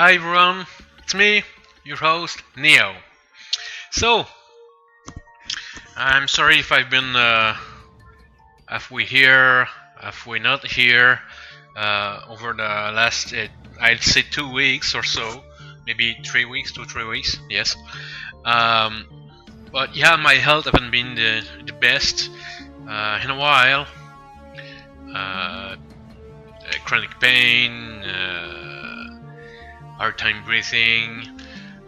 Hi everyone, it's me, your host, Neo. So, I'm sorry if I've been halfway here, halfway not here, over the last, I'd say 2 weeks or so, maybe 3 weeks, 2-3 weeks, yes. But yeah, my health haven't been the best in a while. Chronic pain, hard time breathing,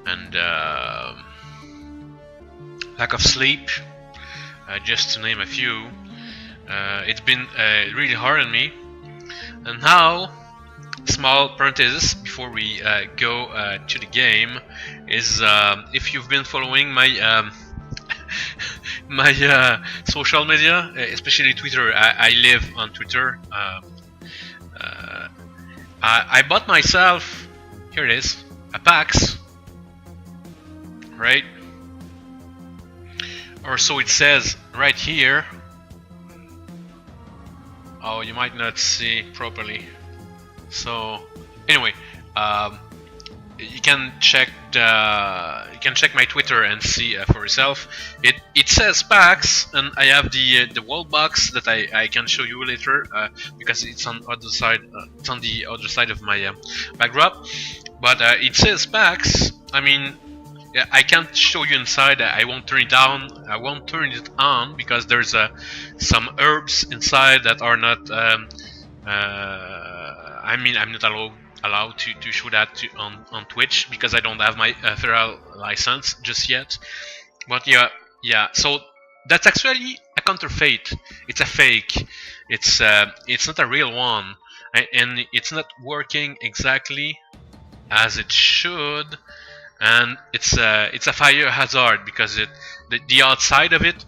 and lack of sleep, just to name a few. It's been really hard on me. And now, small parenthesis before we go to the game is if you've been following my my social media, especially Twitter. I live on Twitter. I bought myself, here it is, a PAX, right? Or so it says right here. Oh, you might not see properly. So anyway, you can check my Twitter and see for yourself. It says PAX, and I have the wall box that I can show you later because it's on other side. It's on the other side of my backdrop. But it says PAX. I mean, yeah, I can't show you inside. I won't turn it down. I won't turn it on because there's some herbs inside that are not. I mean, I'm not allowed to show that on Twitch because I don't have my federal license just yet. But yeah. So that's actually a counterfeit. It's a fake. It's not a real one, and it's not working exactly as it should. And it's a fire hazard because the outside of it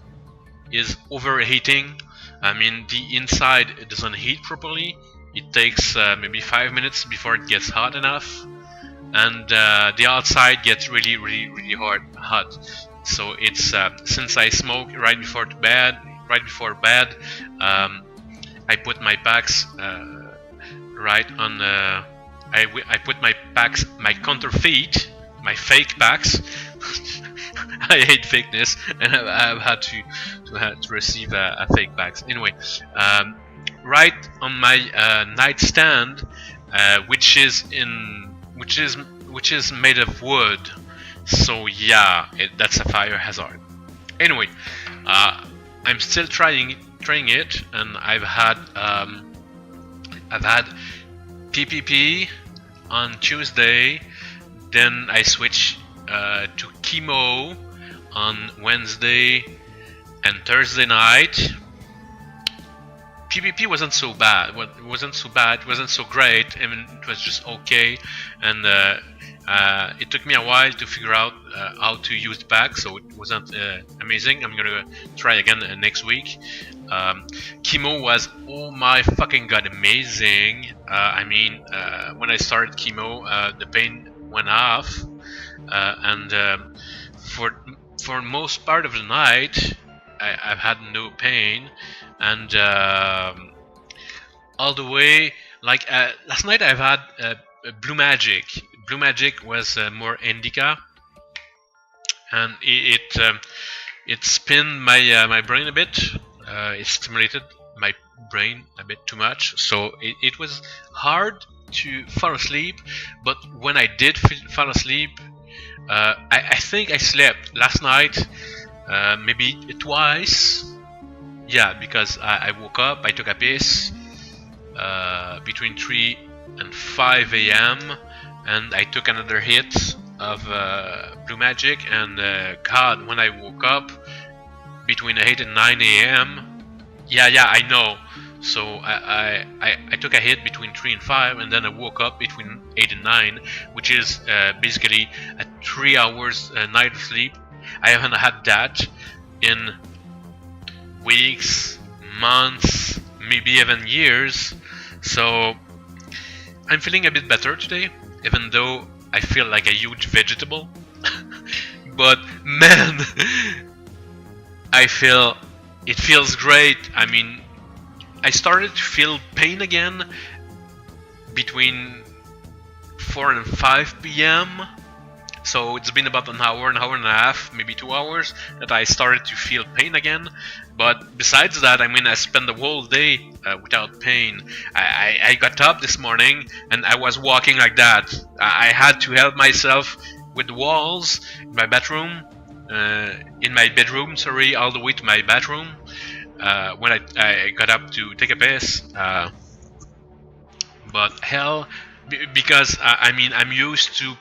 is overheating. I mean, the inside it doesn't heat properly. It takes maybe 5 minutes before it gets hot enough, and the outside gets really hot. So it's since I smoke right before bed, I put my packs right on. I put my packs, my counterfeit, my fake packs. I hate fakeness, and I've had to receive a fake packs. Anyway, right on my nightstand, which is made of wood. So yeah, that's a fire hazard. Anyway, I'm still trying it, and I've had PPP on Tuesday. Then I switched to chemo on Wednesday and Thursday night. PPP wasn't so bad. It wasn't so great. I mean, it was just okay. And it took me a while to figure out how to use the pack, so it wasn't amazing. I'm gonna try again next week. Chemo was, oh my fucking god, amazing. I mean, when I started chemo, the pain went off, and for most part of the night, I've had no pain, and all the way, like last night I've had Blue Magic. Blue Magic was more indica, and it spinned my brain a bit. It stimulated my brain a bit too much, so it was hard to fall asleep. But when I did fall asleep, I think I slept last night maybe twice. Yeah, because I woke up, I took a piss between 3 and 5 a.m. and I took another hit of Blue Magic, and God, when I woke up between 8 and 9 a.m. Yeah, I know. So I took a hit between 3 and 5, and then I woke up between 8 and 9, which is basically a 3 hours night of sleep. I haven't had that in weeks, months, maybe even years. So I'm feeling a bit better today, even though I feel like a huge vegetable. But man, it feels great. I mean, I started to feel pain again between 4 and 5 p.m. So it's been about an hour and a half, maybe 2 hours, that I started to feel pain again. But besides that, I mean, I spent the whole day without pain. I got up this morning and I was walking like that. I had to help myself with the walls in my bedroom, all the way to my bathroom. When I got up to take a piss. But hell, because I mean, I'm used to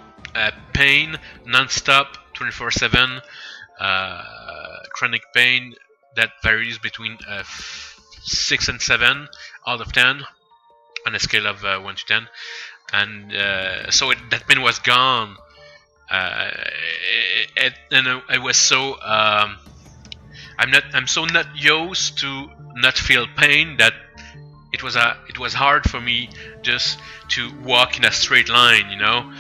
pain non-stop 24/7, chronic pain that varies between 6 and 7 out of 10 on a scale of 1 to 10, and so that pain was gone, and I was so I'm so not used to not feel pain that it was hard for me just to walk in a straight line, you know.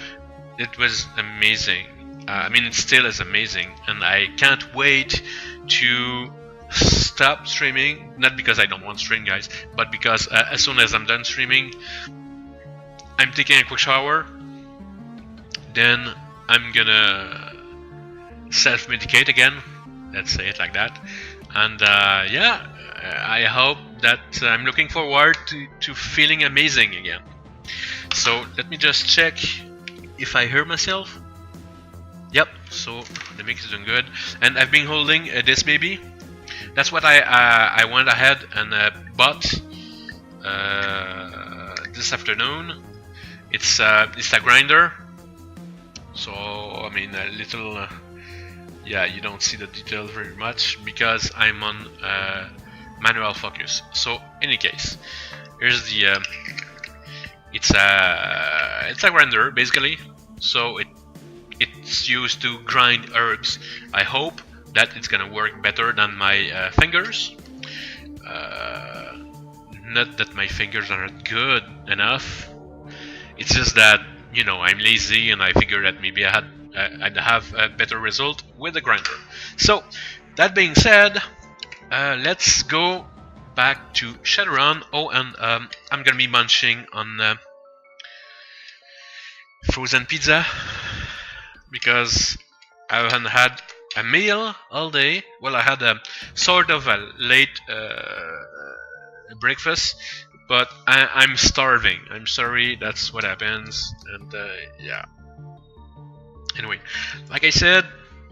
It was amazing. I mean, it still is amazing, and I can't wait to stop streaming. Not because I don't want to stream, guys, but because as soon as I'm done streaming, I'm taking a quick shower. Then I'm gonna self-medicate again. Let's say it like that. And yeah, I hope that I'm looking forward to feeling amazing again. So let me just check if I hear myself. Yep, so the mix is doing good. And I've been holding this baby. That's what I went ahead and bought this afternoon. It's a grinder. So, I mean, a little... yeah, you don't see the details very much because I'm on manual focus. So, in any case, here's the... it's a grinder basically. So it's used to grind herbs. I hope that it's gonna work better than my fingers. Not that my fingers are not good enough. It's just that, you know, I'm lazy and I figured that maybe I'd have a better result with the grinder. So, that being said, let's go back to Shadowrun. Oh, and I'm gonna be munching on frozen pizza because I haven't had a meal all day. Well, I had a sort of a late breakfast, but I'm starving. I'm sorry, that's what happens, and yeah. Anyway, like I said,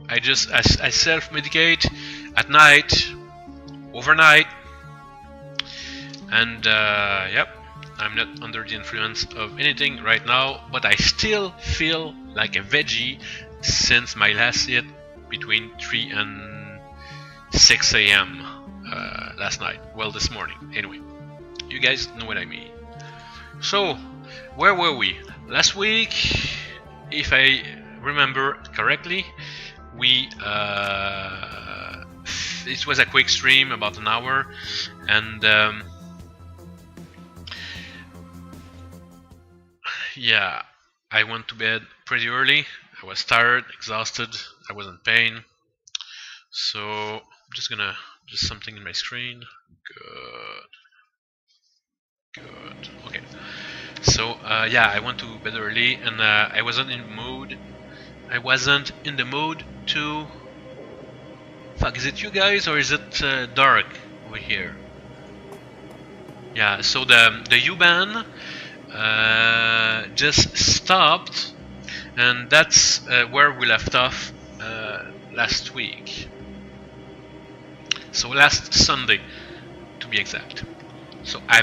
I self-medicate at night, overnight, and yep, I'm not under the influence of anything right now, but I still feel like a veggie since my last hit between 3 and 6 a.m. Last night. Well, this morning. Anyway, you guys know what I mean. So, where were we? Last week, if I remember correctly, we it was a quick stream, about an hour, and yeah, I went to bed pretty early. I was tired, exhausted, I was in pain. So I'm just gonna do something in my screen. Good. Okay. So yeah, I went to bed early, and I wasn't in the mood. I wasn't in the mood to... Fuck, is it you guys or is it dark over here? Yeah, so the U-Bahn just stopped, and that's where we left off last week. So last Sunday, to be exact. So I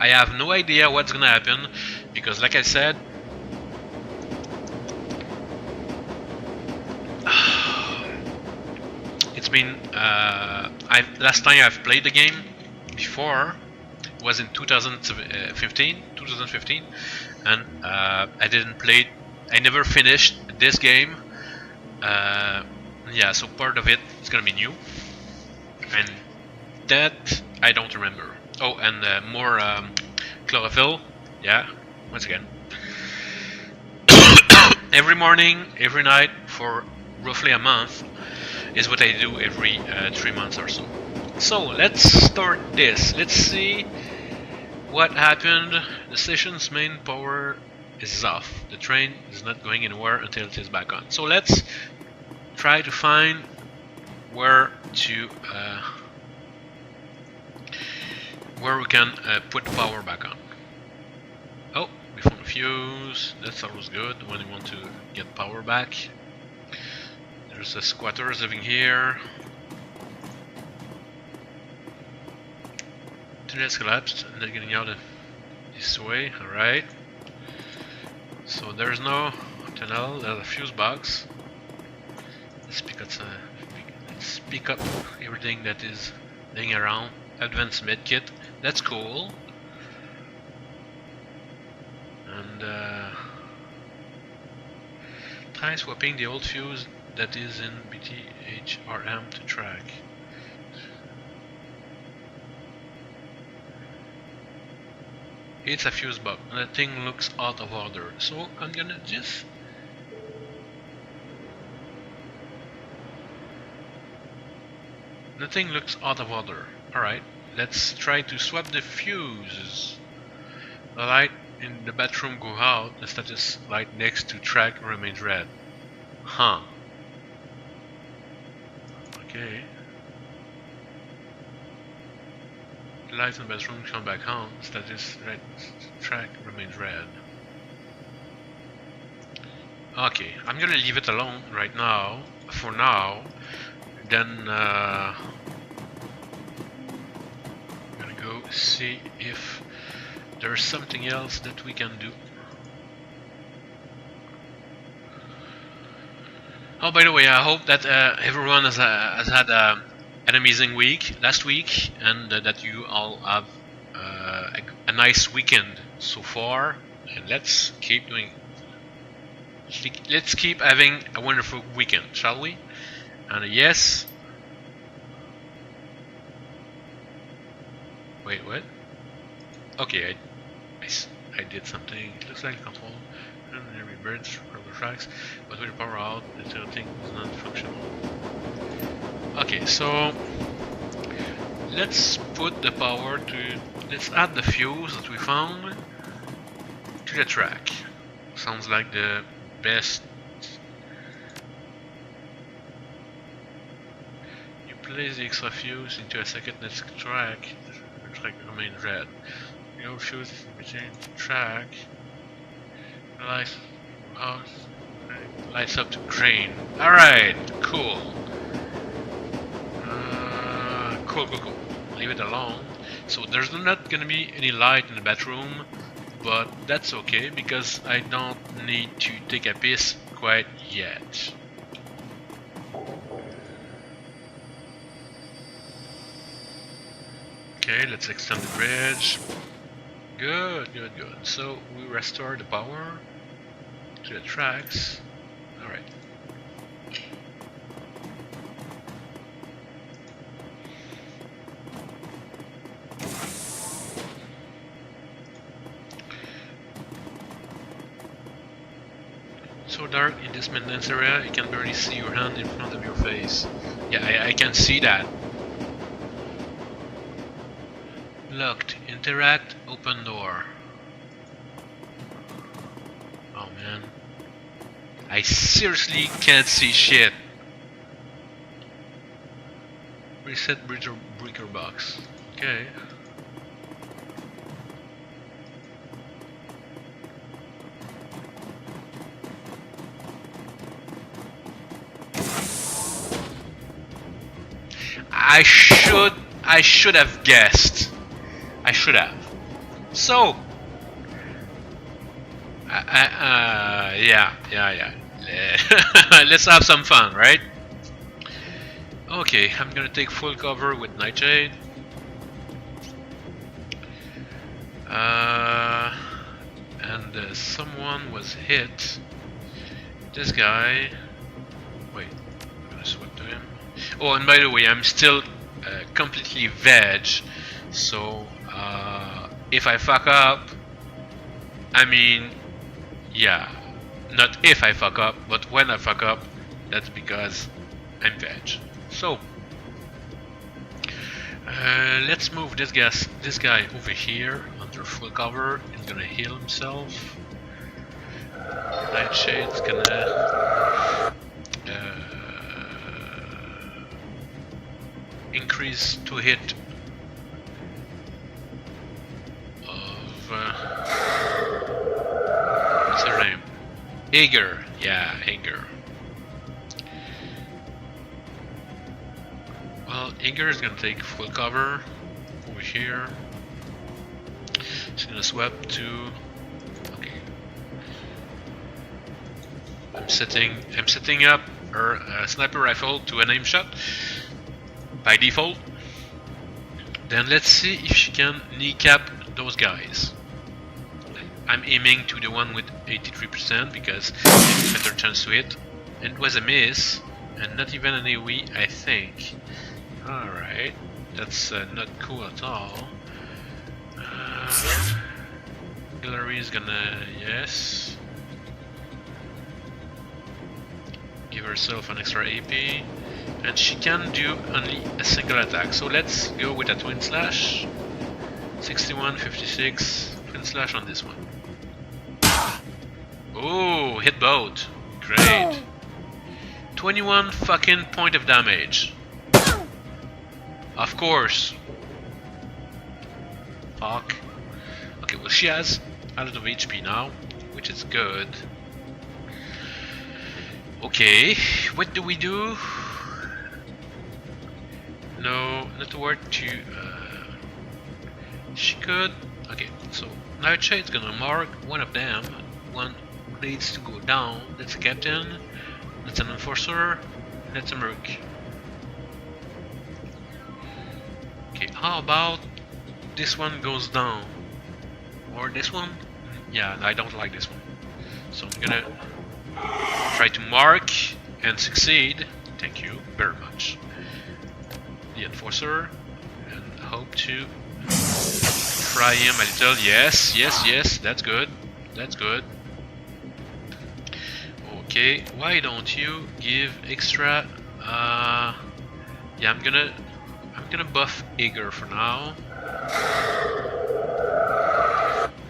have no idea what's gonna happen, because like I said, it's been last time I've played the game before was in 2015, and I never finished this game. Yeah, so part of it is gonna be new, and that I don't remember. Oh, and more chlorophyll. Yeah, once again. Every morning, every night for roughly a month is what I do every 3 months or so. So let's start this. Let's see what happened. The station's main power is off. The train is not going anywhere until it is back on. So let's try to find where we can put the power back on. Oh, we found a fuse. That's always good when you want to get power back. There's a squatters living here. Tunnel's collapsed and they're getting out of this way. Alright. So there's no tunnel, there's a fuse box. Let's pick up everything that is laying around. Advanced medkit, that's cool. And try swapping the old fuse that is in BTHRM to track. It's a fuse box. That thing looks out of order. So I'm gonna just the thing looks out of order. Alright, let's try to swap the fuses. The light in the bathroom go out, the status light next to track remains red. Huh. Okay. The lights in the bathroom come back on, status right track remains red. Okay, I'm gonna leave it alone right now, for now. Then I'm gonna go see if there's something else that we can do. Oh, by the way, I hope that everyone has had an amazing week last week, and that you all have a nice weekend so far. And let's keep having a wonderful weekend, shall we? And a yes. Wait, what? Okay, I did something. It looks like control. Every bridge from the tracks, but with the power out, the thing is not functional. Okay, so let's put the power to. Let's add the fuse that we found to the track. Sounds like the best. You place the extra fuse into a second next track. The track remains red. Your fuse between the track. Lights up to green. Alright, cool. Cool. Leave it alone. So there's not gonna be any light in the bathroom, but that's okay because I don't need to take a piss quite yet. Okay, let's extend the bridge. Good. So we restore the power to the tracks. Alright. So dark in this maintenance area, you can barely see your hand in front of your face. Yeah, I can see that. Locked. Interact. Open door. Oh man. I seriously can't see shit. Reset breaker box. Okay. I should have guessed. I should have. So, yeah. Let's have some fun, right? Okay, I'm gonna take full cover with nightshade. And someone was hit. This guy. Wait, I'm gonna swap to him. Oh, and by the way, I'm still completely veg, so if I fuck up, I mean, yeah, not if I fuck up, but when I fuck up, that's because I'm veg. So let's move this guy over here under full cover. He's gonna heal himself. Nightshade's gonna increase to hit of what's her name? Ager. Yeah, Ager. Well, Ager is gonna take full cover over here. She's gonna swap to. Okay. I'm setting up her sniper rifle to an aim shot by default. Then let's see if she can kneecap those guys. I'm aiming to the one with 83% because it's a better chance to hit. And it was a miss, and not even an AoE, I think. Alright, that's not cool at all. Hillary is gonna, yes. Give herself an extra AP. And she can do only a single attack. So let's go with a twin slash. 61, 56, twin slash on this one. Oh, hit both. Great. 21 fucking point of damage. Of course. Fuck. Okay, well she has a lot of HP now, which is good. Okay, what do we do? No, not a word to. She could. Okay, so Nightshade's gonna mark one of them. One needs to go down. That's a captain. That's an enforcer. That's a merc. Okay, how about this one goes down? Or this one? Yeah, I don't like this one. So I'm gonna try to mark and succeed. Thank you very much. The enforcer, and hope to try him a little. Yes, yes, yes, that's good. That's good. Okay, why don't you give extra yeah, I'm gonna buff Ager for now.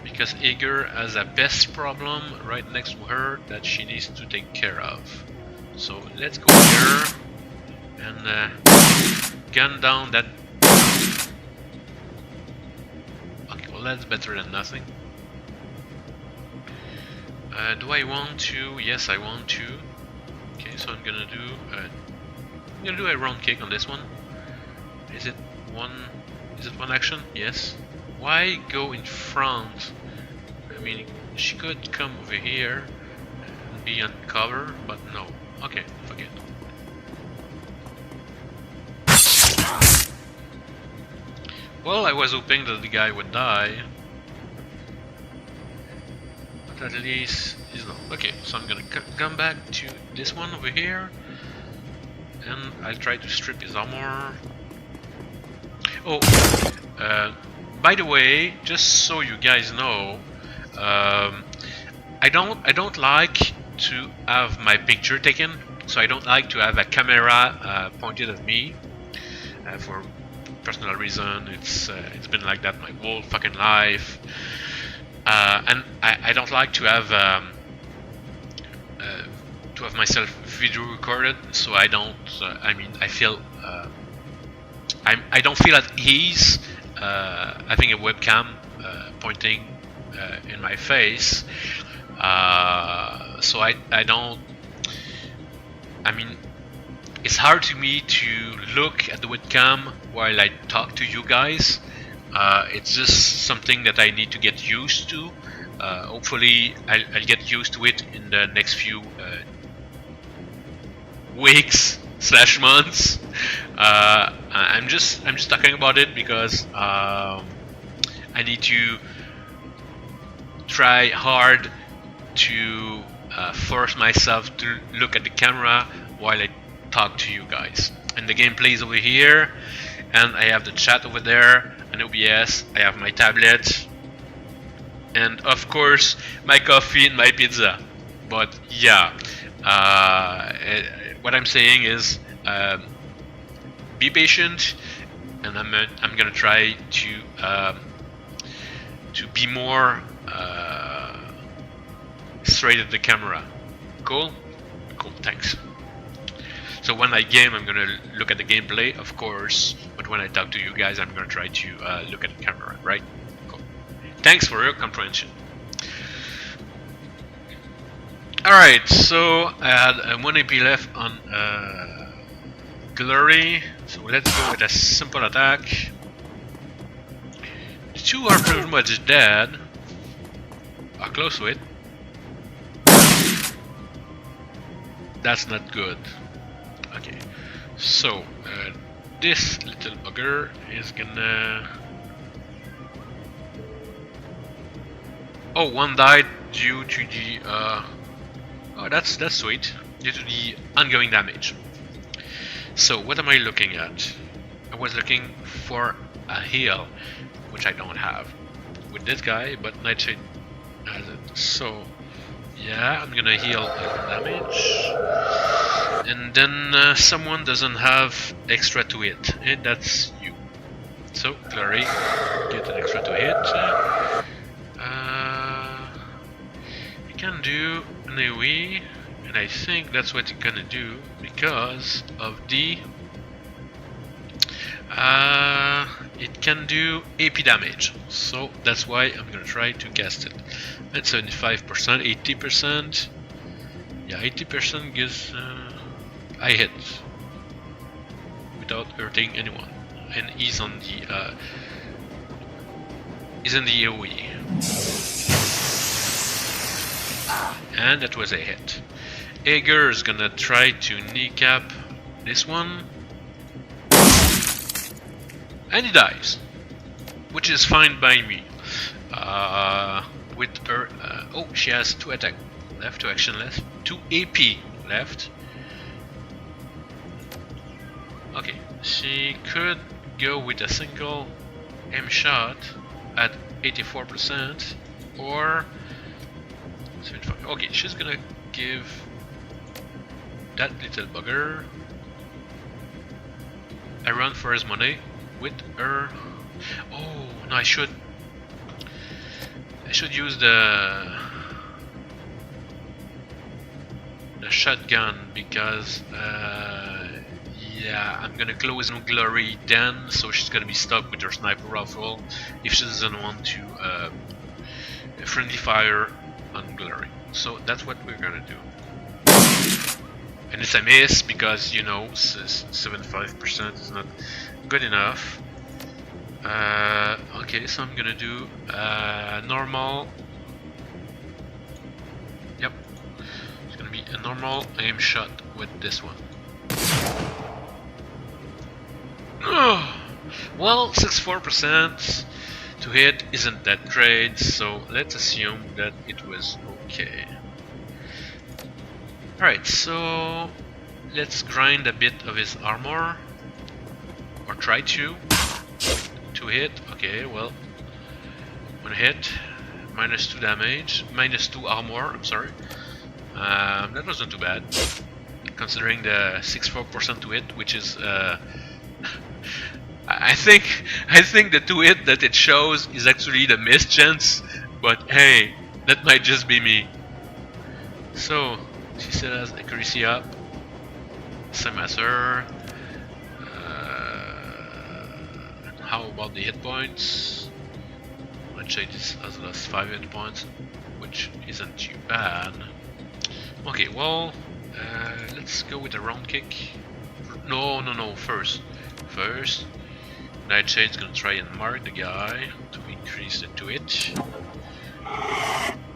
Because Ager has a pest problem right next to her that she needs to take care of. So let's go here and gun down that. Okay, well that's better than nothing. Do I want to? Yes, I want to. Okay, so I'm gonna do a round kick on this one. Is it one action? Yes. Why go in front? I mean, she could come over here and be on cover, but no. Okay, forget. Well, I was hoping that the guy would die. But at least he's not. Okay, so I'm gonna come back to this one over here. And I'll try to strip his armor. Oh, by the way, just so you guys know, I don't like to have my picture taken, so I don't like to have a camera pointed at me for personal reason. It's been like that my whole fucking life, and I don't like to have myself video recorded, so I don't. I mean, I feel I don't feel at ease having a webcam pointing in my face. So I don't. I mean, it's hard to me to look at the webcam while I talk to you guys. It's just something that I need to get used to. Hopefully, I'll get used to it in the next few weeks/months. I'm just talking about it because I need to try hard to force myself to look at the camera while I talk to you guys. And the gameplay is over here, and I have the chat over there, and OBS. I have my tablet, and of course my coffee and my pizza. But yeah, what I'm saying is be patient, and I'm gonna try to be more straight at the camera. Cool? Cool, thanks. So when I game, I'm gonna look at the gameplay, of course, but when I talk to you guys, I'm gonna try to look at the camera, right? Cool. Thanks for your comprehension. Alright, so I had 1 AP left on Glory, so let's go with a simple attack. The 2 are pretty much dead, or close to it. That's not good. Okay, so this little bugger is gonna... Oh, 1 died due to the... Oh, that's sweet. Due to the ongoing damage. So, what am I looking at? I was looking for a heal, which I don't have with this guy, but Nightshade has it. So, yeah, I'm gonna heal damage. And then someone doesn't have extra to hit, and that's you. So, Glory, get an extra to hit. You can do an AoE, and I think that's what you're gonna do because of the... it can do AP damage, so that's why I'm gonna try to cast it. At 75%, 80%. Yeah, 80% gives... I hit without hurting anyone, and he's on the he's in the AoE, and that was a hit. Ager is gonna try to kneecap this one, and he dies, which is fine by me. With her, oh, she has 2 attack left, 2 action left, 2 AP left. Okay, she could go with a single aim shot at 84% or 75. Okay, she's gonna give that little bugger a run for his money with her. Oh no, I should use the shotgun because yeah, I'm gonna close no Glory then, so she's gonna be stuck with her sniper rifle if she doesn't want to friendly fire on Glory. So that's what we're gonna do. And it's a miss because, you know, 75% is not good enough. Okay, so I'm gonna do normal. Yep, it's gonna be a normal aim shot with this one. Well, 64% to hit isn't that great, so let's assume that it was okay. Alright, so let's grind a bit of his armor, or try to hit. Okay, well, 1 hit, -2 damage, -2 armor, I'm sorry. That wasn't too bad, considering the 64% to hit, which is I think the 2 hit that it shows is actually the miss chance, but hey, that might just be me. So she still has accuracy up, same as her. How about the hit points? Nightshade has lost 5 hit points, which isn't too bad. Okay, well, let's go with a round kick. No, first, Nightshade's gonna try and mark the guy to increase it to it,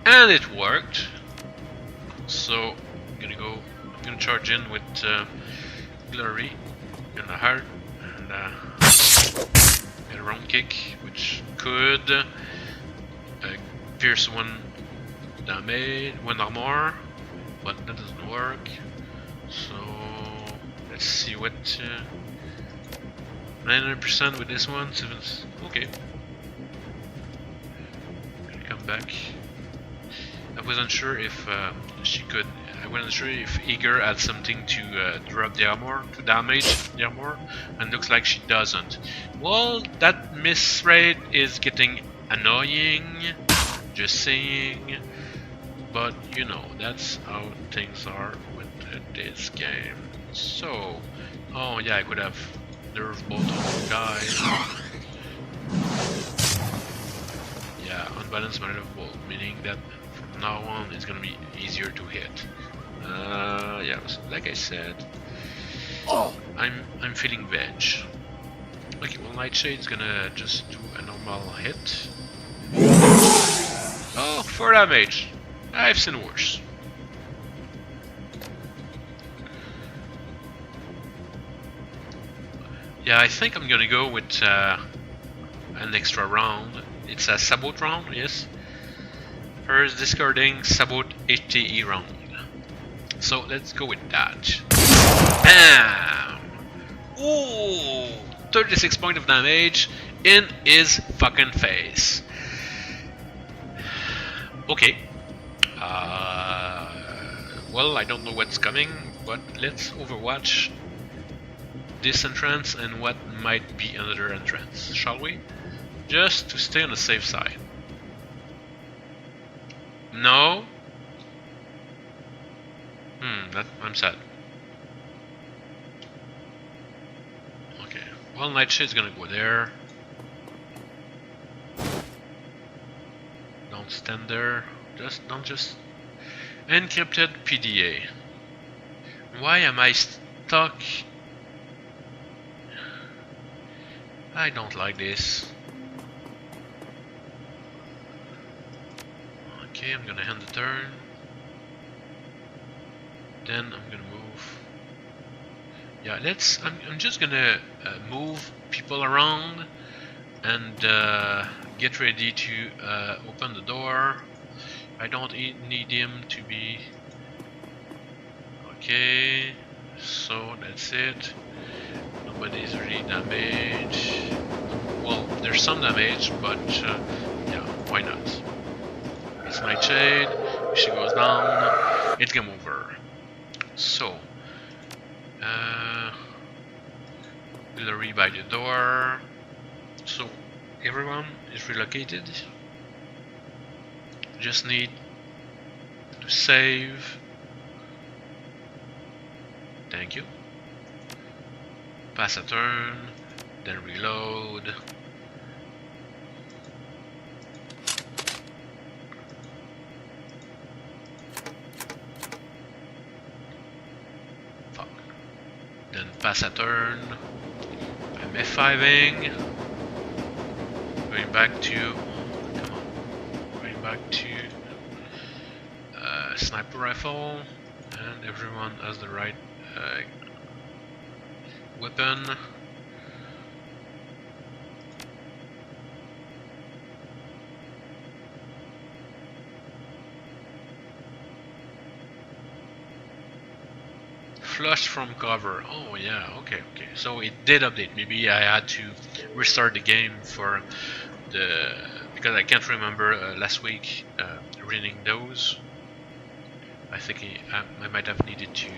and it worked. So I'm gonna charge in with Glory, gonna hard and get a round kick, which could pierce 1 damage, 1 armor, but that doesn't work. So let's see what 99% with this one, 7. Okay. Gonna come back. I wasn't sure if she could. I wasn't sure if Eager had something to drop the armor, to damage the armor, and looks like she doesn't. Well, that miss rate is getting annoying. Just saying. but you know, that's how things are with this game. So, oh yeah, I could have nerfed both of the guys. Yeah, unbalanced maneuverable, meaning that from now on it's gonna be easier to hit. Yeah, so like I said, I'm feeling veg. Okay, well, Nightshade's gonna just do a normal hit. Oh, 4 damage. I've seen worse. Yeah, I think I'm gonna go with an extra round. It's a sabot round, yes. First discarding sabot HTE round. So let's go with that. Bam! Ooh! 36 points of damage in his fucking face. Okay. Well, I don't know what's coming, but let's overwatch this entrance and what might be another entrance, shall we? Just to stay on the safe side. No? I'm sad. Okay, well, Nightshade's gonna go there. Don't stand there. Don't just... Encrypted PDA. Why am I stuck? I don't like this. Okay, I'm gonna end the turn. Then I'm gonna move. Yeah, I'm just gonna move people around and get ready to open the door. I don't need him to be... Okay, so that's it. Nobody's really damaged. Well, there's some damage, but yeah, why not? It's Nightshade. If she goes down, it's game over. So, Glory by the door. So, everyone is relocated. Just need to save. Thank you. Pass a turn, then reload. Fuck. Then pass a turn. I'm F5ing. Going back to... Come on. Going back to... sniper rifle. And everyone has the right... weapon. Flush from cover. Oh yeah, okay. So it did update. Maybe I had to restart the game for the... because I can't remember last week reading those. I think I might have needed to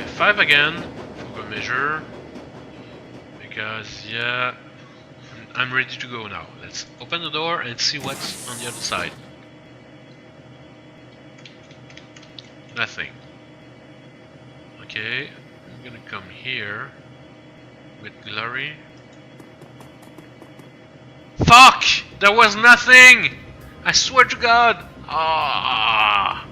5 again for good measure, because yeah, I'm ready to go now. Let's open the door and see what's on the other side. Nothing. Okay, I'm gonna come here with Glory. Fuck! There was nothing! I swear to God! Ah!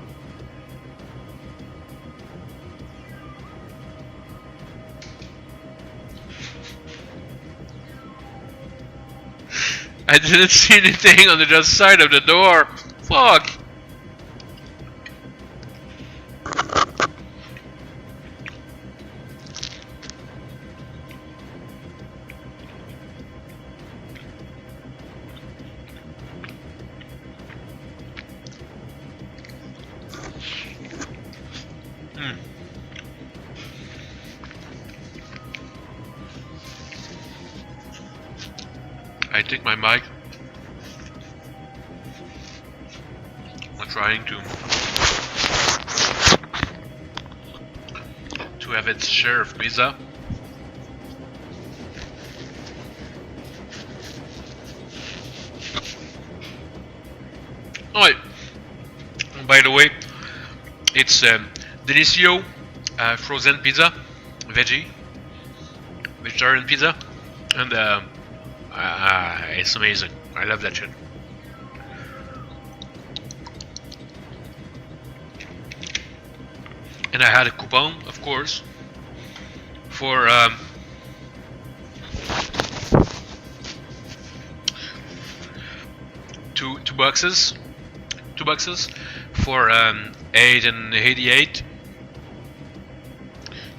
I didn't see anything on the other side of the door. Fuck! I take my mic. I'm trying to have its share of pizza. Oh, wait. By the way, it's Delisio frozen pizza, vegetarian pizza, and it's amazing. I love that shit. And I had a coupon, of course, for two boxes for 8.88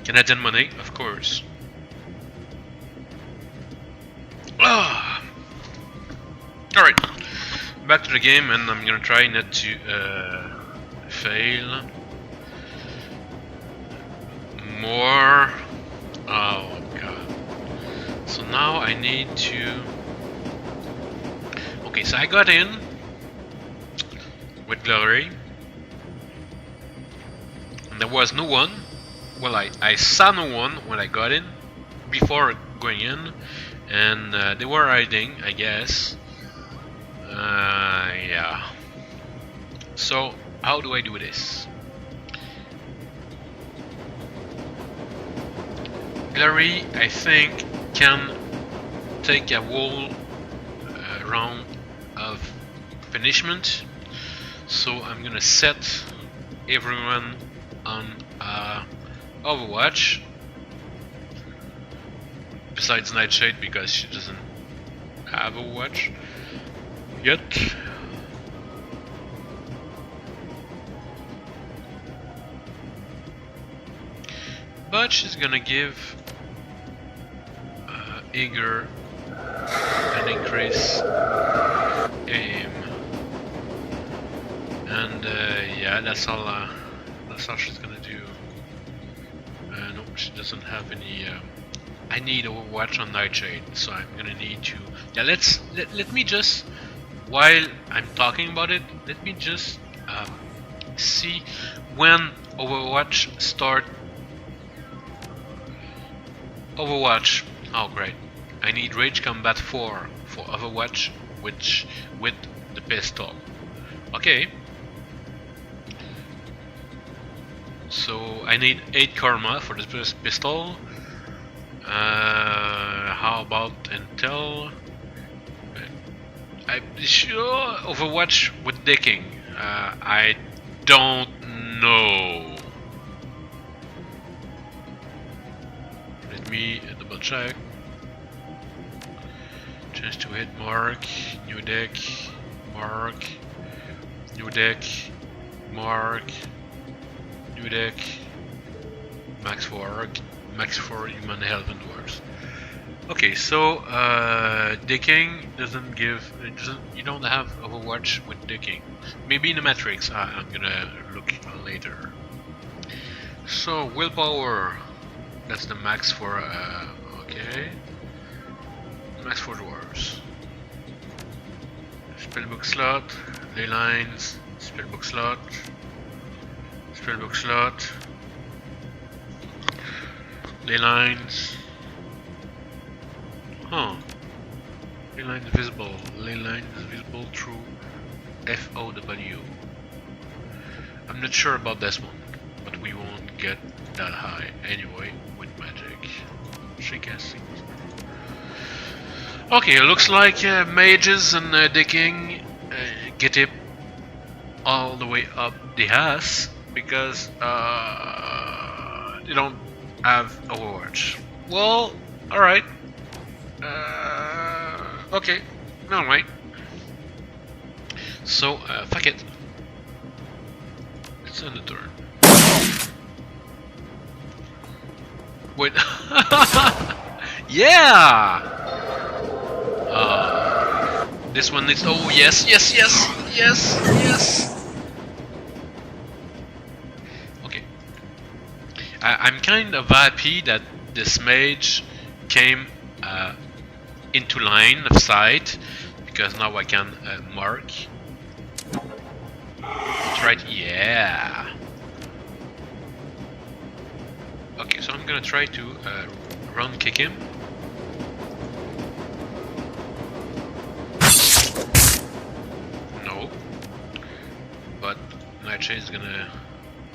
Canadian money, of course. Ah. All right, back to the game, and I'm gonna try not to fail more. Oh god. So now I need to... Okay, so I got in with Glory, and there was no one. Well, I saw no one when I got in, before going in, and they were hiding, I guess. Yeah. So, how do I do this? Glory, I think, can take a whole round of punishment. So I'm gonna set everyone on Overwatch, besides Nightshade, because she doesn't have Overwatch yet. But she's gonna give Eager an increase aim, and yeah, that's all she's gonna do. No, she doesn't have any. I need Overwatch on Nightshade, so I'm gonna need to. Yeah, let me just, while I'm talking about it, let me just see when Overwatch start. Overwatch. Oh great! I need Rage Combat 4 for Overwatch, which with the pistol. Okay. So I need 8 karma for this pistol. How about Intel? I'm sure Overwatch with decking. I don't know. Let me double check. Change to hit mark, new deck, mark, new deck, mark, new deck, max for human health and dwarves. Okay, so decking doesn't give. You don't have Overwatch with decking. Maybe in the Matrix. I'm gonna look later. So willpower. That's the max for. Okay. Max for dwarves. Spellbook slot. Ley lines. Spellbook slot. Spellbook slot. Ley lines. Huh. Ley line is visible. Ley line is visible through FOW. I'm not sure about this one, but we won't get that high anyway with magic. Shake ass. Okay, it looks like mages and decking get it all the way up the ass because they don't have Overwatch. Well, alright. Okay, alright. So, fuck it. It's on the turn. Wait. Yeah! This one needs. Oh, yes, yes, yes, yes, yes! Okay. I'm kind of happy that this mage came into line of sight, because now I can mark. That's right, yeah! Okay, so I'm gonna try to run kick him. No. Nightshade is gonna...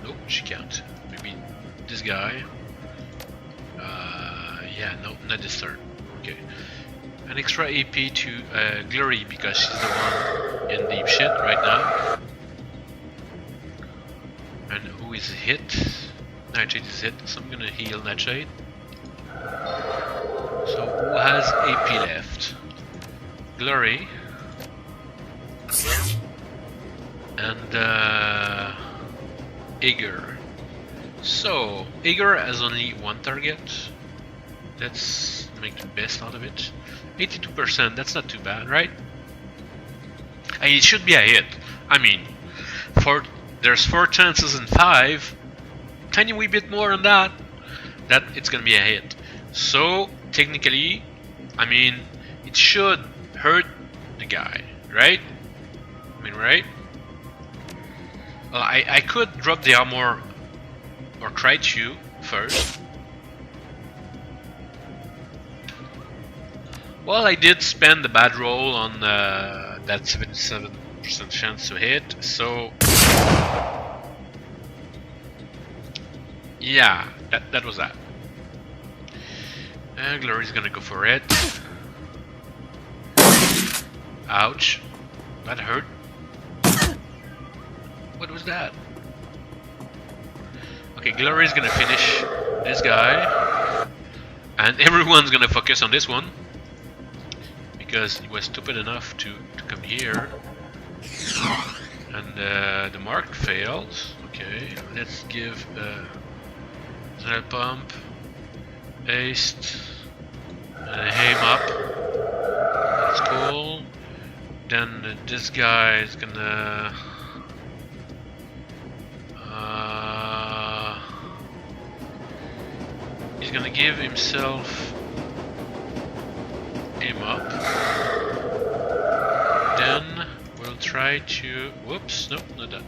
Nope, she can't. Maybe this guy. Yeah, no, not this turn. Okay. An extra AP to Glory because she's the one in deep shit right now. And who is hit? Nightshade is hit, so I'm gonna heal Nightshade. So who has AP left? Glory. And Eager. So Eager has only one target. Let's make the best out of it. 82%, that's not too bad, right? And it should be a hit. I mean, there's 4 chances in 5. Tiny wee bit more than that it's gonna be a hit. So technically, I mean, it should hurt the guy, right? I mean, right? Well, I could drop the armor or try to first. Well, I did spend the bad roll on that 77% chance to hit, so yeah, that was that. Glory's gonna go for it. Ouch, that hurt. What was that? Okay, Glory's gonna finish this guy, and everyone's gonna focus on this one because he was stupid enough to come here. And the mark failed. Okay, let's give Thread Pump, Haste, and Aim Up. That's cool. Then this guy is gonna he's gonna give himself Aim Up. Then we'll try to... Whoops, no, not that.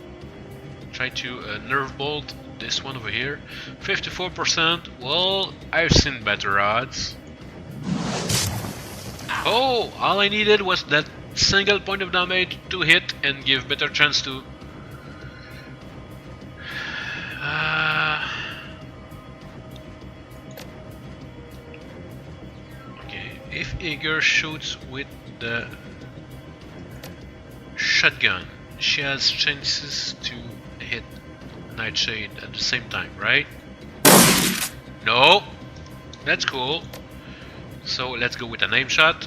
Try to Nerve Bolt this one over here. 54%. Well, I've seen better odds. Oh, all I needed was that single point of damage to hit and give better chance to... Okay, if Eager shoots with the shotgun, she has chances to hit Nightshade at the same time, right? No, that's cool. So let's go with an aim shot.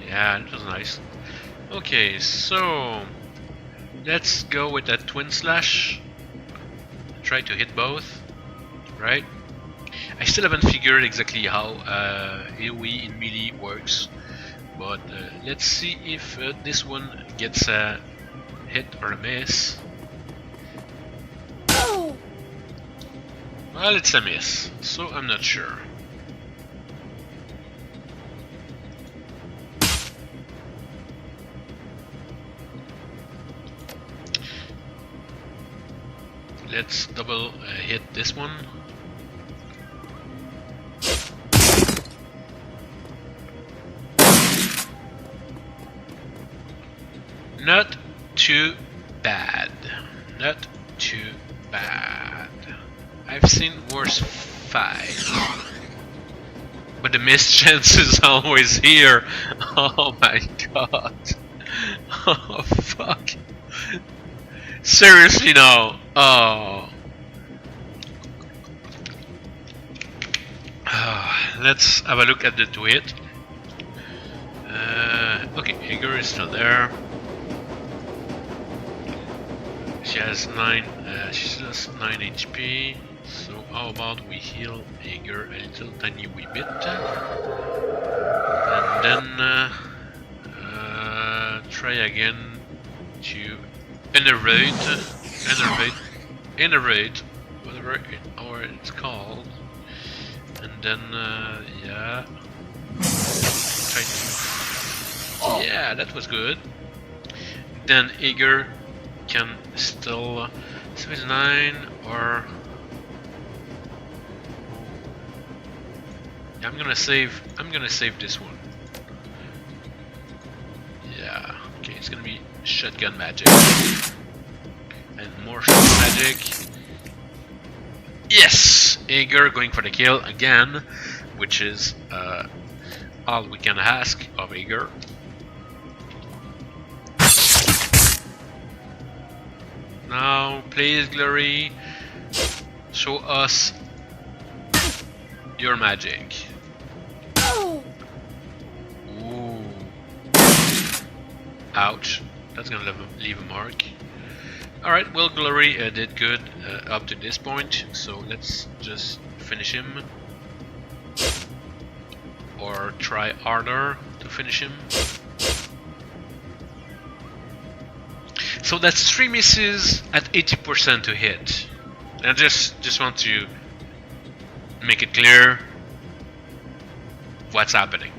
Yeah, that was nice. Okay, so let's go with that twin slash. Try to hit both, right? I still haven't figured exactly how AoE in melee works. But let's see if this one gets a hit or a miss. Well, it's a miss, so I'm not sure. Let's double hit this one. Not too bad. Not too bad. I've seen worse fight. But the missed chance is always here. Oh my god. Oh fuck. Seriously now. Oh. Let's have a look at the tweet. Okay, Hager is still there. She has 9 HP, so how about we heal Hager a little tiny wee bit, and then try again to enervate, whatever it's called, and then yeah, try to, yeah, that was good. Then Hager can still 79 or yeah, I'm gonna save this one. Yeah, okay, it's gonna be shotgun magic. And more shotgun magic. Yes! Aegir going for the kill again, which is all we can ask of Aegir. Now, please, Glory, show us your magic. Ooh. Ouch. That's gonna leave a mark. Alright, well, Glory did good up to this point, so let's just finish him. Or try harder to finish him. So that's 3 misses at 80% to hit. I just want to make it clear what's happening.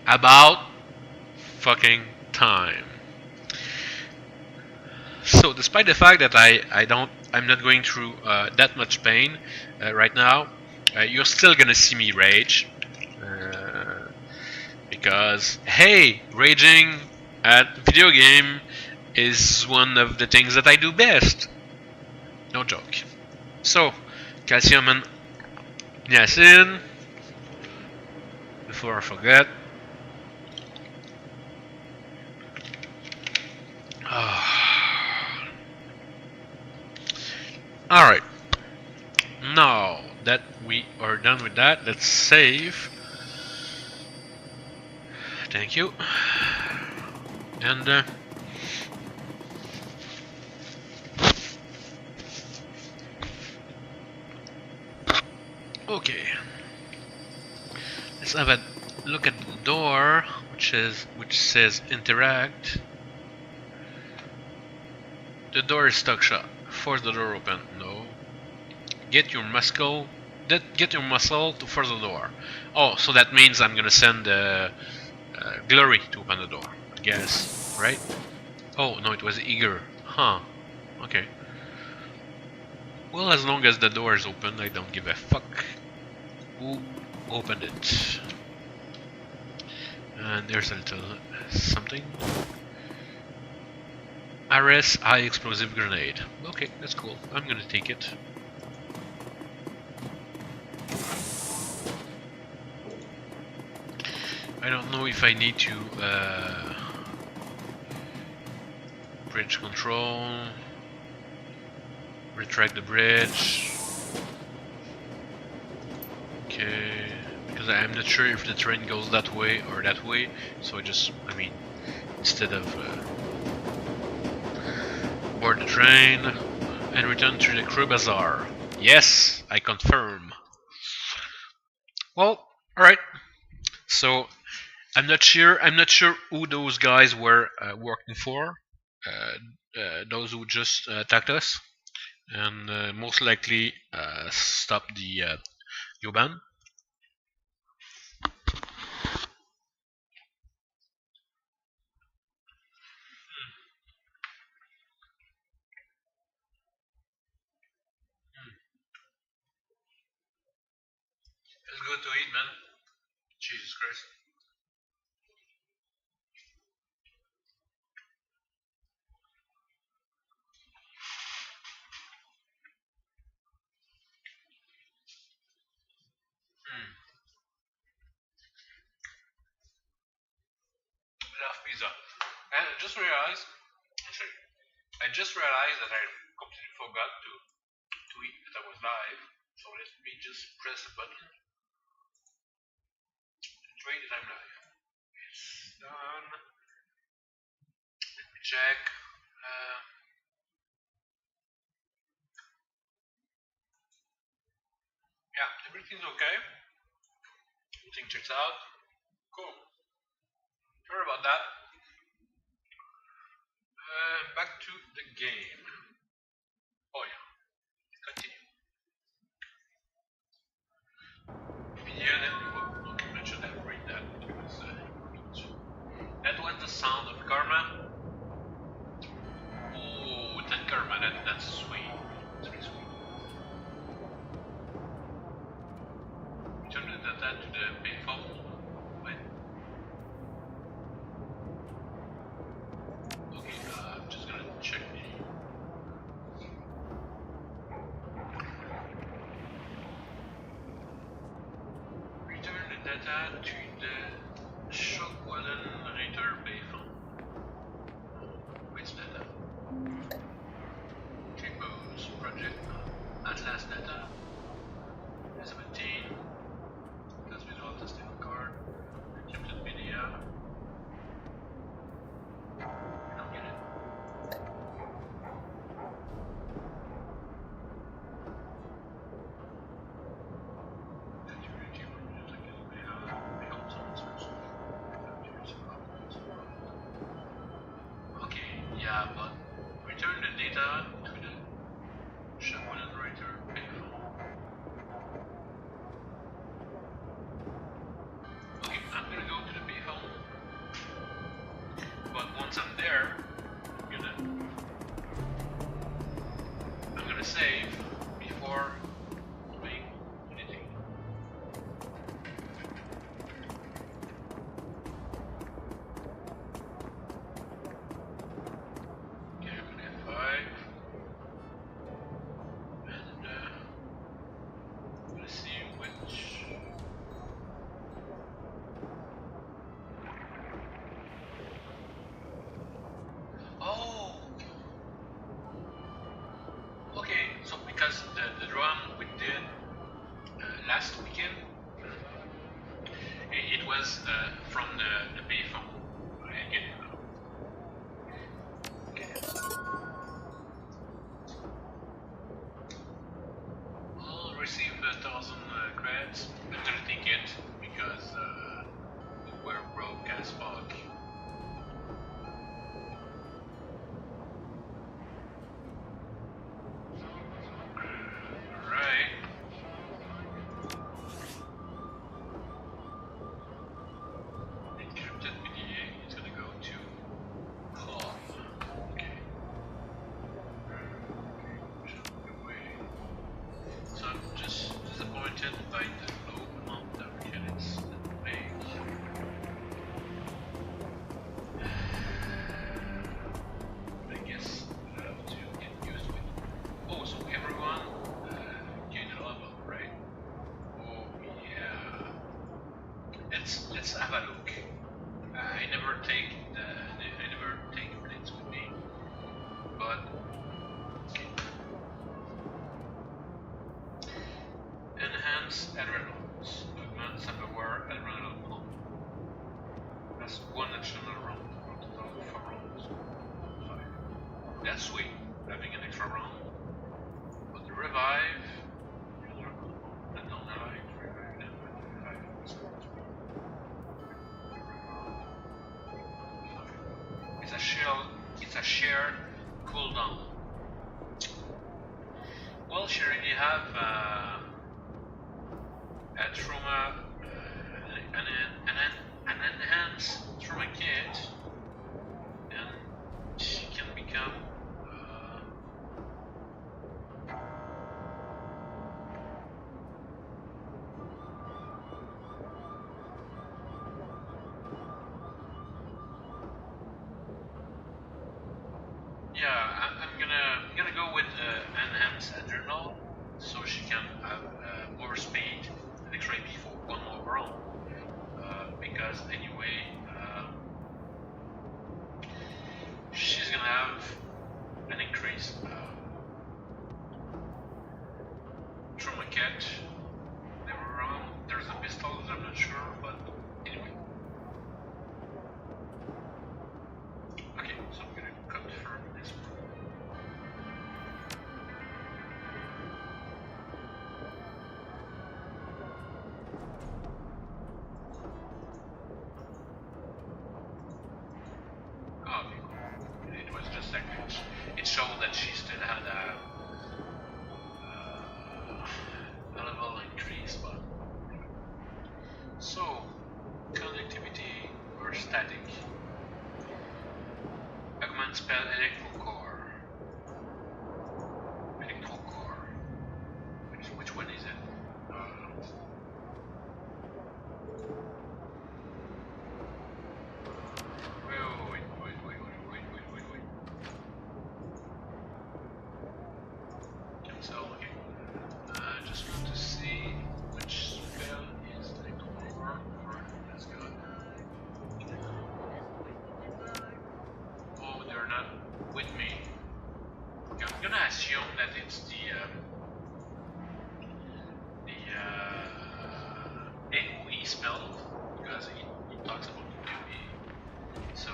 About fucking time. So despite the fact that I'm not going through that much pain right now, you're still gonna see me rage. Because, hey, raging at video game is one of the things that I do best. No joke. So, calcium and niacin. Before I forget. Alright. Now that we are done with that, let's save. Thank you. And okay. Let's have a look at the door, which says interact. The door is stuck shut. Force the door open. No. Get your muscle to force the door. Oh, so that means I'm gonna send Glory to open the door, I guess, right? Oh, no, it was Aegir. Huh. Okay. Well, as long as the door is open, I don't give a fuck who opened it. And there's a little something. RS high explosive grenade. Okay, that's cool. I'm gonna take it. I don't know if I need to bridge control, retract the bridge. Okay, because I'm not sure if the train goes that way or that way, so I mean, instead of board the train and return to the crew bazaar. Yes, I confirm. Well, alright. So I'm not sure who those guys were working for. Those who just attacked us and most likely stopped the U-Bahn. It's good to eat, man. Jesus Christ. Enough pizza. And I just realized that I completely forgot to tweet that I was live. So let me just press a button and tweet that I'm live. It's done. Let me check. Yeah, everything's okay. Everything checks out. Cool. Sorry about that. Back to the game. Oh yeah. Continue. Okay, I should have read that because that was the sound of karma. Oh, that karma, that's sweet. That's really sweet. Return the data to the payphone. data to the Shadowrun payphone. Which data? Tripos project Atlas data 17. That's visual testing card. Encrypted media. I don't get it. Okay, yeah, but return the data to the Shadowrun payphone. Okay, I'm gonna go to the payphone, but once I'm there, I'm gonna save before doing anything. Okay, I'm gonna F5, and let's see which. Oh, okay. So because the run we did last weekend, it was from the payphone. I get it now. Okay. I'll receive 1,000 credits. I'm gonna take it because we're broke as fuck. Alright. Encrypted media is gonna go to call. Okay. So I'm just disappointed by the low amount of credits that we make. I guess I have to get used to it. Oh, so everyone gained a level, right? Oh yeah. Let's have a look. I never take things with me, but okay. Enhance adrenals. Augment self-aware adrenal pump. That's one additional round. Total 4 rounds. 5. That's sweet. Having an extra round. But the revive. And non alive. Revive them with 5. It's a shared cooldown. Well, she already have a trauma, an enhanced trauma kit, and she can become yeah, I'm gonna go with enhanced adrenal, so she can have more speed and extra AP for one more round. Because anyway, she's gonna have an increase trauma kit. Never wrong. There's a pistol, I'm not sure, but anyway. Okay, so I'm gonna confirm this one. Oh, okay, cool. It was just like it showed that she still had a level increase, but so connectivity or static. Augment spell electro core. Electro core. Which one is it? Wait. Cancel, okay. I just want to see which spell is electro core. assume that it's the AoE spell because it talks about AoE. So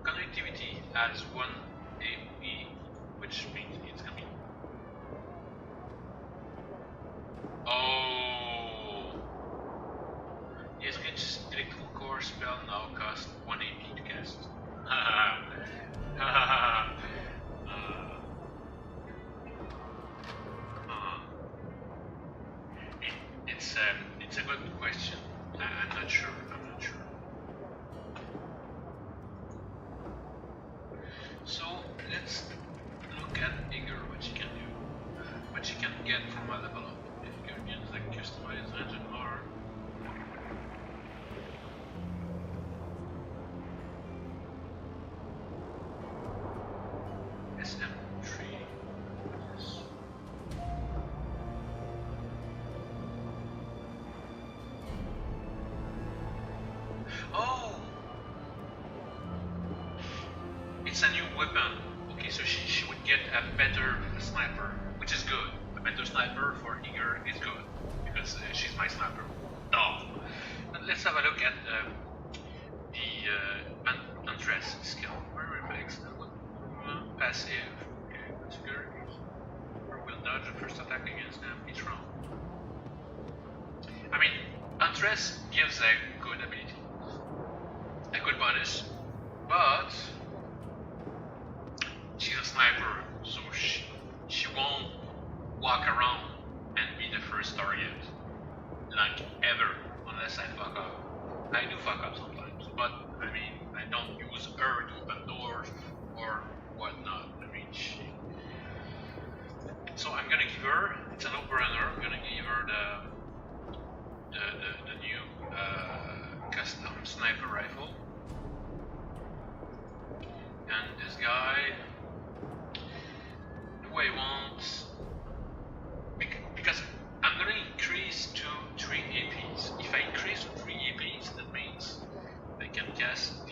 connectivity has one AoE, which means it's gonna be. Oh, the electrical core spell now costs 1 AP to cast. It's a good question. I'm not sure. So let's look at Igor, what she can do, what she can get from a level up. Igor gets like customized engine R. SM3. Yes. Oh! It's a new weapon. Okay, so she would get a better sniper, which is good. A better sniper for Igor is good, because she's my sniper. Oh! But let's have a look at the undress skill. Where reflex and what passive. Okay, that's good. Or will dodge the first attack against them each round. I mean, undress gives a good ability, a good bonus, but she's a sniper, so she won't walk around and be the first target, like ever, unless I fuck up. I do fuck up sometimes, but I mean, I don't use her to open doors or whatnot. I mean, so I'm gonna give her. It's a no-brainer. I'm gonna give her the new custom sniper rifle, and this guy. Do I want, because I'm gonna increase to 3 APs. If I increase to 3 APs, that means I can cast the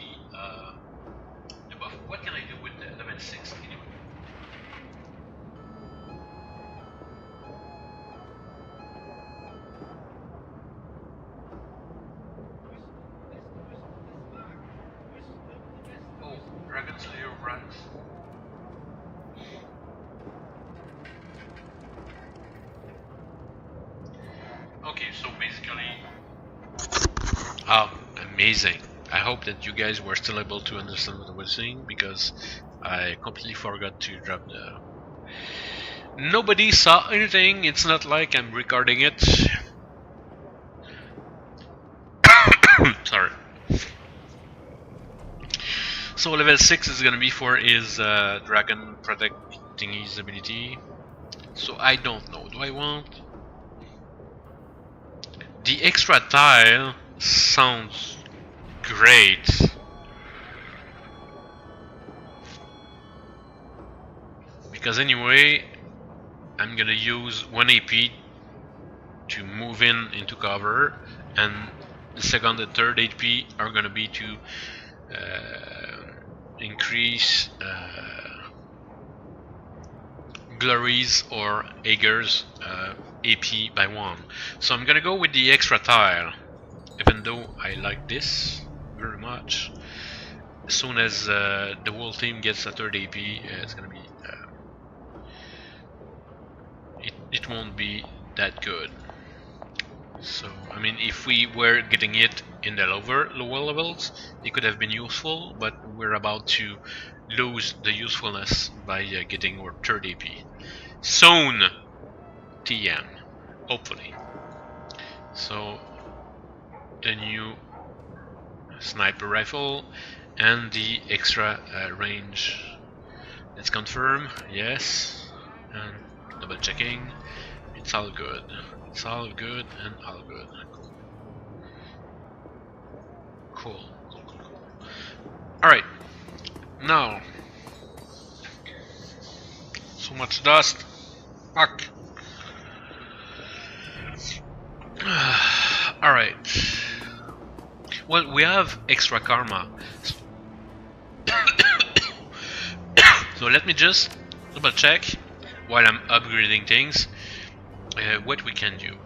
buff. What can I do with the level 6 anyway? Oh, Dragon Slayer ranks. Okay, so basically, amazing. I hope that you guys were still able to understand what I was saying, because I completely forgot to drop the. Nobody saw anything. It's not like I'm recording it. Sorry. So level 6 is gonna be for his dragon protecting his ability. So I don't know. Do I want? The extra tile sounds great. Because anyway, I'm gonna use 1 AP to move into cover, and the second and third AP are gonna be to increase Glory's or Ager's AP by 1. So I'm gonna go with the extra tile, even though I like this very much. As soon as the whole team gets a third AP, it's gonna be it won't be that good. So I mean, if we were getting it in the lower levels, it could have been useful, but we're about to lose the usefulness by getting our third AP soon. TM, hopefully. So the new sniper rifle and the extra range. Let's confirm. Yes, and double checking. It's all good. It's all good and all good. Cool. Alright. Now. So much dust. Fuck. Alright. Well, we have extra karma. So let me just double check while I'm upgrading things, what we can do.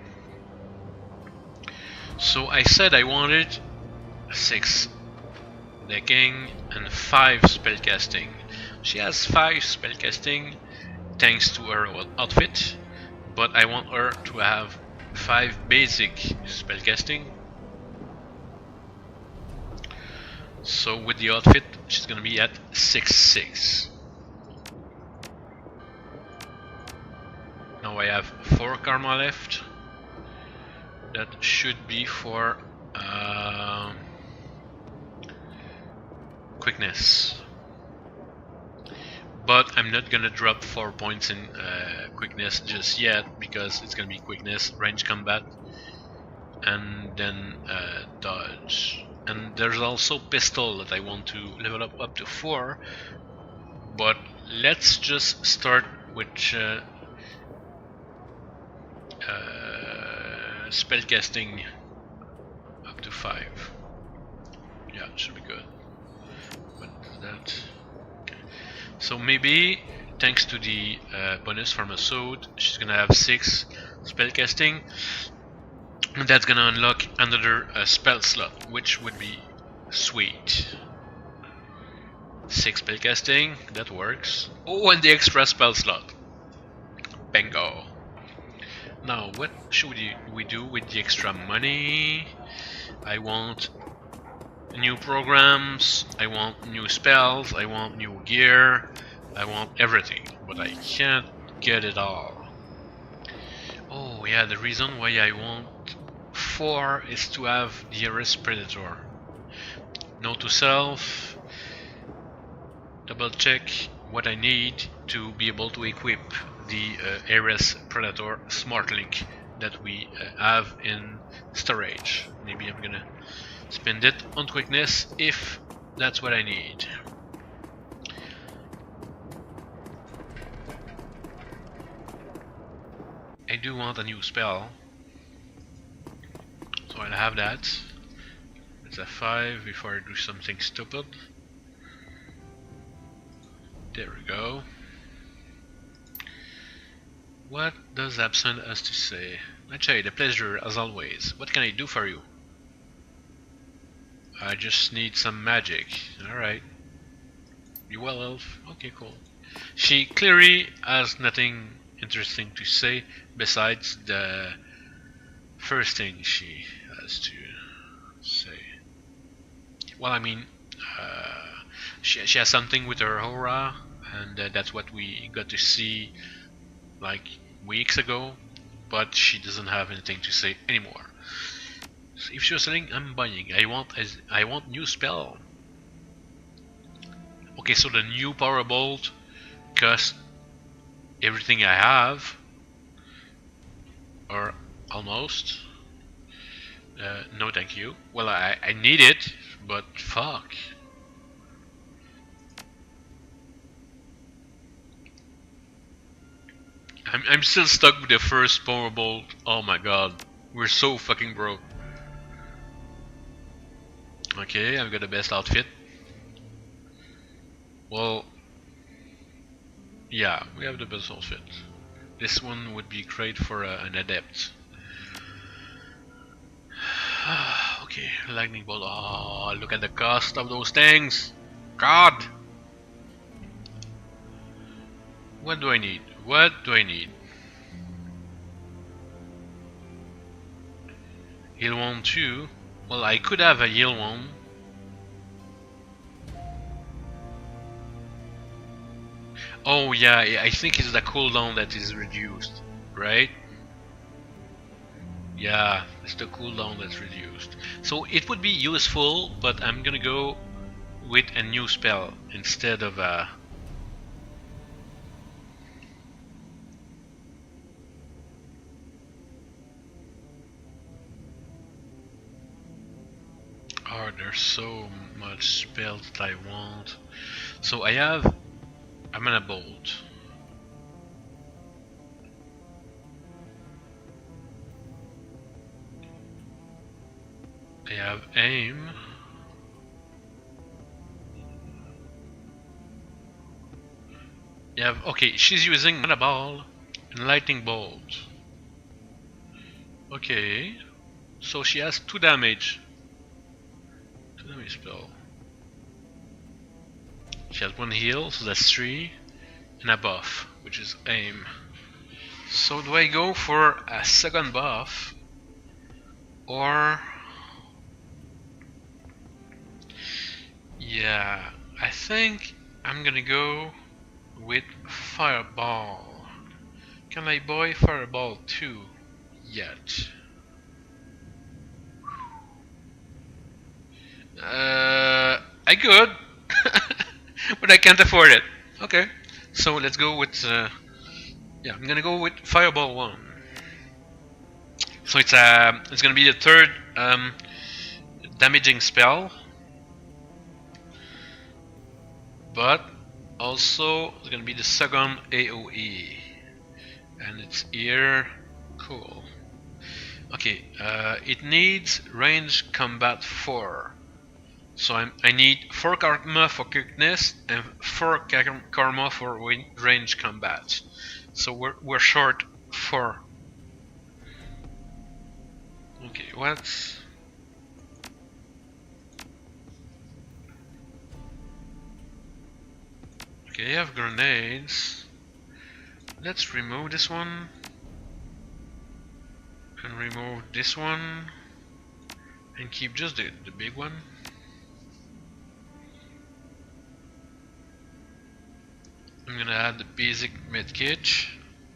So I said I wanted 6 decking and 5 spellcasting. She has 5 spellcasting thanks to her outfit, but I want her to have 5 basic spellcasting. So with the outfit, she's gonna be at 6/6. Now I have 4 karma left. That should be for quickness. But I'm not gonna drop 4 points in quickness just yet, because it's gonna be quickness, range combat, and then dodge. And there's also pistol that I want to level up to 4. But let's just start with spellcasting up to 5. Yeah, should be good. What is that? Okay. So maybe thanks to the bonus from a sword, she's gonna have 6 spellcasting, and that's gonna unlock another spell slot, which would be sweet. 6 spellcasting, that works. Oh, and the extra spell slot. Bingo. Now, what should we do with the extra money? I want new programs, I want new spells, I want new gear, I want everything, but I can't get it all. Oh yeah, the reason why I want 4 is to have the Ares Predator. Note to self, double check what I need to be able to equip the Ares Predator Smart Link that we have in storage. Maybe I'm gonna spend it on quickness if that's what I need. I do want a new spell, so I'll have that. It's a 5 before I do something stupid. There we go. What does Absent has to say? Achai, the pleasure as always. What can I do for you? I just need some magic. Alright. You well, elf? Okay, cool. She clearly has nothing interesting to say besides the first thing she has to say. Well, I mean, she has something with her aura, and that's what we got to see like weeks ago, but she doesn't have anything to say anymore. So if she was selling, I'm buying. I want new spell. Okay, so the new power bolt costs everything I have, or almost. No thank you. Well, I need it, but fuck. I'm still stuck with the first power bolt. Oh my god, we're so fucking broke. Okay, I've got the best outfit. Well, yeah, we have the best outfit. This one would be great for an adept. Okay, lightning bolt. Oh, look at the cost of those things. God. What do I need? What do I need? Heal 1 2. Well, I could have a heal 1. Oh yeah, I think it's the cooldown that is reduced, right? Yeah, it's the cooldown that's reduced. So it would be useful, but I'm gonna go with a new spell instead of a... Oh, there's so much spells that I want. So I have a mana bolt. I have aim. You have, okay, she's using mana ball and lightning bolt. Okay, so she has 2 damage. 2 damage spell. She has 1 heal, so that's 3, and a buff, which is aim. So do I go for a second buff, or... Yeah, I think I'm gonna go with Fireball. Can I buy Fireball too? Yet. I could, but I can't afford it. Okay, so let's go with. Yeah, I'm gonna go with Fireball 1. So it's gonna be the third damaging spell, but also it's gonna be the second AOE, and it's here. Cool. Okay, it needs range combat 4. So I need 4 karma for quickness and 4 karma for range combat. So we're short 4. Okay, what? Okay, I have grenades. Let's remove this one. And remove this one. And keep just the big one. I'm gonna add the basic medkit.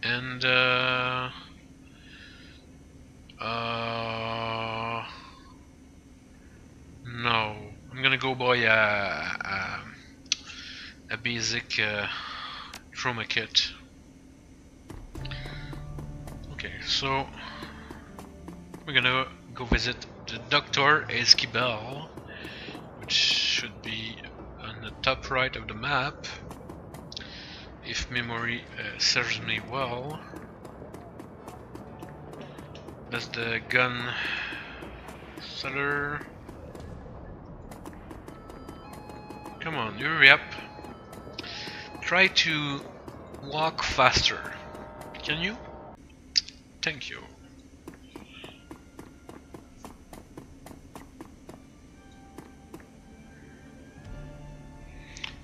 And no, I'm gonna go buy a basic trauma kit. Okay, so we're gonna go visit the Dr. Esquibel, which should be on the top right of the map, if memory serves me well. That's the gun seller. Come on, hurry up. Try to walk faster. Can you? Thank you.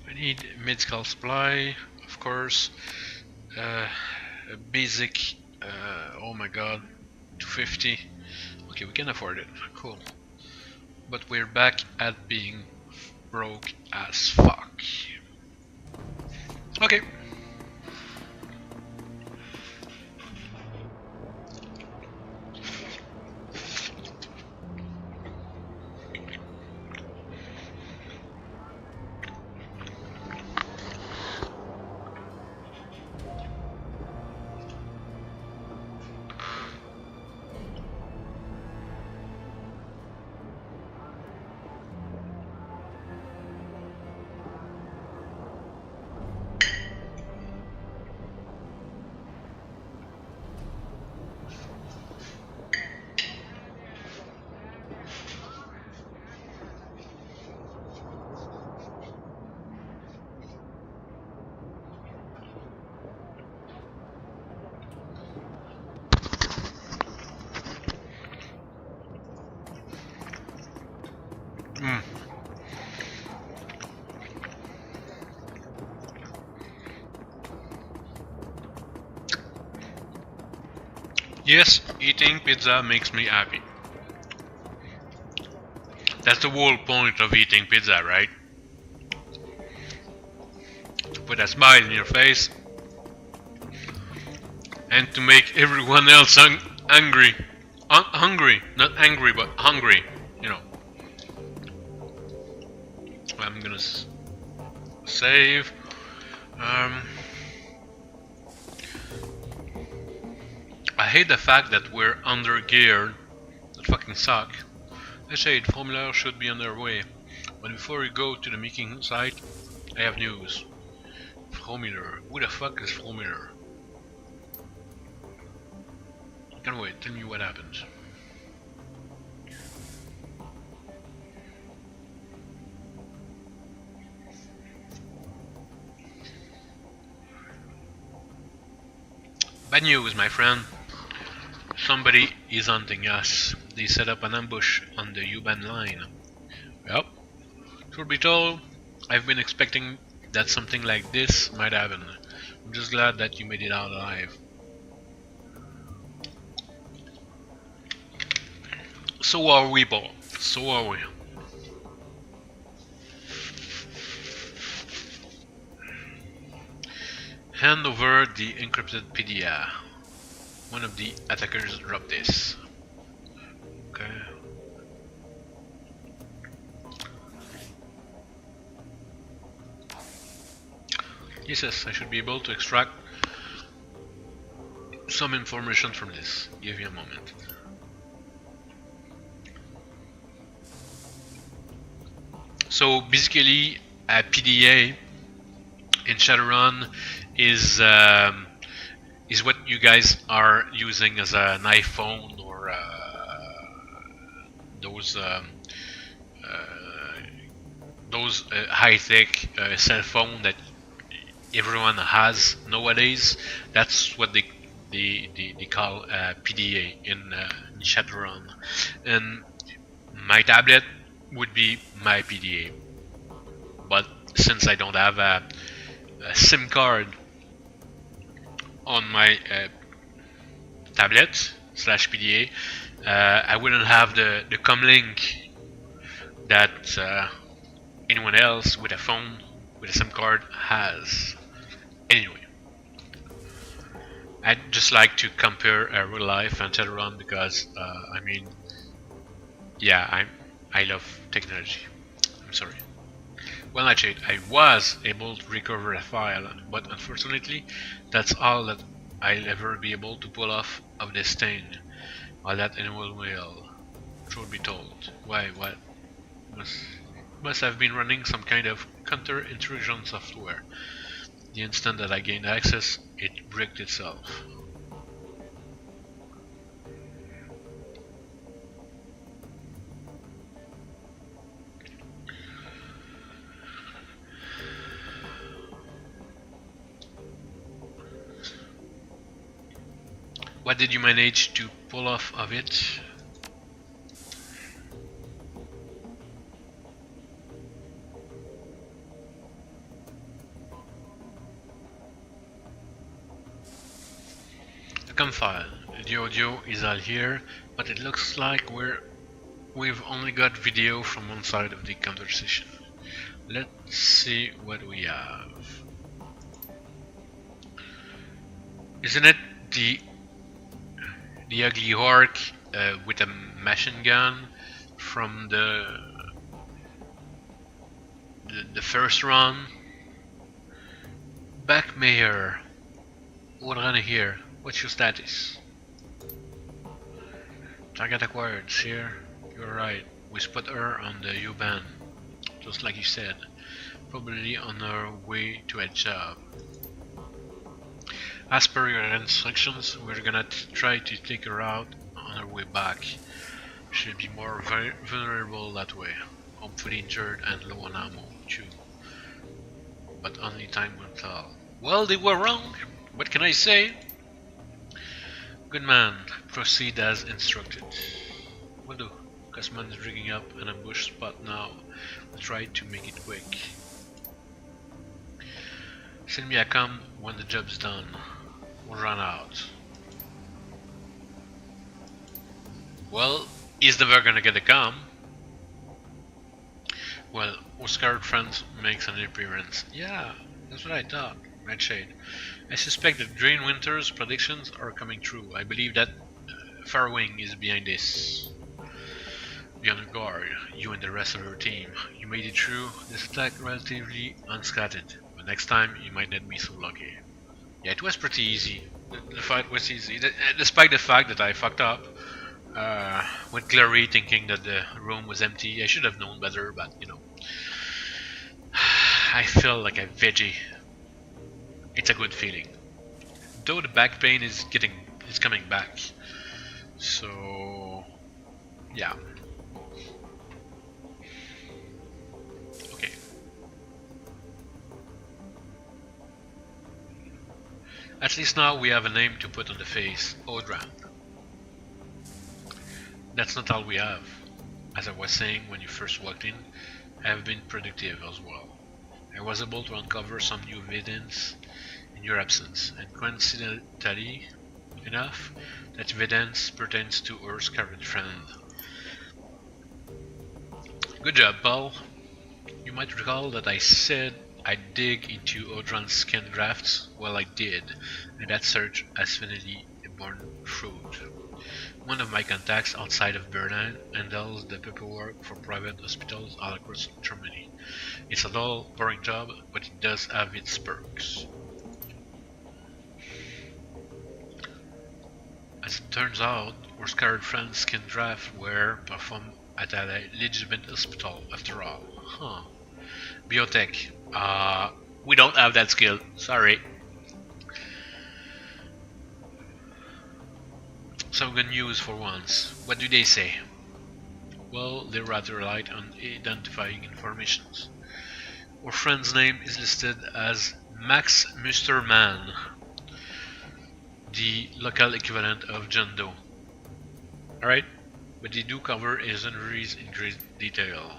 I need medical supply, of course. A basic, oh my god, 250. Okay, we can afford it. Cool. But we're back at being broke as fuck. Okay. Yes, eating pizza makes me happy. That's the whole point of eating pizza, right? To put a smile in your face and to make everyone else angry. Hungry, not angry, but hungry, you know. I'm gonna save. I hate the fact that we're under geared. That fucking suck. They say Frau Muller should be on their way. But before we go to the meeting site, I have news. Frau Muller. Who the fuck is Frau Muller? Can't wait, tell me what happened. Bad news, my friend. Somebody is hunting us. They set up an ambush on the U-Bahn line. Yep. Truth be told, I've been expecting that something like this might happen. I'm just glad that you made it out alive. So are we, Paul. So are we. Hand over the encrypted PDA. One of the attackers dropped this. Okay. Yes, I should be able to extract some information from this. Give me a moment. So basically, a PDA in Shadowrun is what you guys are using as an iPhone or those high-tech cell phone that everyone has nowadays. That's what they call PDA in Shadowrun, and my tablet would be my PDA. But since I don't have a SIM card on my tablet slash PDA, I wouldn't have the comlink that anyone else with a phone with a SIM card has. Anyway, I'd just like to compare real life and Shadowrun because I mean, yeah, I love technology. I'm sorry. Well, actually, I was able to recover a file, but unfortunately, that's all that I'll ever be able to pull off of this thing. All that anyone will, truth be told. Why? What? Must have been running some kind of counter-intrusion software. The instant that I gained access, it bricked itself. What did you manage to pull off of it? The com file. The audio is all here, but it looks like we've only got video from one side of the conversation. Let's see what we have. Isn't it the ugly orc with a machine gun from the first run? Back Mayor, what on here? What's your status? Target acquired, here. You're right. We spot her on the U-Bahn, just like you said. Probably on her way to a job. As per your instructions, we're gonna try to take her out on her way back. She'll be more vulnerable that way. Hopefully injured and low on ammo too. But only time will tell. Well, they were wrong. What can I say? Good man. Proceed as instructed. Will do. Cusman is rigging up an ambush spot now. We'll try to make it quick. Send me a comm when the job's done. We'll run out. Well, he's never gonna get a comm. Well, Oscar Friends makes an appearance. Yeah, that's what I thought. Nightshade. I suspect that Drain Winter's predictions are coming true. I believe that Farwing is behind this. Be on guard, you and the rest of your team. You made it through this attack relatively unscathed, but next time you might not be so lucky. Yeah, it was pretty easy. The fight was easy, despite the fact that I fucked up with Clary thinking that the room was empty. I should have known better, but you know, I feel like a veggie. It's a good feeling, though the back pain is coming back. So yeah. Okay. At least now we have a name to put on the face, Odran. That's not all we have. As I was saying when you first walked in, I have been productive as well. I was able to uncover some new evidence in your absence, and coincidentally enough, that evidence pertains to our scarred friend. Good job, Paul. You might recall that I said I'd dig into Odran's skin grafts. Well, I did, and that search has finally borne fruit. One of my contacts outside of Berlin handles the paperwork for private hospitals all across Germany. It's a dull, boring job, but it does have its perks. As it turns out, our scarred friend's skin drafts were performed at a legitimate hospital after all. Huh. Biotech. We don't have that skill. Sorry. Some good news for once. What do they say? Well, they're rather light on identifying informations. Our friend's name is listed as Max Mustermann, the local equivalent of John Doe. Alright, but they do cover his injuries in great detail.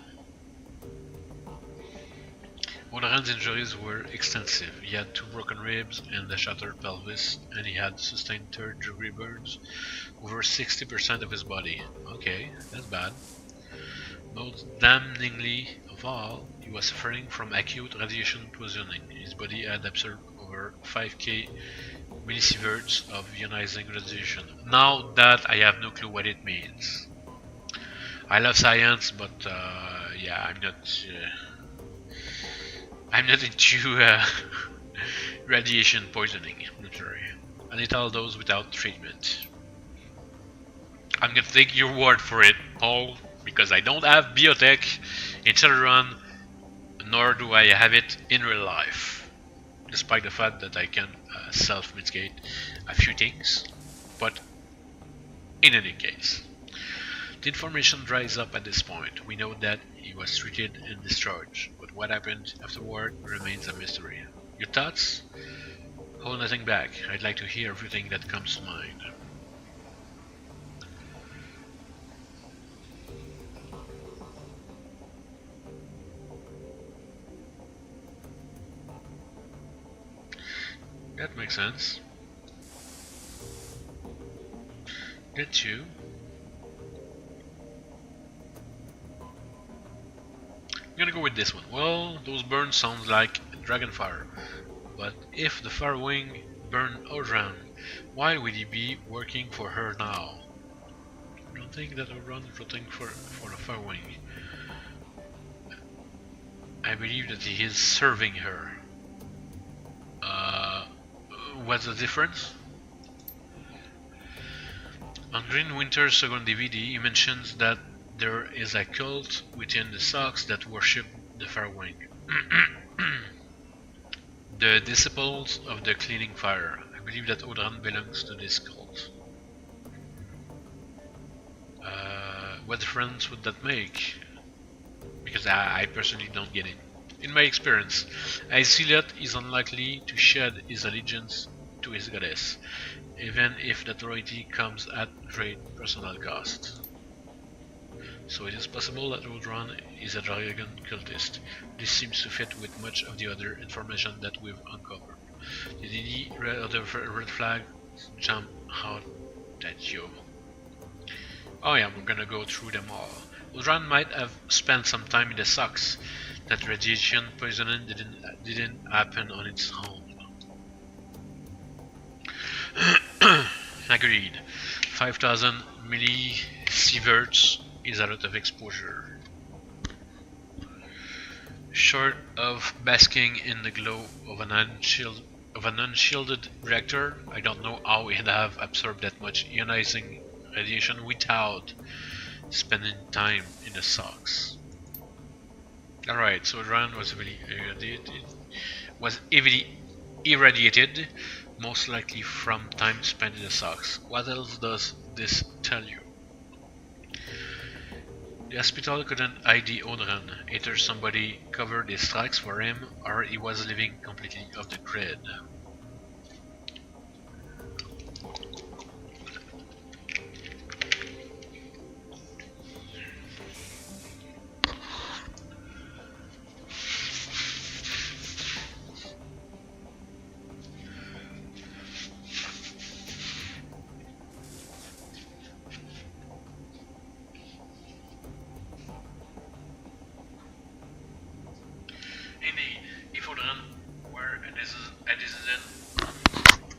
Odran's injuries were extensive. He had 2 broken ribs and a shattered pelvis, and he had sustained 3rd-degree burns over 60% of his body. Okay, that's bad. Most damningly of all, he was suffering from acute radiation poisoning. His body had absorbed over 5k millisieverts of ionizing radiation. Now that I have no clue what it means. I love science, but yeah, I'm not into radiation poisoning. I'm sorry. I need all those without treatment. I'm gonna take your word for it, Paul, because I don't have biotech in Shadowrun, nor do I have it in real life. Despite the fact that I can self-mitigate a few things, but in any case. The information dries up at this point. We know that he was treated and discharged, but what happened afterward remains a mystery. Your thoughts? Hold nothing back. I'd like to hear everything that comes to mind. That makes sense. Get you. I'm gonna go with this one. Well, those burns sound like Dragonfire, but if the Firewing burned Odran, why would he be working for her now? I don't think that Odran is working for the Firewing. I believe that he is serving her. What's the difference? On Green Winter's second DVD, he mentions that there is a cult within the Sox that worship the Firewing. The disciples of the Cleaning Fire. I believe that Odran belongs to this cult. What difference would that make? Because I personally don't get it. In my experience, a zealot is unlikely to shed his allegiance to his goddess, even if the authority comes at great personal cost. So it is possible that Odran is a dragon cultist. This seems to fit with much of the other information that we've uncovered. Did any other red flag jump out at you? Oh yeah, we're gonna go through them all. Odran might have spent some time in the Sox. That radiation poisoning didn't happen on its own. Agreed. 5,000 millisieverts is a lot of exposure. Short of basking in the glow of an unshielded reactor, I don't know how he'd have absorbed that much ionizing radiation without spending time in the Sox. Alright, so Odran was heavily irradiated, most likely from time spent in the Sox. What else does this tell you? The hospital couldn't ID Odran. Either somebody covered his tracks for him, or he was living completely off the grid.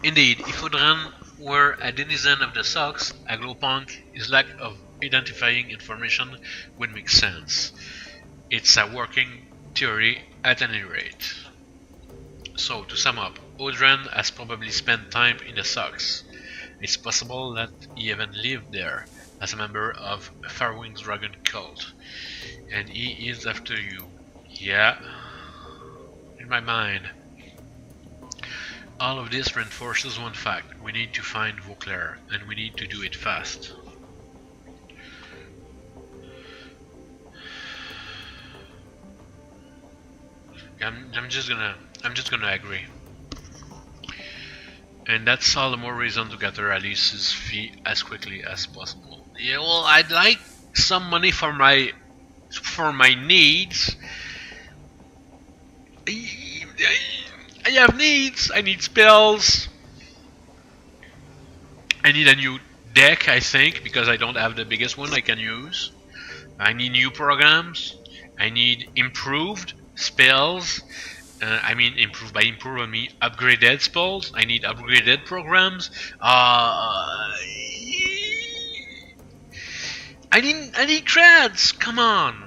Indeed, if Udran were a denizen of the socks, a glowpunk, his lack of identifying information would make sense. It's a working theory at any rate. So, to sum up, Udran has probably spent time in the socks. It's possible that he even lived there as a member of a Farwing's dragon cult. And he is after you. Yeah. In my mind. All of this reinforces one fact. We need to find Vauclair, and we need to do it fast. I'm just gonna agree. And that's all the more reason to gather Alice's fee as quickly as possible. Yeah, well, I'd like some money for my needs. I have needs. I need spells. I need a new deck, I think, because I don't have the biggest one I can use. I need new programs. I need improved spells. I mean, improved by improve, I mean upgraded spells. I need upgraded programs. I need creds. Come on.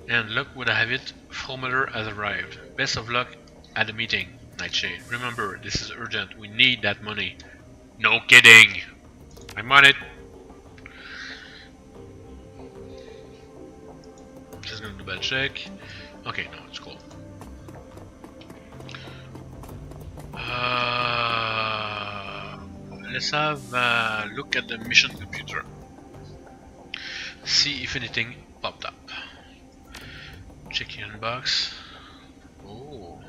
And luck would have it, Frau Muller has arrived. Best of luck at the meeting, Nightshade. Remember, this is urgent. We need that money. No kidding. I'm on it. Just gonna double check. Okay, no, it's cool. Let's have a look at the mission computer. See if anything popped up. Check your inbox. Oh.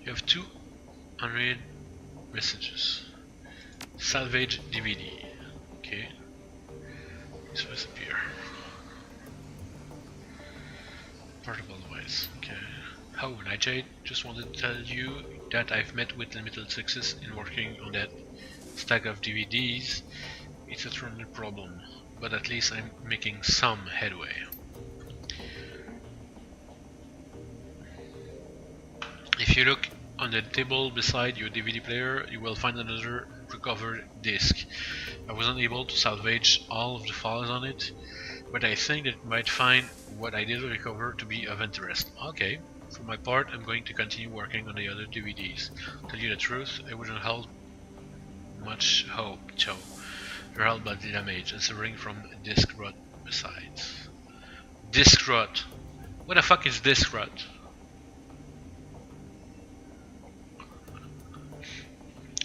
You have 200 messages. Salvage DVD. Okay. This was appear. Particle device. Okay. How, Nightshade? Just wanted to tell you that I've met with limited success in working on that stack of DVDs. It's a tremendous problem, but at least I'm making some headway. If you look on the table beside your DVD player, you will find another recovered disc. I wasn't able to salvage all of the files on it, but I think that you might find what I did recover to be of interest. Okay, for my part, I'm going to continue working on the other DVDs. To tell you the truth, I wouldn't hold much hope, Joe. You're held badly damaged and suffering from disc rot besides. Disc rot? What the fuck is disc rot?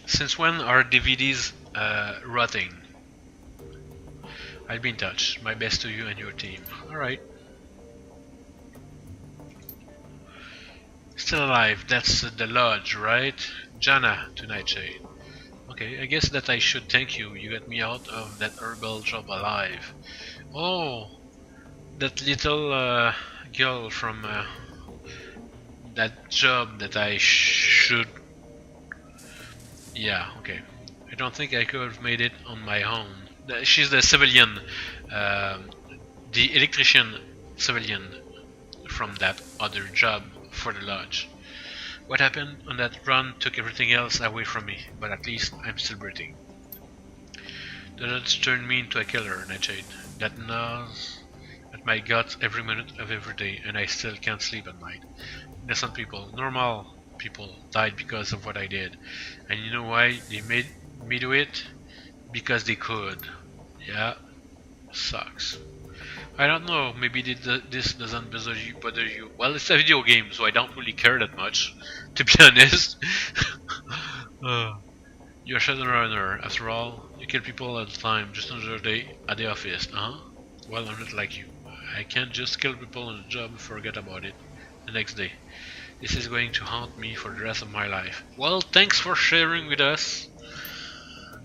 Since when are DVDs rotting? I'll be in touch. My best to you and your team. Alright. Still alive, that's the lodge, right? Jana to Nightshade. Okay, I guess that I should thank you. You got me out of that horrible job alive. Oh, that little girl from that job that I should... Yeah, okay. I don't think I could have made it on my own. She's the civilian, the electrician civilian from that other job for the lodge. What happened on that run took everything else away from me, but at least I'm still breathing. The lodge turned me into a killer, Nightshade. That gnaws at my guts every minute of every day, and I still can't sleep at night. Innocent people, normal people, died because of what I did. And you know why they made me do it? Because they could. Yeah, sucks. I don't know, maybe this doesn't bother you. Well, it's a video game, so I don't really care that much, to be honest. You're a Shadowrunner, after all. You kill people all the time, just another day at the office, huh? Well, I'm not like you. I can't just kill people on the job and forget about it the next day. This is going to haunt me for the rest of my life. Well, thanks for sharing with us.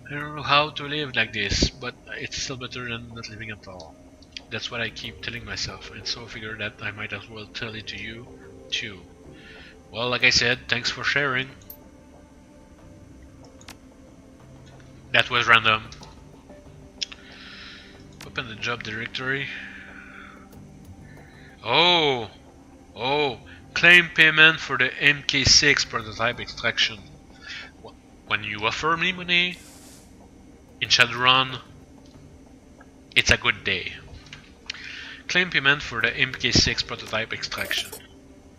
I don't know how to live like this, but it's still better than not living at all. That's what I keep telling myself, and so I figured that I might as well tell it to you, too. Well, like I said, thanks for sharing. That was random. Open the job directory. Oh, oh, claim payment for the MK6 prototype extraction. When you offer me money in Shadowrun, it's a good day. Claim payment for the MK6 prototype extraction.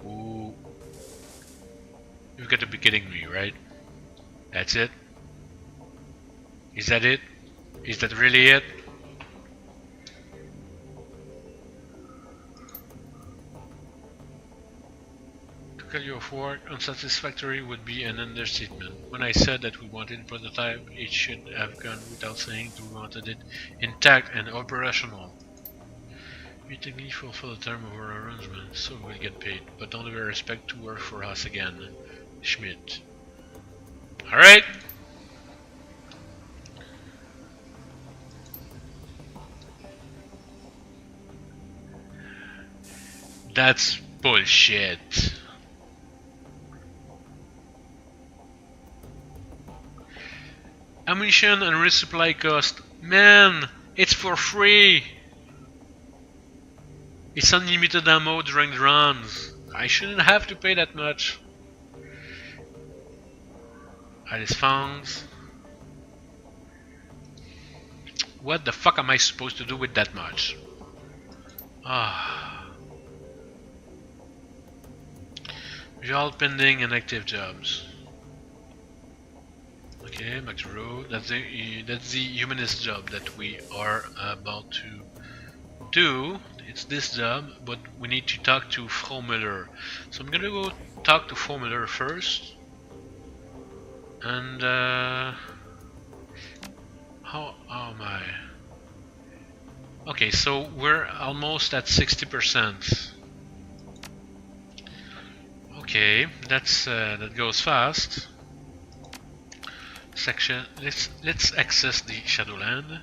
Ooh. You've got to be kidding me, right? That's it? Is that it? Is that really it? To call you off work, unsatisfactory would be an understatement. When I said that we wanted a prototype, it should have gone without saying that we wanted it intact and operational. We technically fulfill the term of our arrangement, so we'll get paid, but don't ever expect to work for us again. Schmidt. Alright! That's bullshit. Ammunition and resupply cost. Man, it's for free! It's unlimited ammo during the runs. I shouldn't have to pay that much. Alice Fangs. What the fuck am I supposed to do with that much? Ah. Visual pending and active jobs. Okay, Max Road. That's the humanist job that we are about to do. It's this job, but we need to talk to Frau Muller. So I'm gonna go talk to Frau Muller first. And how am I? Okay, so we're almost at 60%. Okay, that goes fast. Section. Let's access the Shadowland.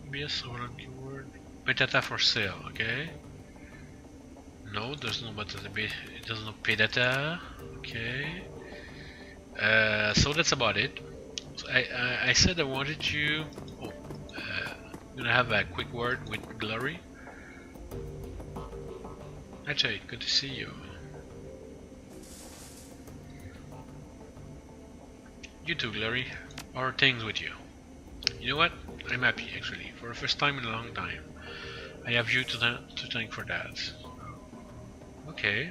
EBS or keyword. Metadata for sale. Okay. No, there's no metadata. It does not pay data. Okay. So that's about it. So I said I wanted you. Oh, I'm gonna have a quick word with Glory. Actually, good to see you. You too, Glory. How are things with you? You know what? I'm happy, actually. For the first time in a long time. I have you to thank for that. Okay.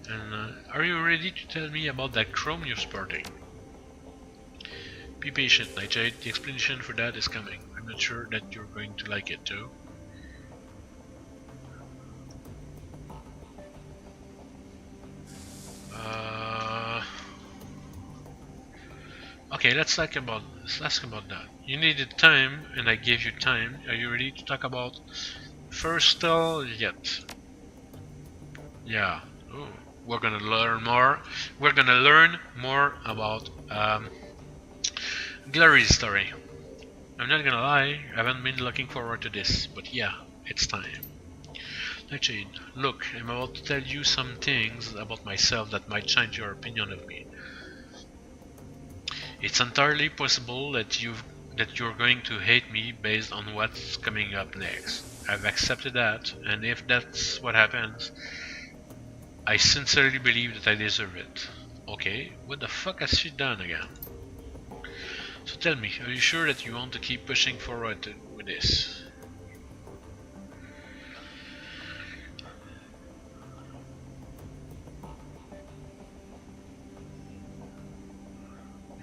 And are you ready to tell me about that chrome you're sporting? Be patient, Nightshade. The explanation for that is coming. I'm not sure that you're going to like it, too. Okay, let's ask about that. You needed time, and I gave you time. Are you ready to talk about first still yet? Yeah. Ooh. We're gonna learn more. We're gonna learn more about Glory's story. I'm not gonna lie, I haven't been looking forward to this, but yeah, it's time. Nightshade, look, I'm about to tell you some things about myself that might change your opinion of me. It's entirely possible that you're going to hate me based on what's coming up next. I've accepted that, and if that's what happens, I sincerely believe that I deserve it. Okay, what the fuck has she done again? So tell me, are you sure that you want to keep pushing forward with this?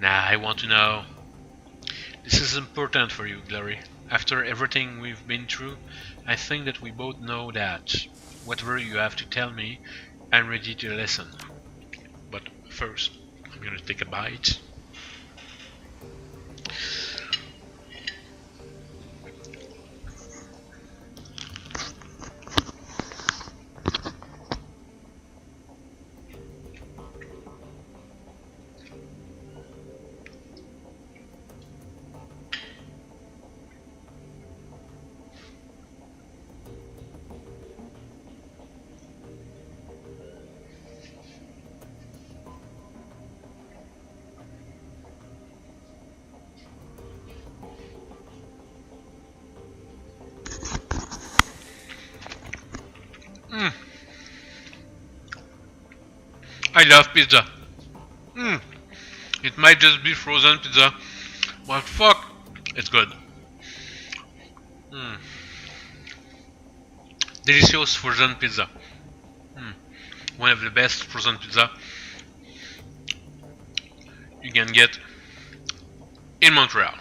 Nah, I want to know. This is important for you, Glory. After everything we've been through, I think that we both know that whatever you have to tell me, I'm ready to listen. But first, I'm gonna take a bite. Mm. I love pizza. Mm. It might just be frozen pizza, but fuck, it's good. Mm. Delicious frozen pizza. Mm. One of the best frozen pizza you can get in Montreal.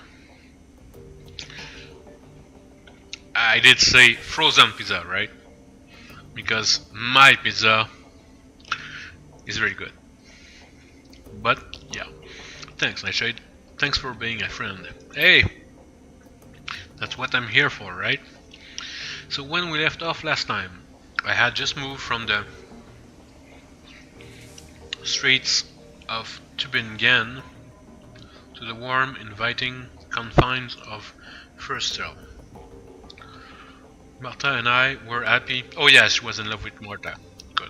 I did say frozen pizza, right? Because my pizza is very good. But yeah, thanks, Nightshade. Thanks for being a friend. Hey, that's what I'm here for, right? So when we left off last time, I had just moved from the streets of Tübingen to the warm, inviting confines of Frustel. Martha and I were happy. Oh yeah, she was in love with Martha. Good.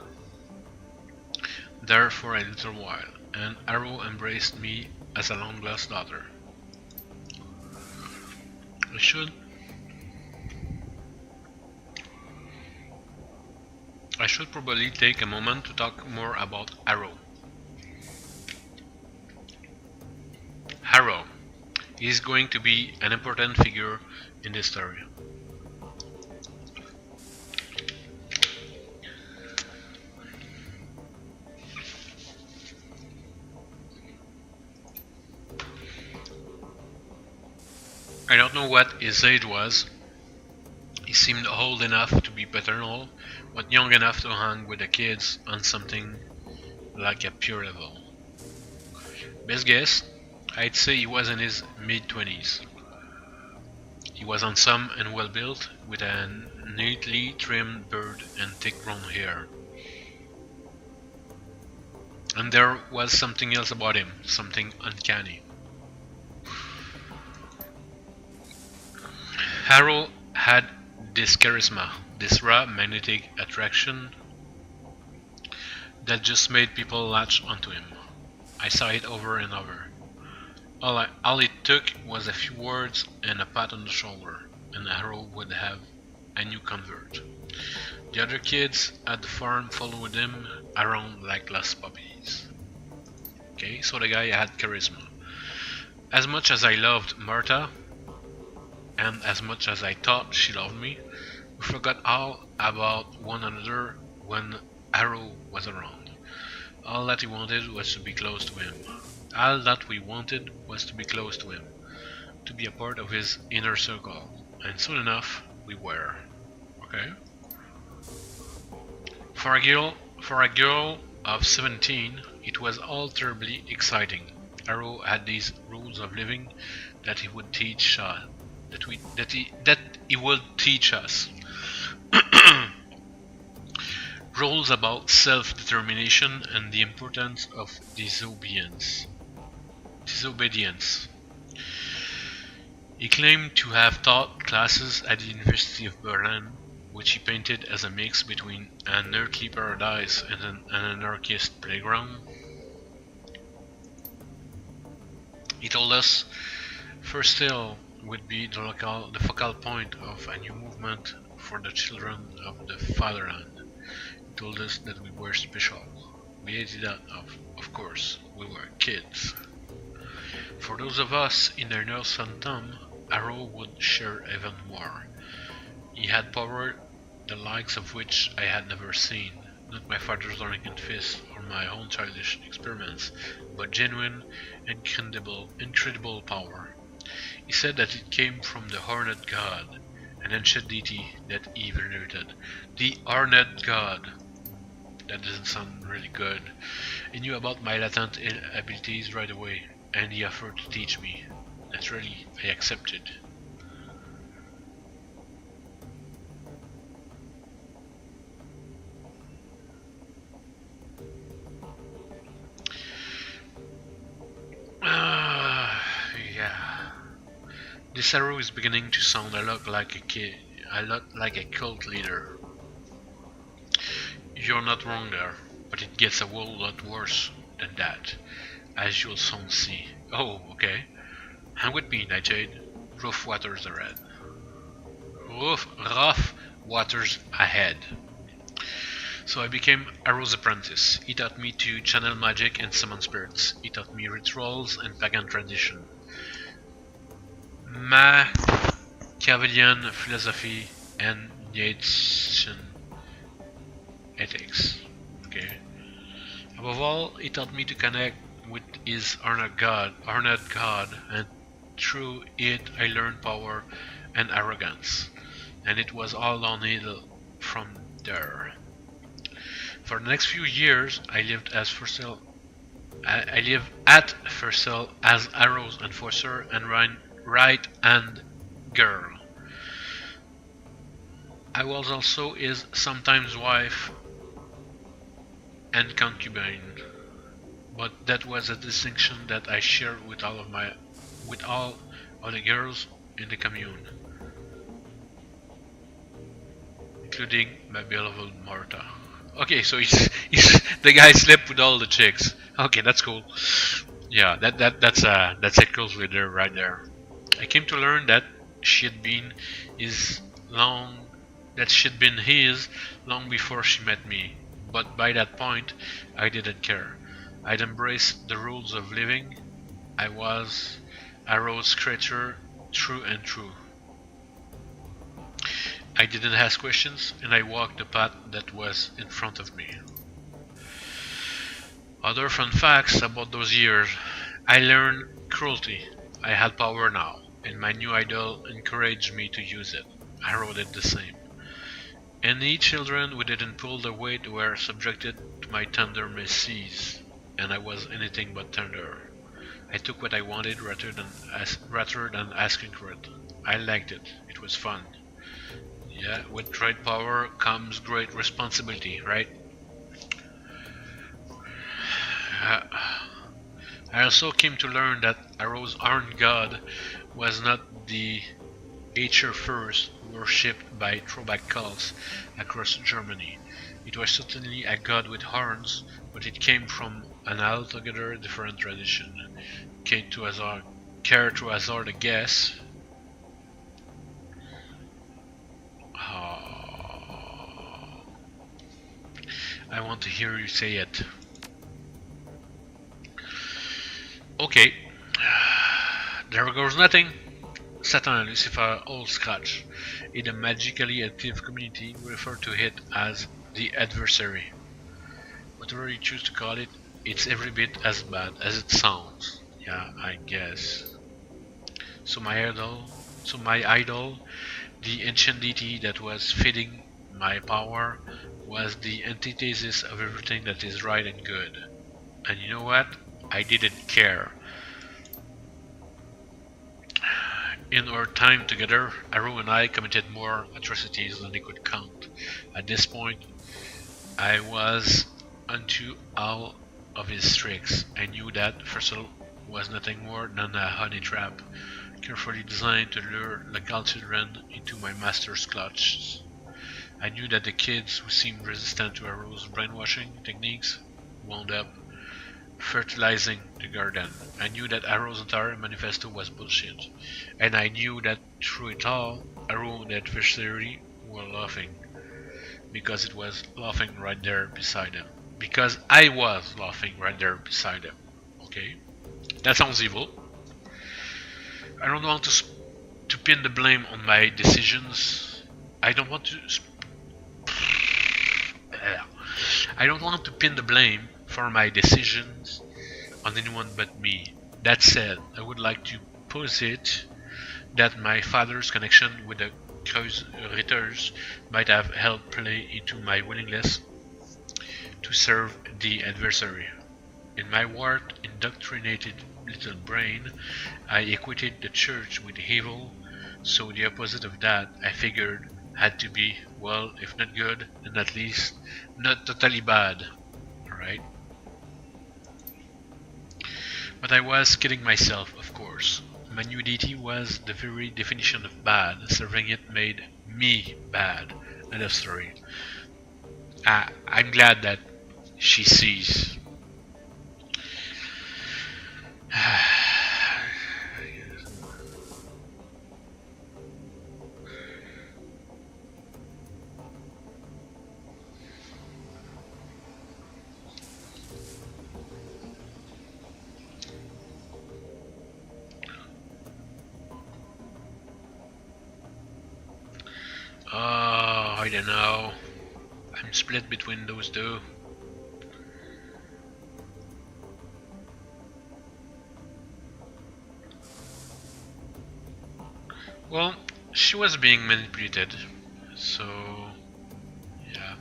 There for a little while, and Arrow embraced me as a long-lost daughter. I should probably take a moment to talk more about Arrow. Arrow is going to be an important figure in this story. I don't know what his age was. He seemed old enough to be paternal, but young enough to hang with the kids on something like a pure level. Best guess, I'd say he was in his mid-20s. He was handsome and well-built, with a neatly trimmed beard and thick brown hair. And there was something else about him, something uncanny. Harold had this charisma, this raw magnetic attraction that just made people latch onto him. I saw it over and over. All it took was a few words and a pat on the shoulder, and Harold would have a new convert. The other kids at the farm followed him around like lost puppies. Okay, so the guy had charisma. As much as I loved Martha, and as much as I thought she loved me, we forgot all about one another when Arrow was around. All that he wanted was to be close to him. All that we wanted was to be close to him, to be a part of his inner circle, and soon enough, we were. Okay? For a girl of 17, it was all terribly exciting. Arrow had these rules of living that he would teach that he would teach us. Rules about self-determination and the importance of disobedience. He claimed to have taught classes at the University of Berlin, which he painted as a mix between an earthly paradise and an anarchist playground. He told us First Hill would be the focal point of a new movement for the children of the fatherland. He told us that we were special. We hated that, of course, we were kids. For those of us in the Nerve Phantom, Arrow would share even more. He had power the likes of which I had never seen. Not my father's arrogant and fist or my own childish experiments, but genuine, incredible power. He said that it came from the Horned God, an ancient deity that he venerated. The Horned God. That doesn't sound really good. He knew about my latent abilities right away, and he offered to teach me. Naturally, I accepted. Yeah. This arrow is beginning to sound a lot like a cult leader. You're not wrong there, but it gets a whole lot worse than that, as you'll soon see. Oh, okay. Hang with me, Nightshade. Rough waters ahead. Rough waters ahead. So I became Arrow's apprentice. He taught me to channel magic and summon spirits. He taught me rituals and pagan tradition. Machiavellian philosophy and Nietzschean ethics. Okay. Above all, he taught me to connect with his honored God, and through it I learned power and arrogance. And it was all downhill from there. For the next few years, I lived at Fursel as Arrow's enforcer and right-hand girl. I was also his sometimes wife and concubine, but that was a distinction that I shared with all of the girls in the commune, including my beloved Martha. Okay, so he's the guy slept with all the chicks. Okay, that's cool. Yeah, that's a close leader right there. I came to learn that she'd been his long before she met me. But by that point, I didn't care. I'd embraced the rules of living. I was Arrow's creature through and through. I didn't ask questions, and I walked the path that was in front of me. Other fun facts about those years. I learned cruelty. I had power now, and my new idol encouraged me to use it. Arrow did the same. Any children who didn't pull the weight were subjected to my tender mercies, and I was anything but tender. I took what I wanted rather than asking for it. I liked it. It was fun. Yeah, with great power comes great responsibility, right? I also came to learn that Arrow's Iron God was not the Aether first worshipped by throwback cults across Germany. It was certainly a god with horns, but it came from an altogether different tradition. Care to hazard a guess? I want to hear you say it. Okay. There goes nothing. Satan, Lucifer, Old Scratch. In a magically active community, we refer to it as the adversary. Whatever you choose to call it, it's every bit as bad as it sounds. Yeah, I guess. So my idol, the ancient deity that was feeding my power, was the antithesis of everything that is right and good. And you know what? I didn't care. In our time together, Arrow and I committed more atrocities than they could count. At this point, I was onto all of his tricks. I knew that Fursel was nothing more than a honey trap, carefully designed to lure local children into my master's clutches. I knew that the kids who seemed resistant to Arrow's brainwashing techniques wound up fertilizing the garden. I knew that Arrow's entire manifesto was bullshit. And I knew that through it all, Arrow and the adversary were laughing. Because it was laughing right there beside him. Because I was laughing right there beside him. Okay? That sounds evil. I don't want to pin the blame on my decisions. I don't want to pin the blame for my decisions on anyone but me. That said, I would like to posit that my father's connection with the Kreuzritters might have helped play into my willingness to serve the adversary. In my warped, indoctrinated little brain, I equated the church with evil, so the opposite of that, I figured, had to be, well, if not good, then at least not totally bad. Alright? But I was kidding myself, of course. My new deity was the very definition of bad. Serving it made me bad. End of story. I'm glad that she sees. I don't know. I'm split between those two. Well, she was being manipulated, so yeah.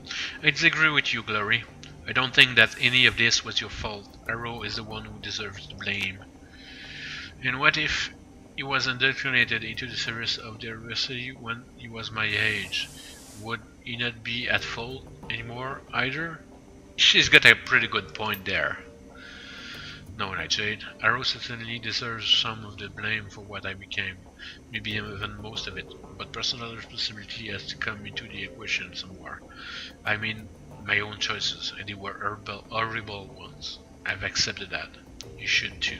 I disagree with you, Glory. I don't think that any of this was your fault. Arrow is the one who deserves the blame. And what if he was indoctrinated into the service of the adversary when he was my age? Would he not be at fault anymore either? She's got a pretty good point there. No, Nightshade. Arrow certainly deserves some of the blame for what I became. Maybe even most of it. But personal responsibility has to come into the equation somewhere. I mean, my own choices, and they were horrible ones. I've accepted that. You should too.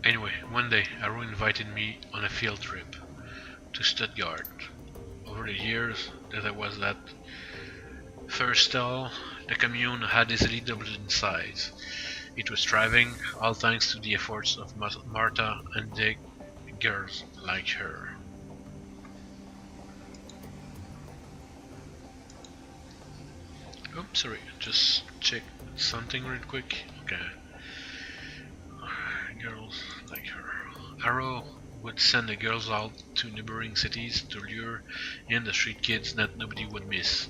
Anyway, one day, Arrow invited me on a field trip to Stuttgart. Over the years that I was at first stall, the commune had easily doubled in size. It was thriving, all thanks to the efforts of Martha and the girls like her. Oh, sorry, just check something real quick. Okay. Girls like her. Arrow would send the girls out to neighboring cities to lure in the street kids that nobody would miss.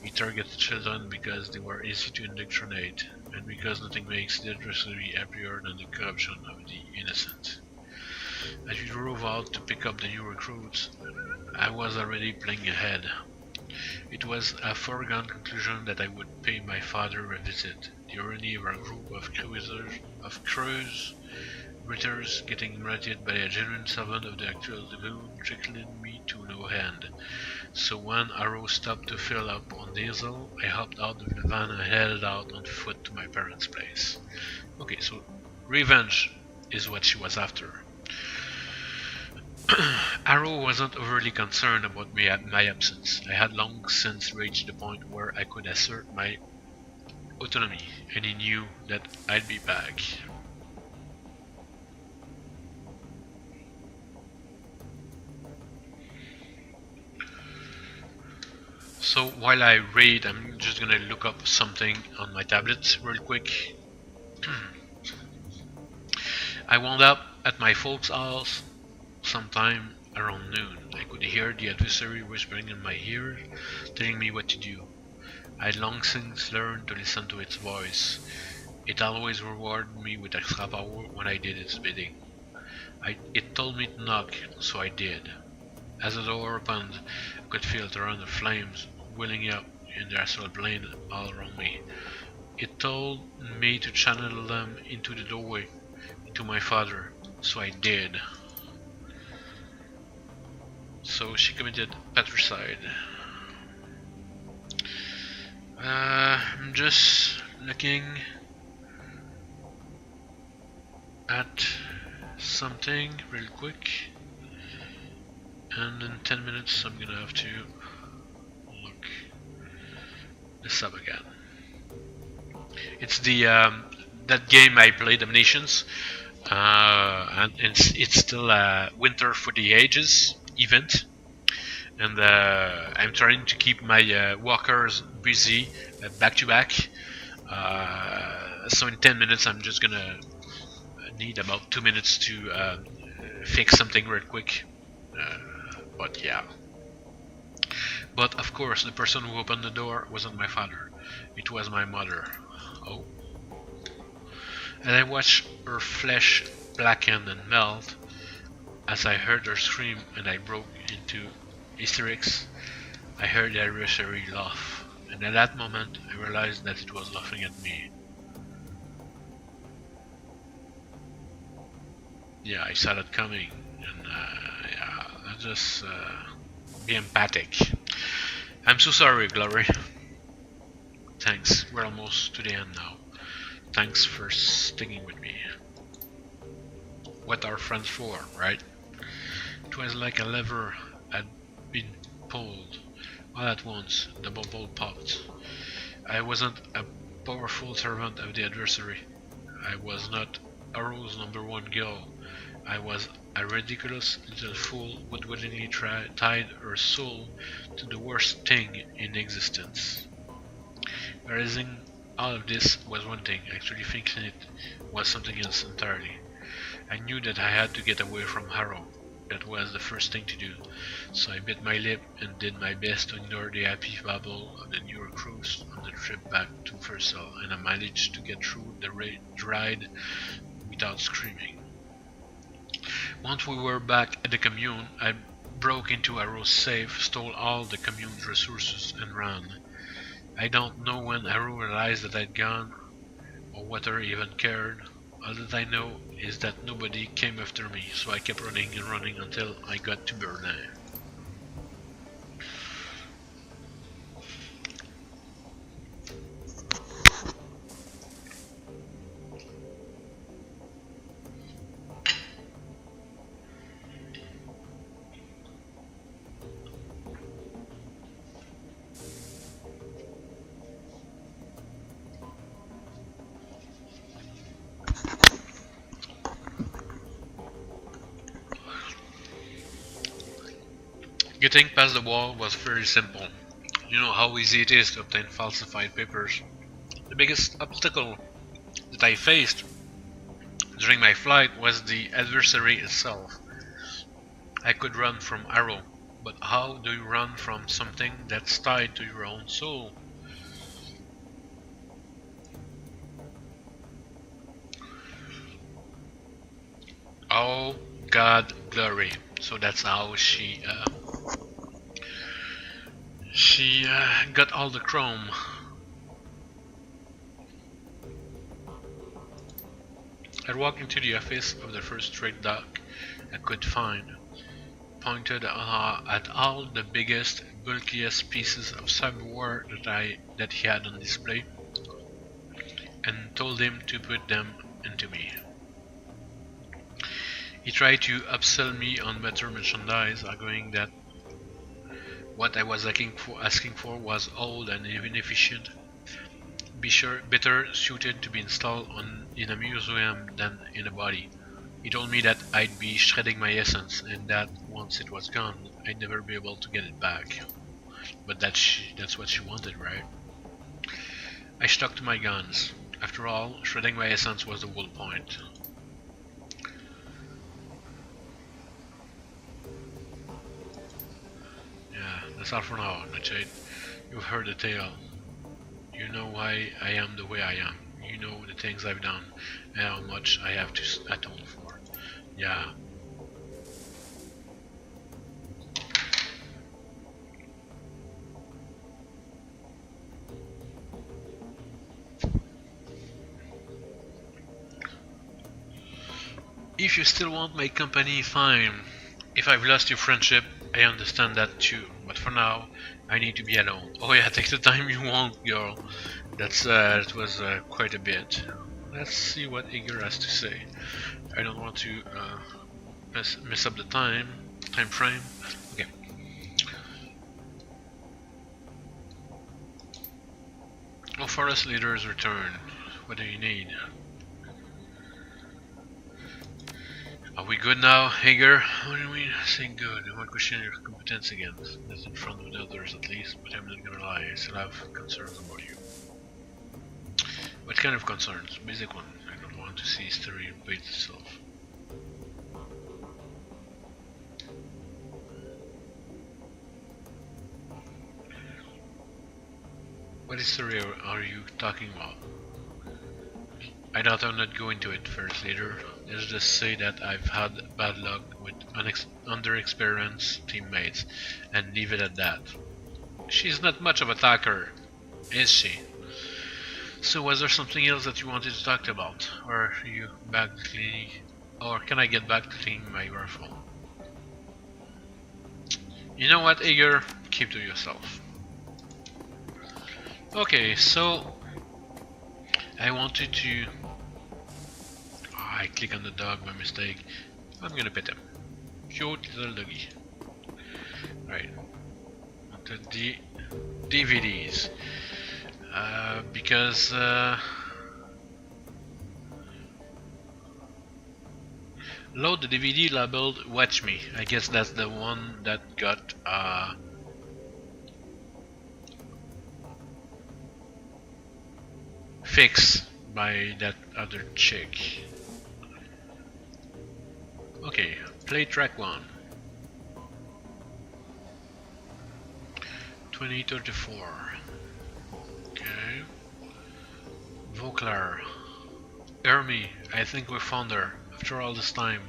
He targeted children because they were easy to indoctrinate, and because nothing makes the adversary happier than the corruption of the innocent. As we drove out to pick up the new recruits, I was already planning ahead. It was a foregone conclusion that I would pay my father a visit. The irony of our group of cruise ritters getting imitated by a genuine servant of the actual lagoon trickled me to no end. So when Arrow stopped to fill up on diesel, I hopped out of the van and headed out on foot to my parents' place. Okay, so revenge is what she was after. Arrow wasn't overly concerned about my absence. I had long since reached the point where I could assert my autonomy, and he knew that I'd be back. So while I raid, I'm just gonna look up something on my tablet real quick. I wound up at my folks' house sometime around noon. I could hear the adversary whispering in my ear, telling me what to do. I'd long since learned to listen to its voice. It always rewarded me with extra power when I did its bidding. It told me to knock, so I did. As the door opened, I could feel the run of flames welling up in the astral plane all around me. It told me to channel them into the doorway, into my father, so I did. So she committed patricide. I'm just looking at something real quick, and in 10 minutes I'm gonna have to look this up again. It's the that game I played, Dominations, and it's still a Winter for the Ages event, and I'm trying to keep my walkers busy back to back. So in 10 minutes I'm just gonna need about 2 minutes to fix something real quick. But yeah. But of course the person who opened the door wasn't my father. It was my mother. Oh. And I watched her flesh blacken and melt as I heard her scream, and I broke into hysterics. I heard the adversary laugh, and at that moment I realized that it was laughing at me. Yeah, I saw that coming, and yeah, let's just be empathic. I'm so sorry, Glory. Thanks, we're almost to the end now. Thanks for sticking with me. What are friends for, right? It was like a lever had been pulled. All at once, the bubble popped. I wasn't a powerful servant of the adversary. I was not Arrow's #1 girl. I was a ridiculous little fool who willingly tied her soul to the worst thing in existence. Realizing all of this was one thing, actually thinking it was something else entirely. I knew that I had to get away from Harrow. That was the first thing to do, so I bit my lip and did my best to ignore the happy babble of the new recruits on the trip back to Fursal, and I managed to get through the ride without screaming. Once we were back at the commune, I broke into Harrow's safe, stole all the commune's resources, and ran. I don't know when Harrow realized that I'd gone, or whether he even cared. All that I know is that nobody came after me, so I kept running and running until I got to Bloodline. Getting past the wall was very simple. You know how easy it is to obtain falsified papers. The biggest obstacle that I faced during my flight was the adversary itself. I could run from Harrow, but how do you run from something that's tied to your own soul? Oh, God, glory. So that's how she got all the chrome. I walked into the office of the first trade dock I could find, pointed at all the biggest, bulkiest pieces of cyberware that he had on display, and told him to put them into me. He tried to upsell me on better merchandise, arguing that what I was asking for was old and inefficient, better suited to be installed in a museum than in a body. He told me that I'd be shredding my essence, and that once it was gone, I'd never be able to get it back. But that's what she wanted, right? I stuck to my guns. After all, shredding my essence was the whole point. Yeah, that's all for now, Nightshade. You've heard the tale. You know why I am the way I am. You know the things I've done and how much I have to atone for. Yeah. If you still want my company, fine. If I've lost your friendship, I understand that too. But for now, I need to be alone. Oh yeah, take the time you want, girl. That was quite a bit. Let's see what Igor has to say. I don't want to mess up the time frame. Okay. Oh, forest leaders return. What do you need? Are we good now, Hager? What do you mean saying good? I won't question your competence again. That's in front of the others at least, but I'm not gonna lie, I still have concerns about you. What kind of concerns? Basic one. I don't want to see history repeat itself. What history are you talking about? I doubt I'll not go into it first later. Let's just say that I've had bad luck with underexperienced teammates and leave it at that. She's not much of a talker, is she? So was there something else that you wanted to talk about? Or are you back to cleaning? Or can I get back to cleaning my rifle? You know what, Igor? Keep to yourself. Okay, so I wanted to... I click on the dog by mistake. I'm gonna pet him. Cute little doggy. Right. Onto the DVDs. Because Load the DVD labeled Watch Me. I guess that's the one that got fixed by that other chick. Okay, play track 1. 2034. Okay. Vauclair. Hermie, I think we found her. After all this time.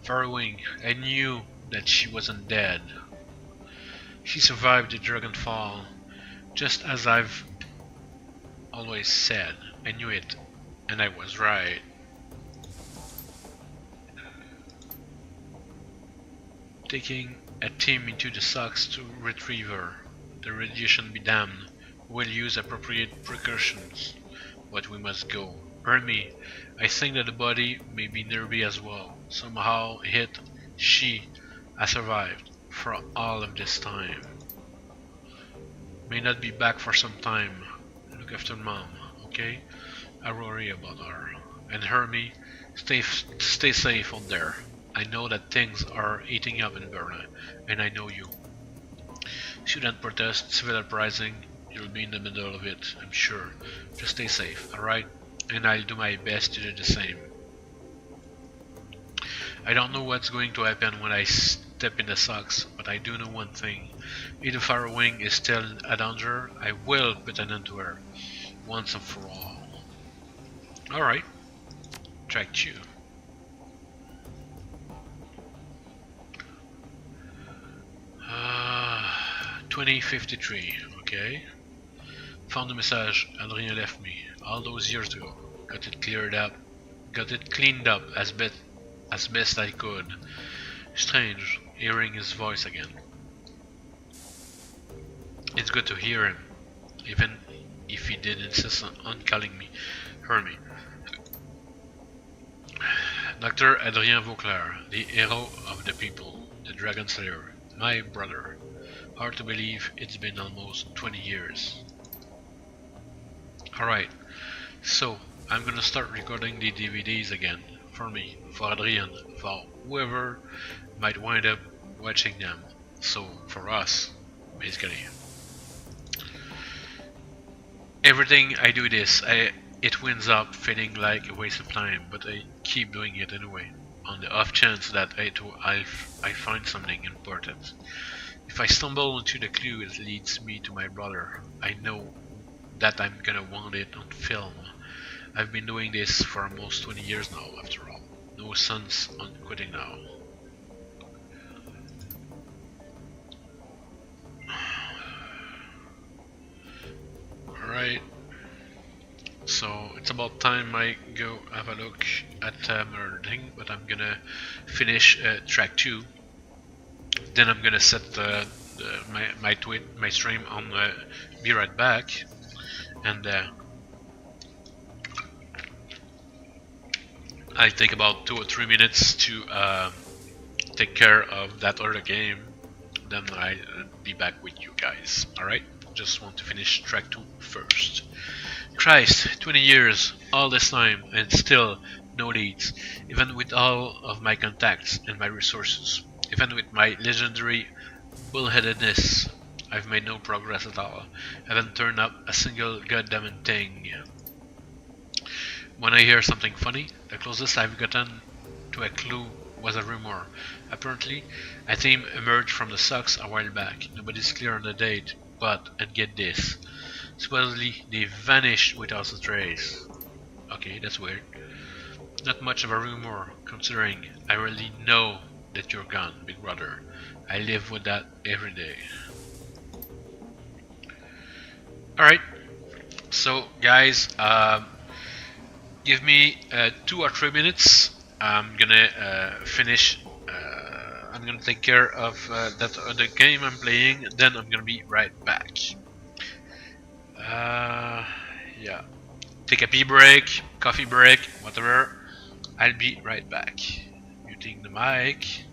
Farrowing, I knew that she wasn't dead. She survived the Dragonfall, just as I've always said. I knew it, and I was right. Taking a team into the sucks to retrieve her. The radiation be damned. We'll use appropriate precautions, but we must go. Hermie, I think that the body may be nearby as well. Somehow she has survived for all of this time. May not be back for some time. Look after Mom, okay? I worry about her. And Hermie, stay safe out there. I know that things are heating up in Berlin, and I know you. Student protest, civil uprising, you'll be in the middle of it, I'm sure. Just stay safe, alright? And I'll do my best to do the same. I don't know what's going to happen when I step in the socks, but I do know one thing. If the Farrowing is still a danger, I will put an end to her, once and for all. Alright, track 2. Uh, 2053, okay. Found the message Adrien left me all those years ago. Got it cleaned up as best I could. Strange, hearing his voice again. It's good to hear him, even if he did insist on calling me Hermie. Dr. Adrien Vauclair, the hero of the people, the Dragon Slayer, my brother. Hard to believe it's been almost 20 years. Alright, so I'm gonna start recording the DVDs again, for me, for Adrien, for whoever might wind up watching them, so for us, basically. Everything I do it winds up feeling like a waste of time, but I keep doing it anyway, on the off chance that I find something important. If I stumble into the clue that leads me to my brother, I know that I'm gonna want it on film. I've been doing this for almost 20 years now, after all. No sense on quitting now. Alright, so it's about time I go have a look at my thing, but I'm gonna finish track 2. Then I'm gonna set my stream on be right back, and I take about 2 or 3 minutes to take care of that other game. Then I'll be back with you guys. Alright, just want to finish track 2 first. Christ, 20 years, all this time, and still no leads, even with all of my contacts and my resources. Even with my legendary bullheadedness, I've made no progress at all. I haven't turned up a single goddamn thing. When I hear something funny, the closest I've gotten to a clue was a rumor. Apparently, a team emerged from the sucks a while back. Nobody's clear on the date, but, and get this, supposedly they vanished without a trace. Okay, that's weird. Not much of a rumor, considering I really know that you're gone, big brother. I live with that every day. Alright, so guys, give me 2 or 3 minutes. I'm gonna finish, I'm gonna take care of that other game I'm playing, then I'm gonna be right back. Yeah, take a pee break, coffee break, whatever. I'll be right back. Muting the mic.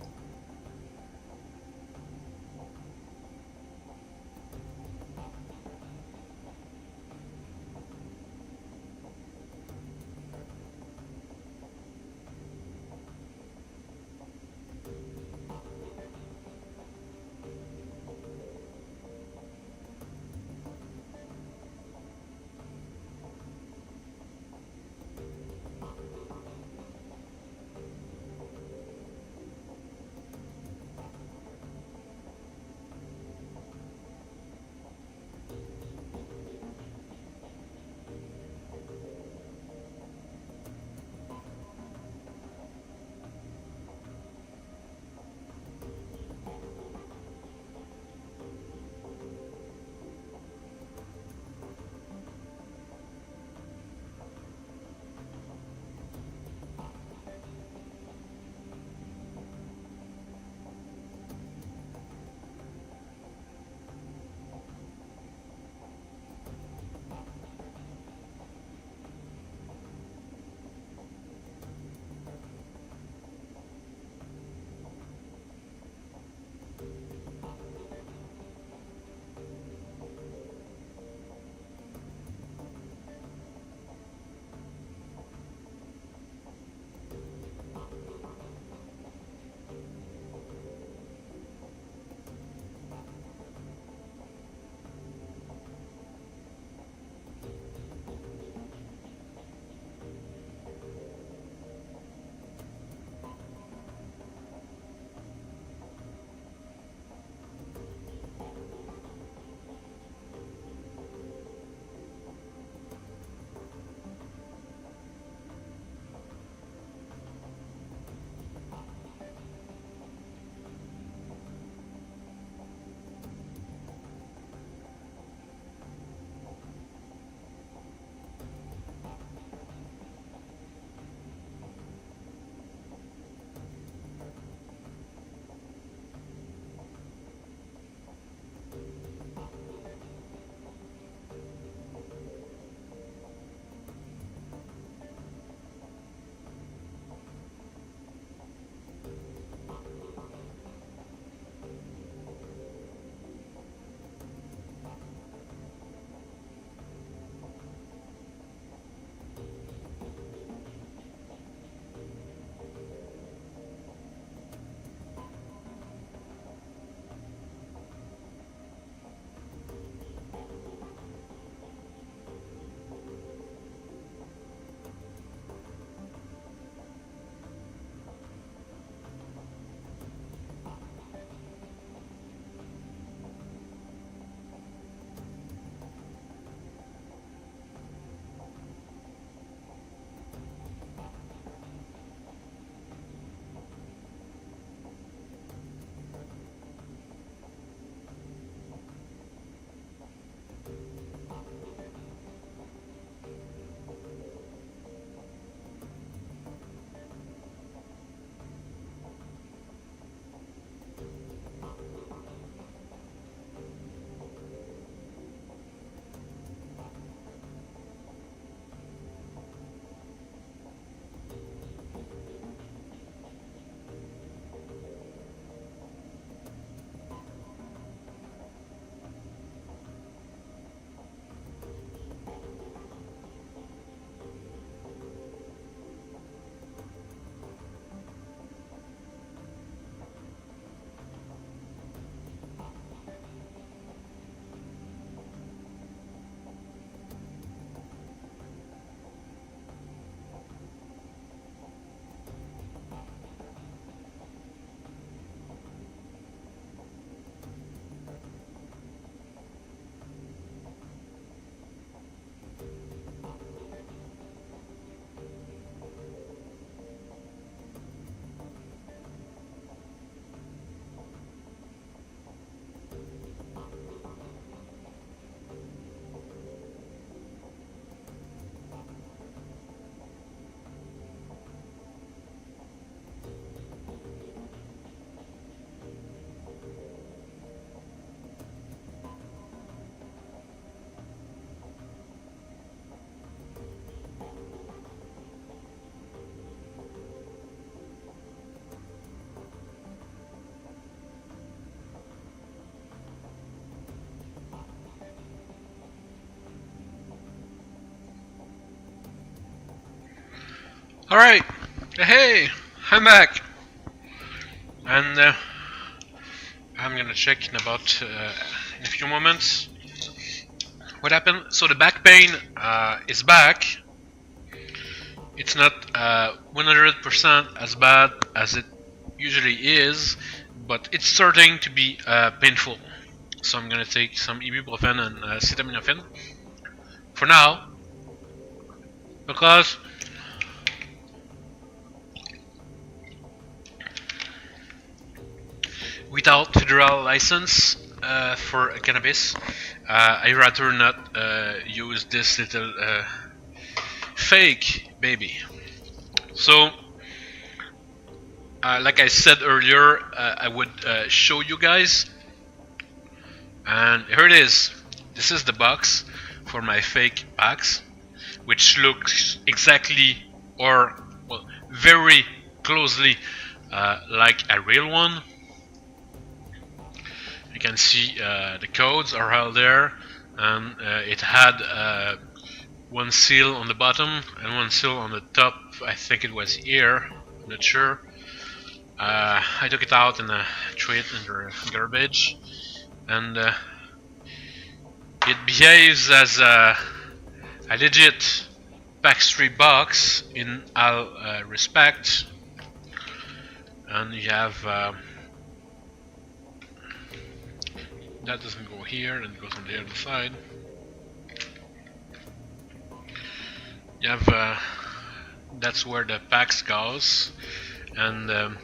Alright, hey, I'm back. And I'm gonna check in about in a few moments what happened. So the back pain is back. It's not 100% as bad as it usually is, but it's starting to be painful. So I'm gonna take some ibuprofen and acetaminophen for now, because without federal license for cannabis, I'd rather not use this little fake baby. So, like I said earlier, I would show you guys, and here it is. This is the box for my fake packs, which looks exactly, or well, very closely like a real one. You can see the codes are all there, and it had one seal on the bottom and one seal on the top. I think it was here, I'm not sure. I took it out and threw it in the garbage, and it behaves as a legit Pack-3 box in all respect. And you have that doesn't go here, and it goes on the other side. You have that's where the packs goes, and the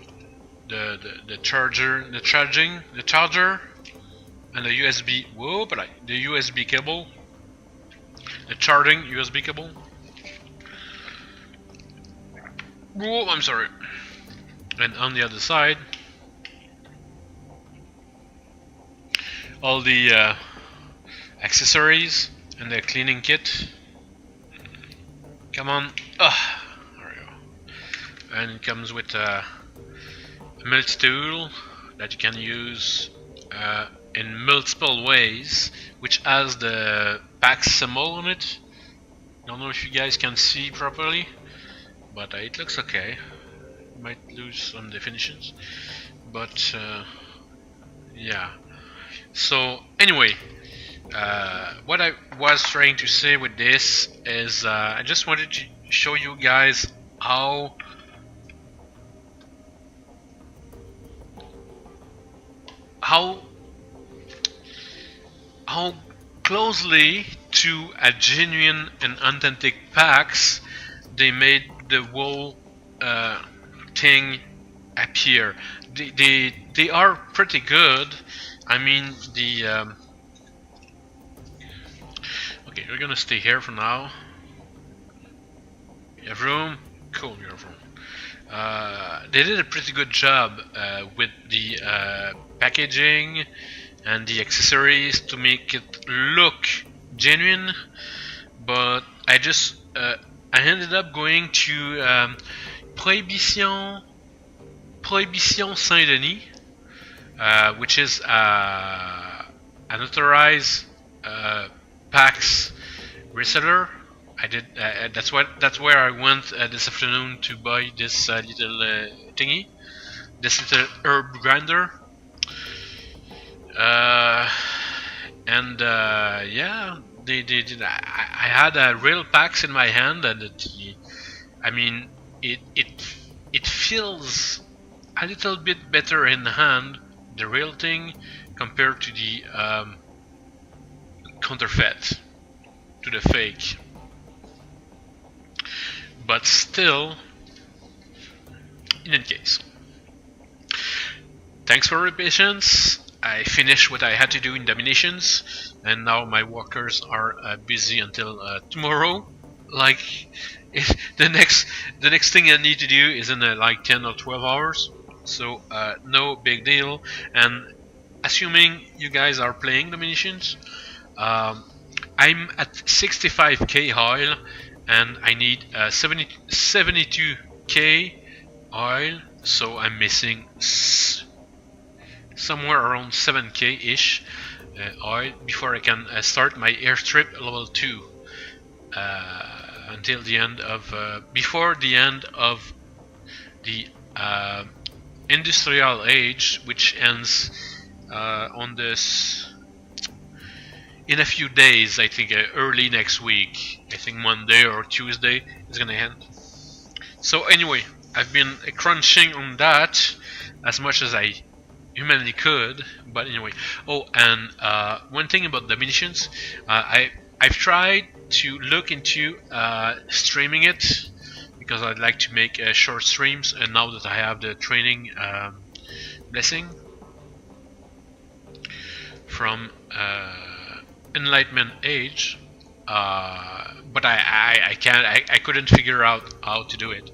charger, the charger, and the USB. Whoa, but the USB cable, the charging USB cable. Whoa, I'm sorry. And on the other side, all the accessories and the cleaning kit. Come on. There we go. And it comes with a multi-tool that you can use in multiple ways, which has the pack symbol on it. Don't know if you guys can see properly, but it looks okay. Might lose some definitions, but yeah. So anyway, what I was trying to say with this is I just wanted to show you guys how closely to a genuine and authentic packs they made the whole thing appear. They are pretty good. I mean, the okay, we're gonna stay here for now. You have room? Cool, you have room. They did a pretty good job with the packaging and the accessories to make it look genuine, but I just I ended up going to Prohibition Saint-Denis, which is an authorized PAX reseller. I did. That's where I went this afternoon to buy this little thingy, this little herb grinder. And yeah, they did. I had real packs in my hand, and I mean, it feels a little bit better in the hand, the real thing, compared to the counterfeit, to the fake. But still, in any case, thanks for your patience. I finished what I had to do in dominations, and now my workers are busy until tomorrow. Like, the next thing I need to do is in like 10 or 12 hours, so no big deal. And assuming you guys are playing dominations, I'm at 65k oil, and I need 72k oil, so I'm missing somewhere around 7k ish oil before I can start my airstrip level 2. until the end of before the end of the industrial age, which ends on this in a few days. I think early next week. I think Monday or Tuesday is gonna end. So anyway, I've been crunching on that as much as I humanly could, but anyway. Oh, and one thing about the munitions, I've tried to look into streaming it because I'd like to make short streams, and now that I have the training blessing from Enlightenment Age, but I couldn't figure out how to do it,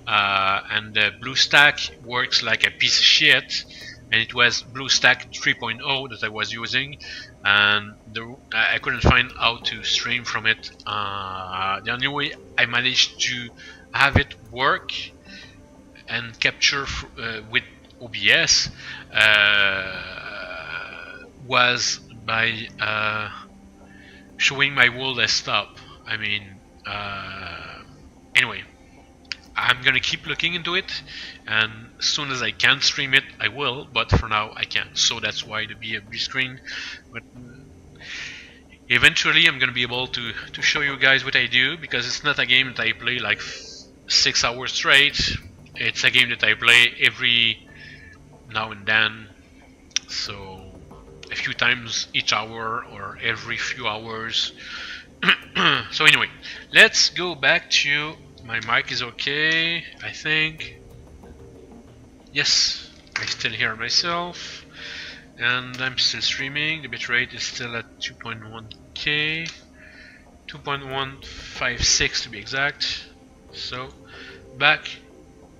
and the BlueStack works like a piece of shit. And it was BlueStack 3.0 that I was using, and I couldn't find how to stream from it. The only way I managed to have it work and capture with OBS was by showing my whole desktop. I mean, anyway. I'm gonna keep looking into it, and as soon as I can stream it, I will, but for now I can't. So that's why to be a blue screen. But eventually I'm gonna be able to show you guys what I do, because it's not a game that I play like 6 hours straight. It's a game that I play every now and then, so a few times each hour or every few hours. So anyway, let's go back to my mic is okay, I think. Yes, I still hear myself, and I'm still streaming. The bitrate is still at 2.1k, 2.156 to be exact. So back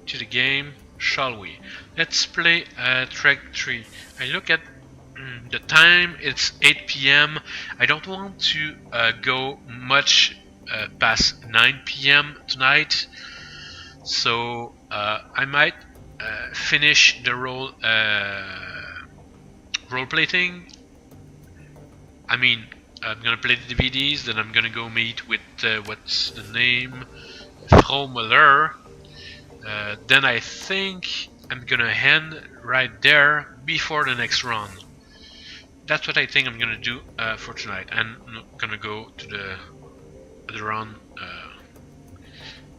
to the game, shall we? Let's play track 3. I look at the time, it's 8 p.m. I don't want to go much past 9 p.m. tonight, so I might finish the role play thing. I mean, I'm gonna play the DVDs, then I'm gonna go meet with what's the name, Frau Muller. Then I think I'm gonna end right there before the next run. That's what I think I'm gonna do for tonight. I'm not gonna go to the run.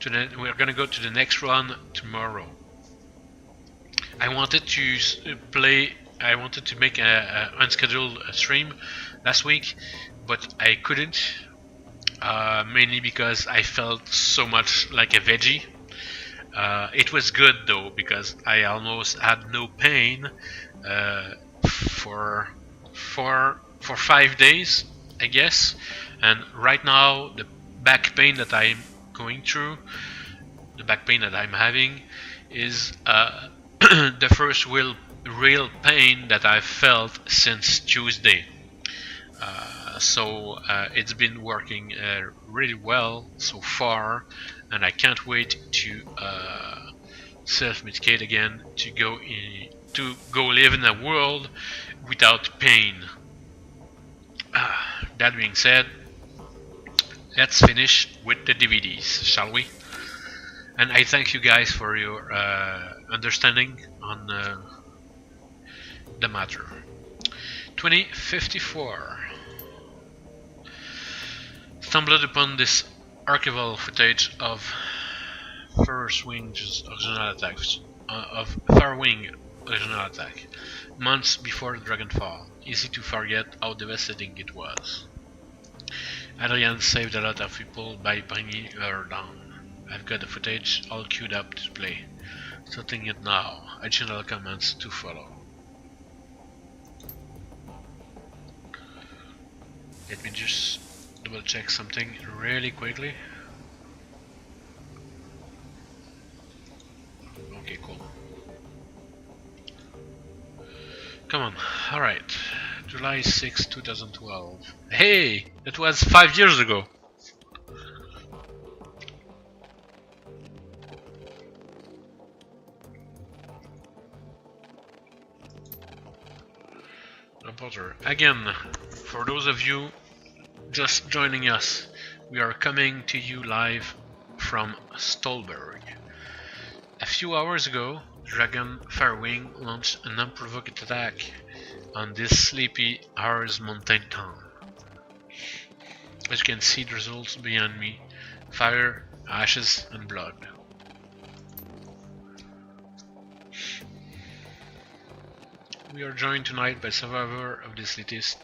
We're gonna go to the next run tomorrow. I wanted to play. I wanted to make a unscheduled stream last week, but I couldn't. Mainly because I felt so much like a veggie. It was good though, because I almost had no pain for 5 days, I guess. And right now, the back pain that I'm going through, the back pain that I'm having, is the first real pain that I've felt since Tuesday. So it's been working really well so far, and I can't wait to self-medicate again, to go live in a world without pain. That being said, let's finish with the DVDs, shall we? And I thank you guys for your understanding on the matter. 2054. Stumbled upon this archival footage of Farwing's original attack, months before Dragonfall. Easy to forget how devastating it was. Adrienne saved a lot of people by bringing her down. I've got the footage all queued up to play. Starting it now. Additional comments to follow. Let me just double check something really quickly. Okay, cool. Come on. Alright. July 6, 2012. Hey! That was 5 years ago! Reporter. Again, for those of you just joining us, We are coming to you live from Stolberg. A few hours ago, Dragon Firewing launched an unprovoked attack on this sleepy Ars mountain town. As you can see the results behind me, fire, ashes and blood. We are joined tonight by survivor of this latest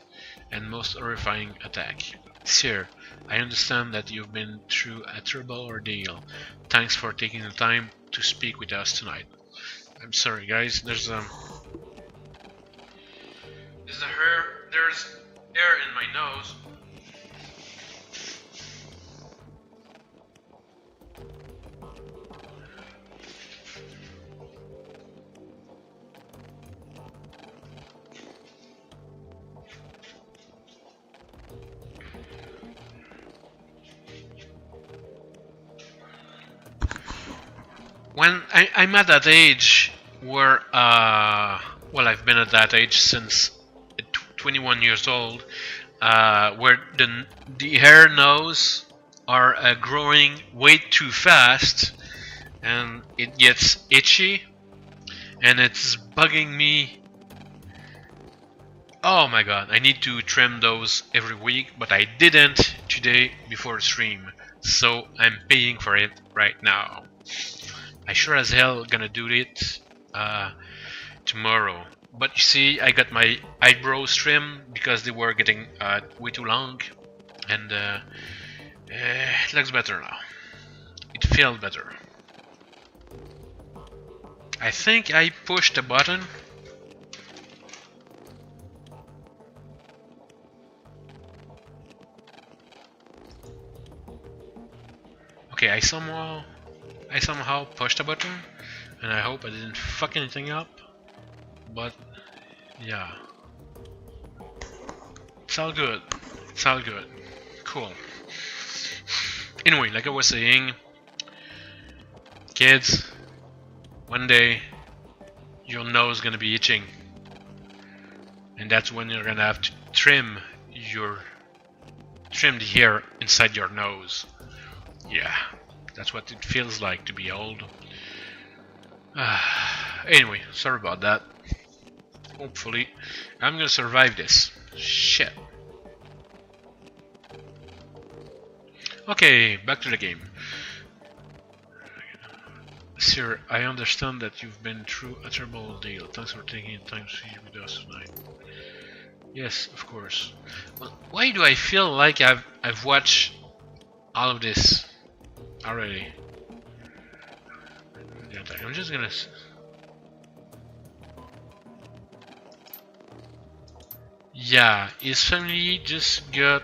and most horrifying attack. Sir, I understand that you've been through a terrible ordeal. Thanks for taking the time to speak with us tonight. I'm sorry guys, there's air in my nose. When I'm at that age where, well, I've been at that age since 21 years old, where the hair nose are growing way too fast, and it gets itchy, and it's bugging me. Oh my god, I need to trim those every week, but I didn't today before stream, so I'm paying for it right now. I sure as hell gonna do it tomorrow. But you see, I got my eyebrows trimmed because they were getting way too long, and it looks better now. It feels better. I think I pushed a button. Okay, I somehow pushed a button, and I hope I didn't fuck anything up. But yeah, it's all good. It's all good. Cool. Anyway, like I was saying, kids, one day your nose is gonna be itching, and that's when you're gonna have to trim the hair inside your nose. Yeah, that's what it feels like to be old. Anyway, sorry about that. Hopefully, I'm gonna survive this. Shit. Okay, back to the game. Sir, I understand that you've been through a terrible ordeal. Thanks for taking the time to be with us tonight. Yes, of course. Well, why do I feel like I've watched all of this already? I'm just gonna. Yeah, his family just got.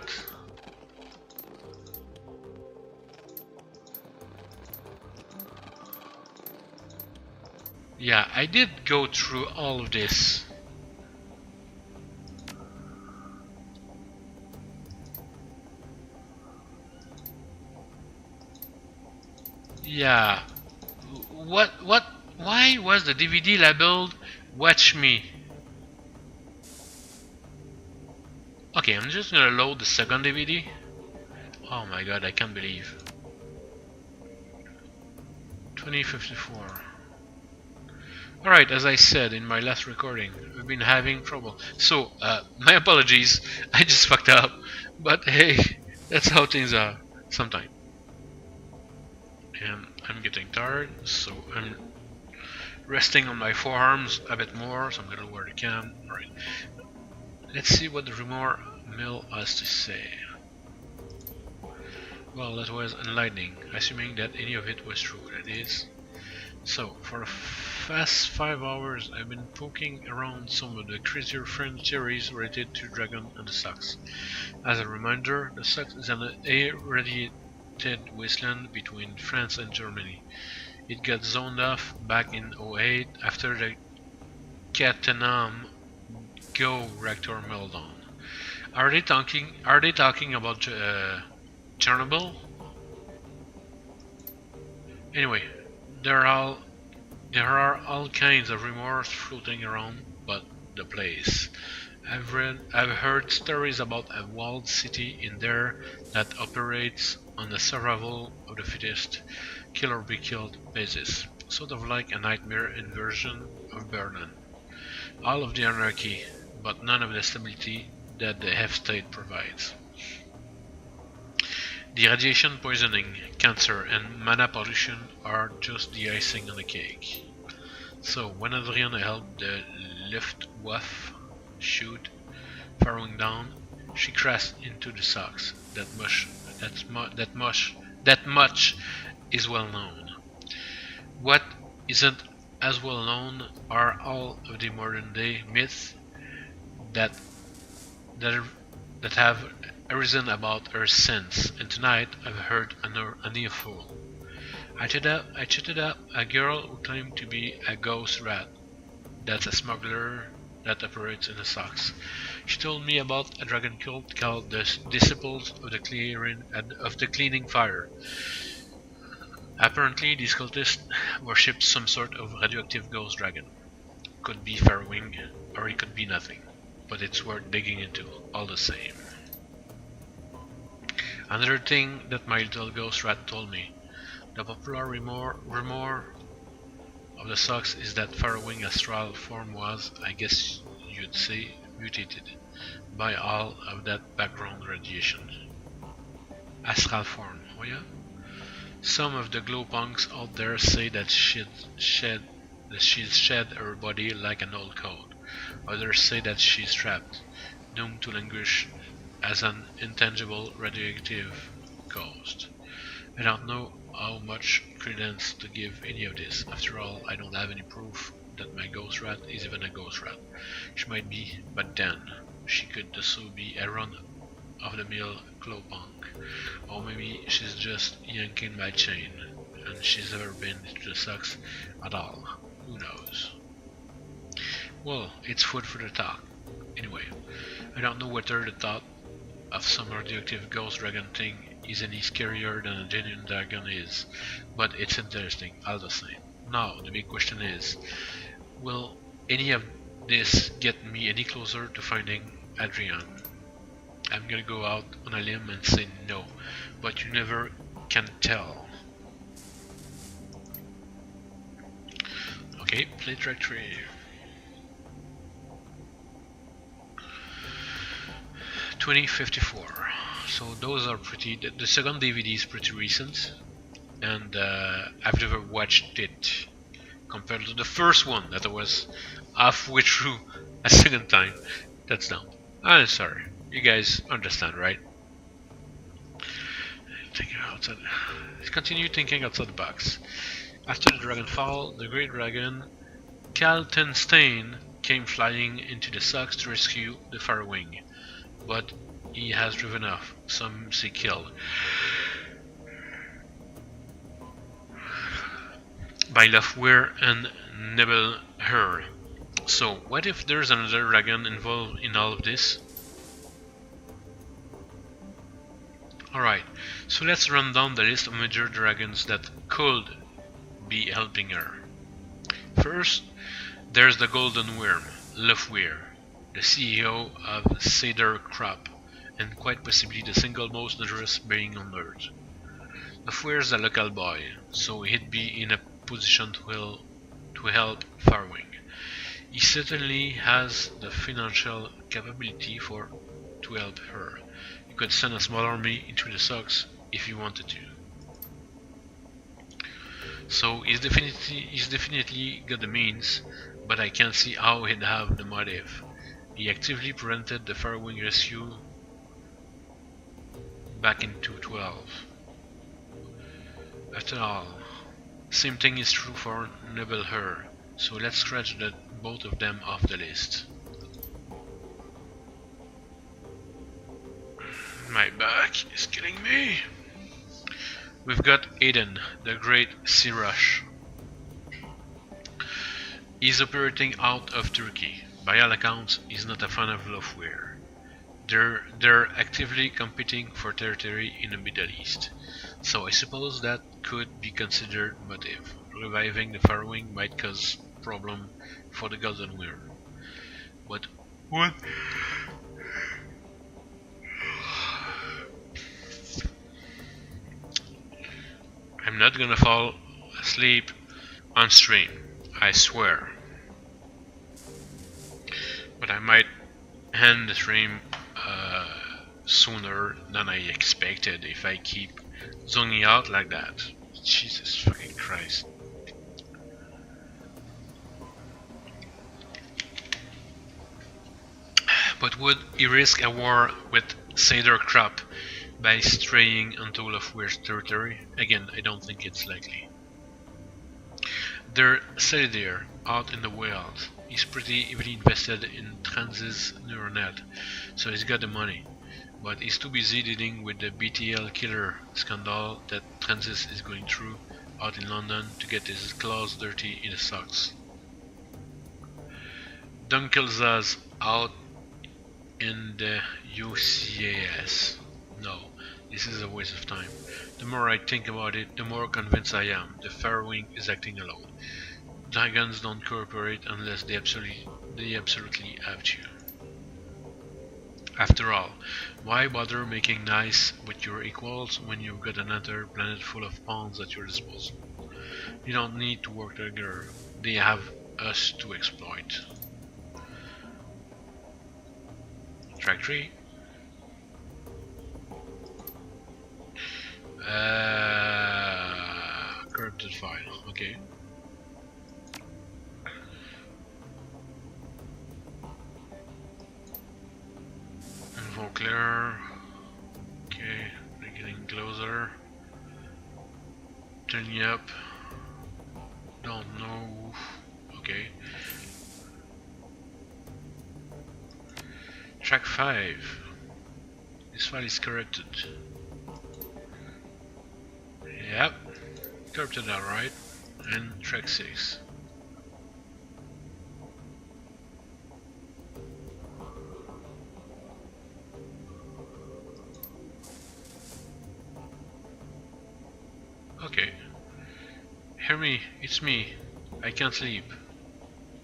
Yeah, I did go through all of this. Yeah. Why was the DVD labeled Watch Me? Okay, I'm just gonna load the second DVD. Oh my god, I can't believe. 2054. Alright, as I said in my last recording, we've been having trouble. So, my apologies, I just fucked up. But hey, that's how things are sometimes. And I'm getting tired, so I'm resting on my forearms a bit more, so I'm gonna wear the cam. Alright. Let's see what the rumor mill has to say. Well, that was enlightening, assuming that any of it was true, that is. So, for the past 5 hours, I've been poking around some of the crazier fringe theories related to Dragon and the Sox. As a reminder, the Sox is an irradiated wasteland between France and Germany. It got zoned off back in 2008 after the Cattenom Go reactor meltdown. Are they talking about Chernobyl? Anyway, there are all kinds of rumors floating around, but the place. I've heard stories about a walled city in there that operates on the survival of the fittest, kill or be killed basis, sort of like a nightmare inversion of Berlin. All of the anarchy, but none of the stability that the F state provides. The radiation poisoning, cancer, and mana pollution are just the icing on the cake. So, when Adrian helped the Luftwaffe shoot Farrowing down, she crashed into the socks. That much is well known. What isn't as well known are all of the modern day myths that that have arisen about her since, and tonight I've heard an earful. I chatted up a girl who claimed to be a ghost rat. That's a smuggler that operates in the socks. She told me about a dragon cult called the Disciples of the Cleaning Fire. Apparently, these cultists worship some sort of radioactive ghost dragon. Could be Fairwing, or it could be nothing, but it's worth digging into all the same. Another thing that my little ghost rat told me, the popular rumor of the socks is that Fairwing astral form was, I guess you'd say, mutated by all of that background radiation. Astral form, oh yeah? Some of the glowpunks out there say that she's shed her body like an old coat. Others say that she's trapped, doomed to languish as an intangible radioactive ghost. I don't know how much credence to give any of this. After all, I don't have any proof that my ghost rat is even a ghost rat. She might be, but then she could also be a run-of-the-mill glowpunk. Or maybe she's just yanking my chain, and she's never been to the socks at all. Who knows? Well, it's food for the thought. Anyway, I don't know whether the thought of some radioactive ghost dragon thing is any scarier than a genuine dragon is, but it's interesting all the same. Now, the big question is, will any of this get me any closer to finding Adrian? I'm gonna go out on a limb and say no, but you never can tell. Okay, play track 3. $20.54. So those are pretty. The second DVD is pretty recent, and I've never watched it compared to the first one that I was halfway through a second time. That's dumb. I'm sorry. You guys understand, right? Continue thinking outside the box. After the Dragonfall, the Great Dragon Kaltenstein came flying into the socks to rescue the Firewing, but he has driven off, some say killed, by Lofweir and Nebelher. So, what if there's another dragon involved in all of this? Alright, so let's run down the list of major dragons that could be helping her. First, there's the Golden Worm, Lofweir, the CEO of Cedar Crop, and quite possibly the single most dangerous being on Earth. Lofweir's a local boy, so he'd be in a position to help Farwing. He certainly has the financial capability to help her. He could send a small army into the socks if he wanted to. So he's definitely got the means, but I can't see how he'd have the motive. He actively prevented the Firewing rescue back in 2012. After all, same thing is true for Nebelher, so let's scratch both of them off the list. My back is killing me. We've got Aiden, the Great Sea Rush. He's operating out of Turkey. By all accounts, he's not a fan of Lofweir. They're actively competing for territory in the Middle East, so I suppose that could be considered motive. Reviving the Firewing might cause problem for the Golden Worm. But What? I'm not gonna fall asleep on stream, I swear. But I might end the stream sooner than I expected if I keep zoning out like that. Jesus fucking Christ. But would he risk a war with Seder Crop by straying onto Lofweir's territory? Again, I don't think it's likely. They're Seder out in the wild. He's pretty heavily invested in Trans's neural net, so he's got the money. But he's too busy dealing with the BTL killer scandal that Francis is going through out in London to get his claws dirty in the socks. Dunkel's out in the UCAS. No, this is a waste of time. The more I think about it, the more convinced I am. The Fair Wing is acting alone. Dragons don't cooperate unless they absolutely have to. After all, why bother making nice with your equals when you've got another planet full of pawns at your disposal? You don't need to work together, they have us to exploit. Track 3. Corrupted file, okay. Vauclair. Okay, we're getting closer. Turning up. Don't know. Okay. Track 5. This file is corrupted. Yep. Corrupted alright. And track 6. Okay. Hear me, it's me. I can't sleep.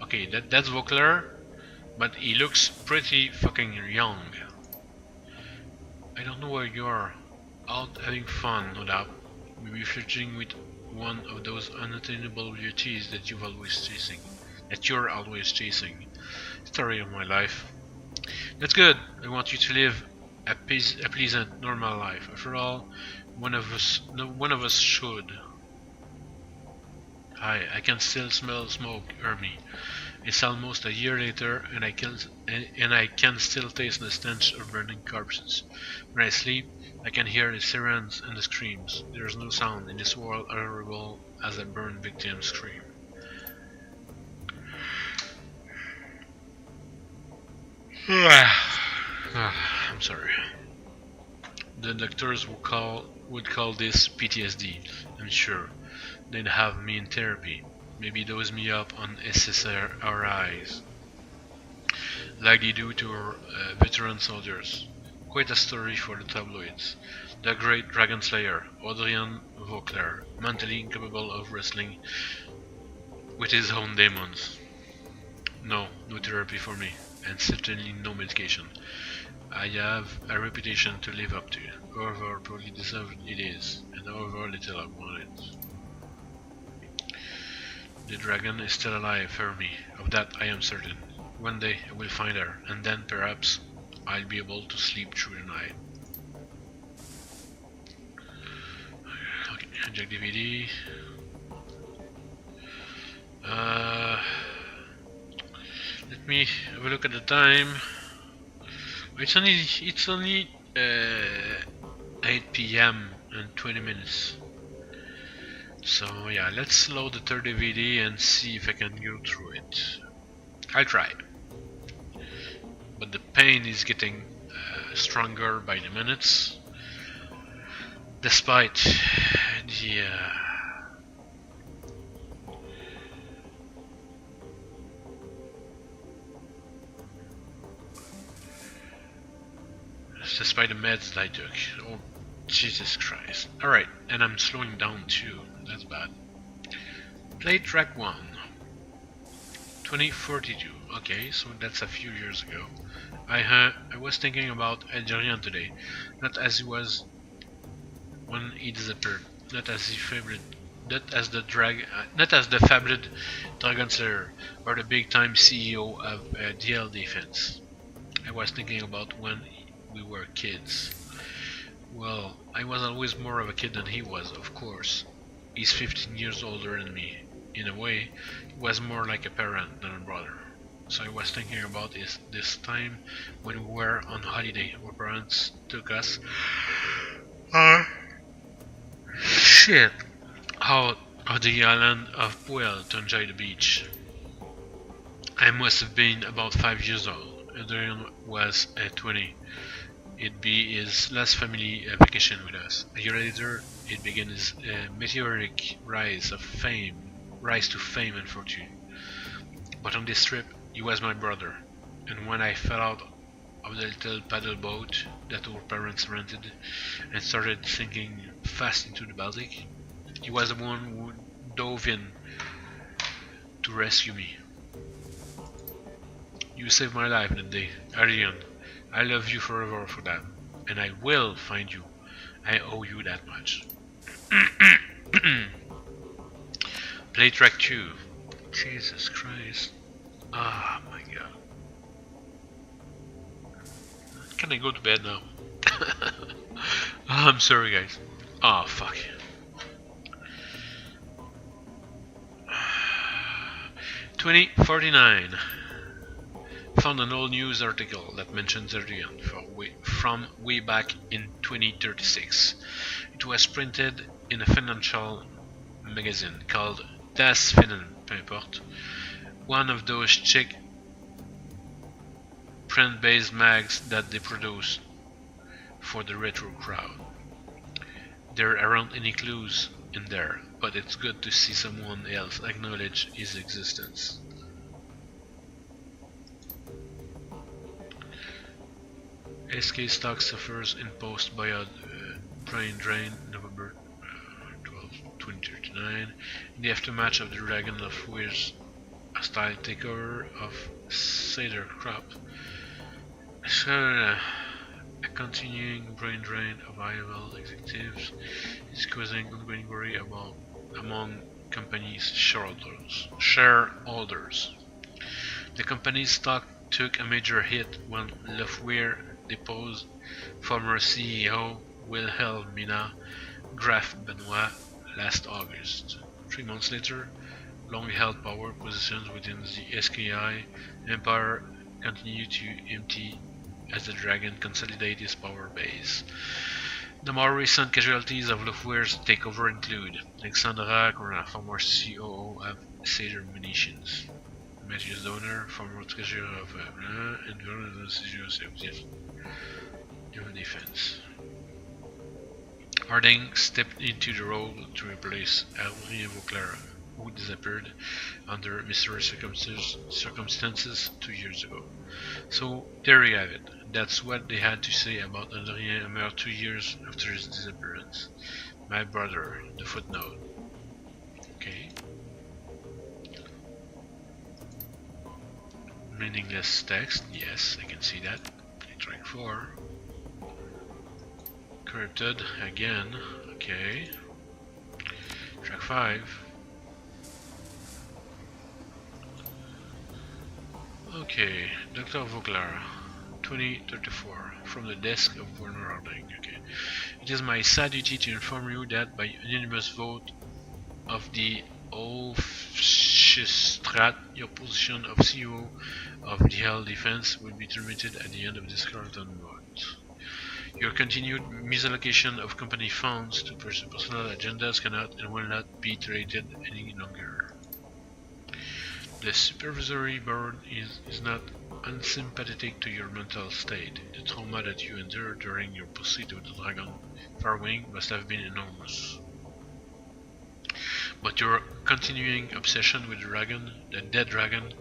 Okay, that's Vauclair, but he looks pretty fucking young. I don't know where you are. Out having fun, no doubt. Maybe flirting with one of those unattainable beauties that you're always chasing. Story of my life. That's good. I want you to live a pleasant, normal life. After all, one of us should. I can still smell smoke, Ermi. It's almost a year later, and I can still taste the stench of burning corpses. When I sleep, I can hear the sirens and the screams. There's no sound in this world horrible as a burned victim scream. I'm sorry. The doctors would call this PTSD, I'm sure. They'd have me in therapy, maybe dose me up on SSRIs, like they do to our veteran soldiers. Quite a story for the tabloids. The great dragon slayer, Adrian Vauclair, mentally incapable of wrestling with his own demons. No therapy for me, and certainly no medication. I have a reputation to live up to, however poorly deserved it is, and however little I want it. The dragon is still alive, Hermie, of that I am certain. One day I will find her, and then perhaps I'll be able to sleep through the night. Okay, inject DVD. Let me have a look at the time. It's only 8 PM and 20 minutes. So yeah, let's load the third DVD and see if I can go through it. I'll try. But the pain is getting stronger by the minutes, despite the meds that I took. Oh, Jesus Christ. Alright, and I'm slowing down too. That's bad. Play track 1. 2042. Okay, so that's a few years ago. I was thinking about Adrian today, not as he was when he disappeared, not as he fabled, not as the fabled Dragon Slayer or the big-time CEO of DL Defense. I was thinking about when we were kids. Well, I was always more of a kid than he was, of course. He's 15 years older than me. In a way, he was more like a parent than a brother. So I was thinking about this time when we were on holiday. Our parents took us shit out of the island of Puel to enjoy the beach. I must have been about 5 years old. Adrian was 20. It'd be his last family vacation with us. A year later, it began his meteoric rise to fame and fortune. But on this trip, he was my brother, and when I fell out of the little paddle boat that our parents rented and started sinking fast into the Baltic, he was the one who dove in to rescue me. You saved my life that day, Ariane. I love you forever for that, and I will find you. I owe you that much. Play track 2. Jesus Christ. Ah, my god. Can I go to bed now? I'm sorry, guys. Oh, fuck. $20.49. Found an old news article that mentions Adrian from way back in 2036. It was printed in a financial magazine called Das Finan, peu importe, one of those chick print-based mags that they produce for the retro crowd. There aren't any clues in there, but it's good to see someone else acknowledge his existence. SK stock suffers in post-buyout brain drain November 12, 2039. In the aftermath of the Dragon of Weir's hostile takeover of Cedar Crop, a continuing brain drain of high-level executives is causing ongoing worry among company's shareholders. The company's stock took a major hit when Lefweir deposed former CEO Wilhelmina Graf Benoit last August. 3 months later, long-held power positions within the SKI empire continue to empty as the Dragon consolidates its power base. The more recent casualties of Lefweir's takeover include Alexandra Corona, former COO of Cedar Munitions, Matthews Donner, former treasurer of and Vernon Defense. Harding stepped into the role to replace Harebrained, who disappeared under mysterious circumstances 2 years ago. So there you have it. That's what they had to say about Adrien a mere 2 years after his disappearance. My brother, the footnote. Okay. Meaningless text, yes, I can see that. Track 4. Corrupted again, okay. Track 5. Okay, Dr. Vogler, 2034, from the desk of Werner Harding. Okay. It is my sad duty to inform you that by unanimous vote of the Hofstrat, your position of CEO of DL Defense will be terminated at the end of this current vote. Your continued misallocation of company funds to pursue personal agendas cannot and will not be tolerated any longer. The supervisory board is not unsympathetic to your mental state. The trauma that you endured during your pursuit of the Dragon Farwing must have been enormous. But your continuing obsession with the dragon, the dead dragon,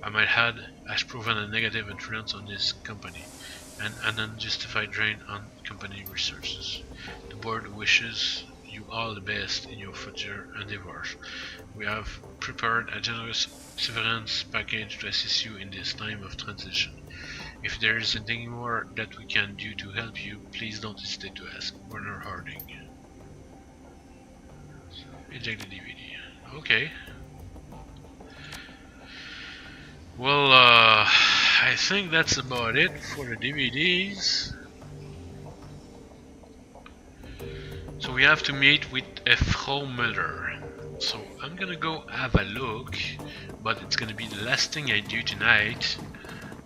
I might add, has proven a negative influence on this company, and an unjustified drain on company resources. The board wishes you all the best in your future endeavors. We have prepared a generous severance package to assist you in this time of transition. If there is anything more that we can do to help you, please don't hesitate to ask. Werner Harding. Eject the DVD. Okay. Well, I think that's about it for the DVDs. So we have to meet with a Frau Muller. So I'm gonna go have a look, but it's gonna be the last thing I do tonight.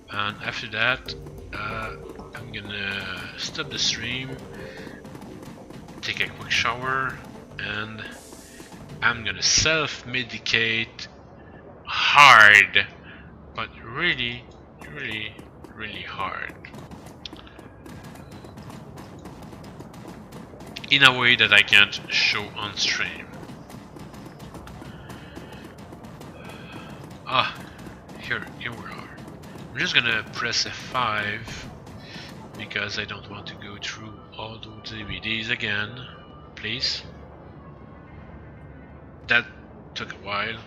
And after that, I'm gonna stop the stream, take a quick shower, and I'm gonna self-medicate hard, but really hard, in a way that I can't show on stream. Here we are. I'm just gonna press F5 because I don't want to go through all those DVDs again, please. That took a while.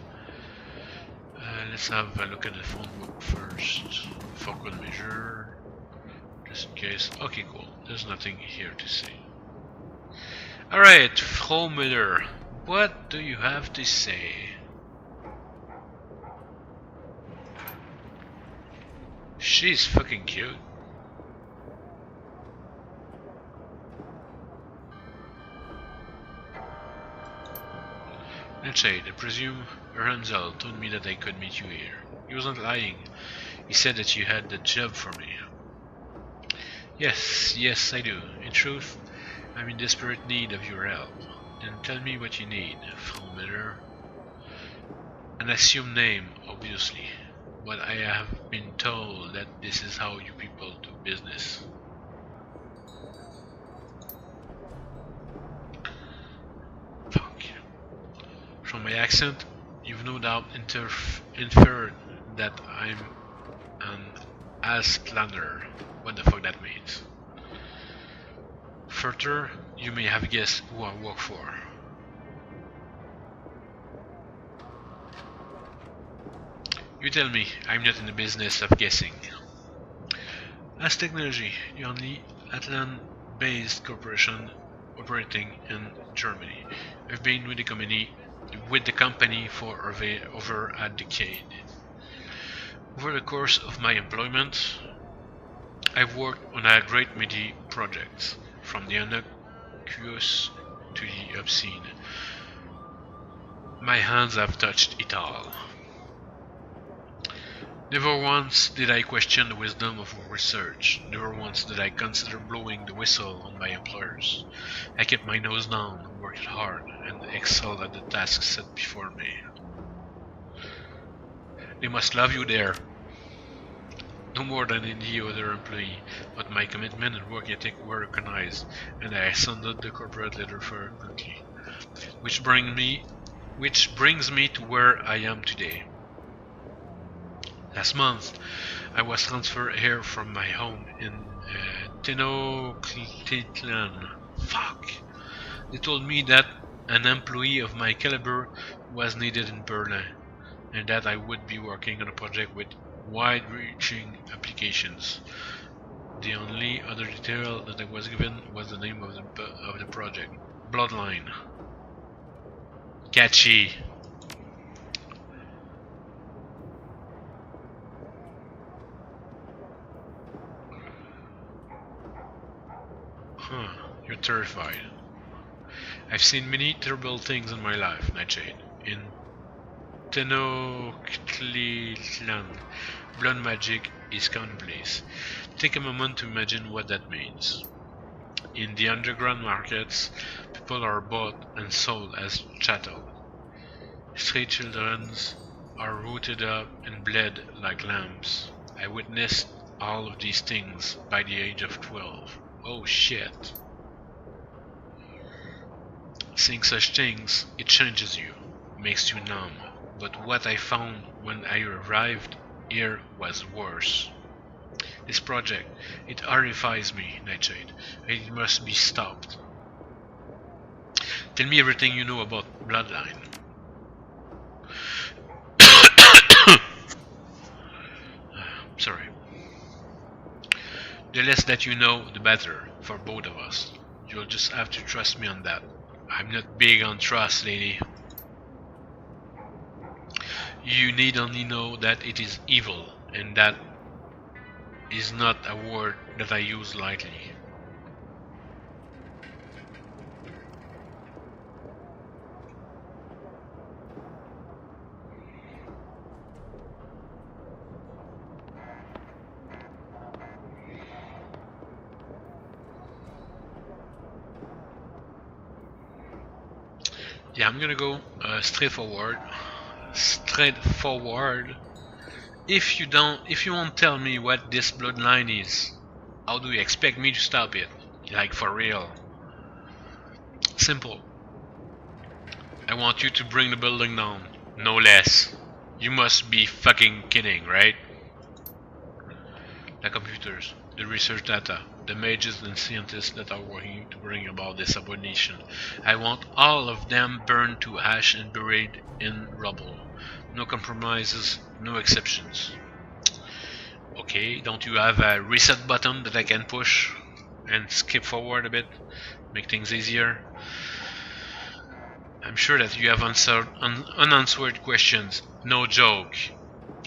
Let's have a look at the phone book first. Focal measure, just in case. Okay, cool. There's nothing here to see. Alright, Frau Muller, what do you have to say? She's fucking cute. Nightshade, I presume Ransel told me that I could meet you here. He wasn't lying. He said that you had the job for me. Yes, I do. In truth, I'm in desperate need of your help. Then tell me what you need, Frau Muller. An assumed name, obviously. But I have been told that this is how you people do business. Fuck. From my accent, you've no doubt inferred that I'm an Asplander. What the fuck that means. Further, you may have guessed who I work for. You tell me, I'm not in the business of guessing. As Technology, the only Atlant-based corporation operating in Germany. I've been with the company for over a decade. Over the course of my employment, I've worked on a great many projects, from the innocuous to the obscene. My hands have touched it all. Never once did I question the wisdom of our research. Never once did I consider blowing the whistle on my employers. I kept my nose down, worked hard, and excelled at the tasks set before me. They must love you there. No more than any other employee, but my commitment and work ethic were recognized, and I ascended the corporate ladder frequently. Which brings me to where I am today. Last month, I was transferred here from my home in Tenochtitlan. Fuck. They told me that an employee of my caliber was needed in Berlin, and that I would be working on a project with wide-reaching applications. The only other detail that I was given was the name of the project. Bloodline. Catchy. You're terrified. I've seen many terrible things in my life, Nightshade. In Tenochtitlan, blood magic is commonplace. Take a moment to imagine what that means. In the underground markets, people are bought and sold as chattel. Street children are rooted up and bled like lambs. I witnessed all of these things by the age of 12. Oh shit. Seeing such things, it changes you, makes you numb. But what I found when I arrived here was worse. This project, it horrifies me, Nightshade. It must be stopped. Tell me everything you know about Bloodline. Sorry. The less that you know, the better for both of us. You'll just have to trust me on that. I'm not big on trust, lady. You need only know that it is evil, and that is not a word that I use lightly. Yeah, I'm gonna go straight forward. If you won't tell me what this bloodline is, how do you expect me to stop it? Like, for real? Simple. I want you to bring the building down, no less. You must be fucking kidding, right? The computers, the research data, the mages and scientists that are working to bring about this abomination. I want all of them burned to ash and buried in rubble. No compromises, no exceptions. Okay, don't you have a reset button that I can push and skip forward a bit? Make things easier? I'm sure that you have unanswered questions. No joke.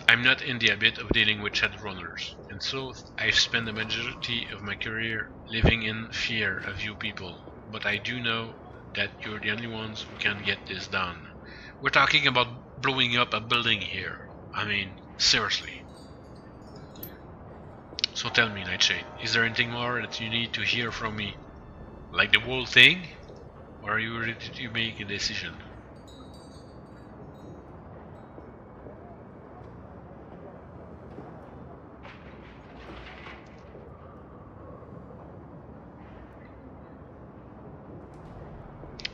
I'm not in the habit of dealing with Shadowrunners, and so I've spent the majority of my career living in fear of you people. But I do know that you're the only ones who can get this done. We're talking about blowing up a building here. I mean, seriously. So tell me, Nightshade, is there anything more that you need to hear from me? Like the whole thing? Or are you ready to make a decision?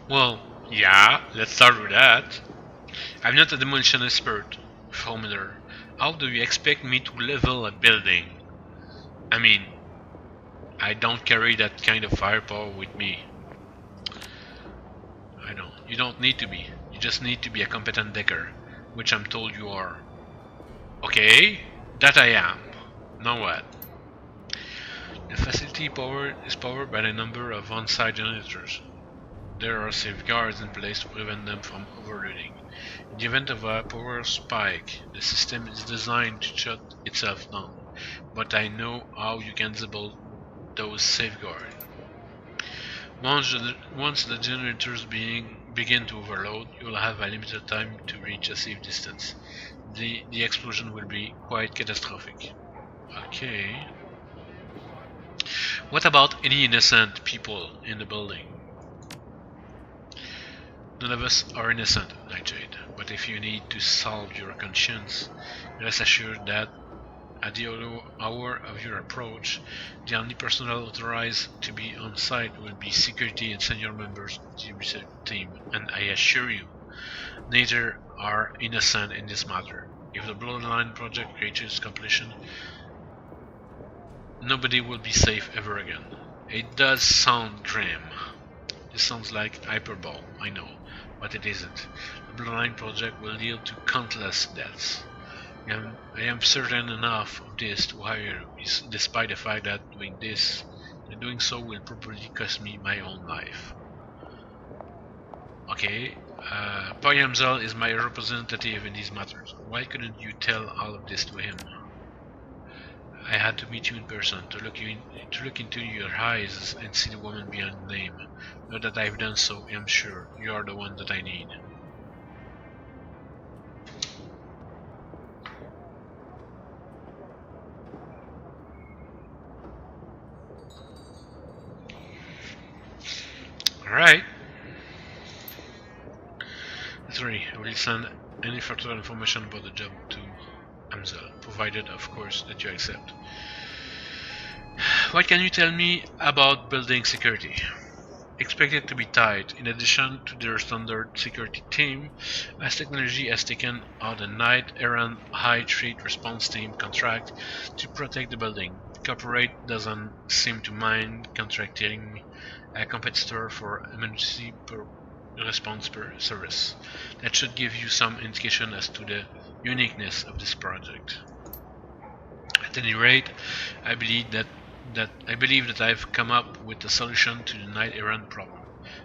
Well, yeah, let's start with that. I'm not a demolition expert, Frau Muller. How do you expect me to level a building? I mean, I don't carry that kind of firepower with me. I know, you don't need to be. You just need to be a competent decker, which I'm told you are. Okay, that I am. Now what? The facility is powered by a number of on-site generators. There are safeguards in place to prevent them from overloading. In the event of a power spike, the system is designed to shut itself down, but I know how you can disable those safeguards. Once the generators begin to overload, you'll have a limited time to reach a safe distance. The explosion will be quite catastrophic. Okay. What about any innocent people in the building? None of us are innocent, Nightshade, but if you need to salve your conscience, rest assured that at the hour of your approach, the only personnel authorized to be on site will be security and senior members of the research team, and I assure you, neither are innocent in this matter. If the Bloodline project reaches completion, nobody will be safe ever again. It does sound grim. This sounds like hyperbole, I know, but it isn't. The Bloodline project will lead to countless deaths. I am certain enough of this to hire you, despite the fact that doing so will probably cost me my own life. Okay, Payamzal is my representative in these matters. Why couldn't you tell all of this to him? I had to meet you in person, to look into your eyes and see the woman behind the name. Now that I've done so, I am sure you are the one that I need. Alright. 3. I will send any further information about the job to Amzal, provided, of course, that you accept. What can you tell me about building security? Expect it to be tight. In addition to their standard security team, as technology has taken on a night-errant high-threat response team contract to protect the building. The corporate doesn't seem to mind contracting a competitor for emergency response per service. That should give you some indication as to the uniqueness of this project. At any rate, I believe that I've come up with a solution to the knight errant problem.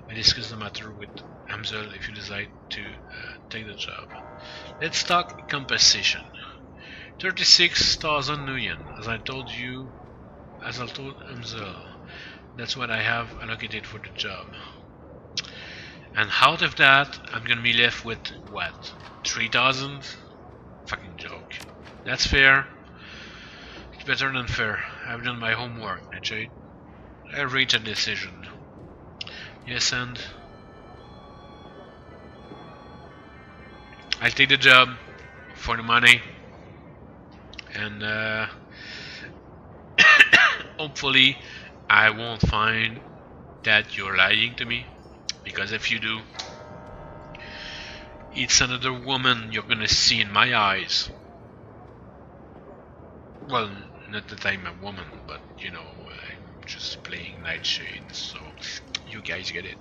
I discussed the matter with Amzel if you decide to take the job. Let's talk compensation. 36,000 nuyen, as I told Amzel. That's what I have allocated for the job. And out of that, I'm gonna be left with what? 3,000? Fucking joke. That's fair. It's better than fair. I've done my homework, Jade. I reached a decision. Yes, and I'll take the job for the money, and hopefully I won't find that you're lying to me, because if you do, it's another woman you're gonna see in my eyes. Well, not that I'm a woman, but you know, I'm just playing Nightshade, so you guys get it.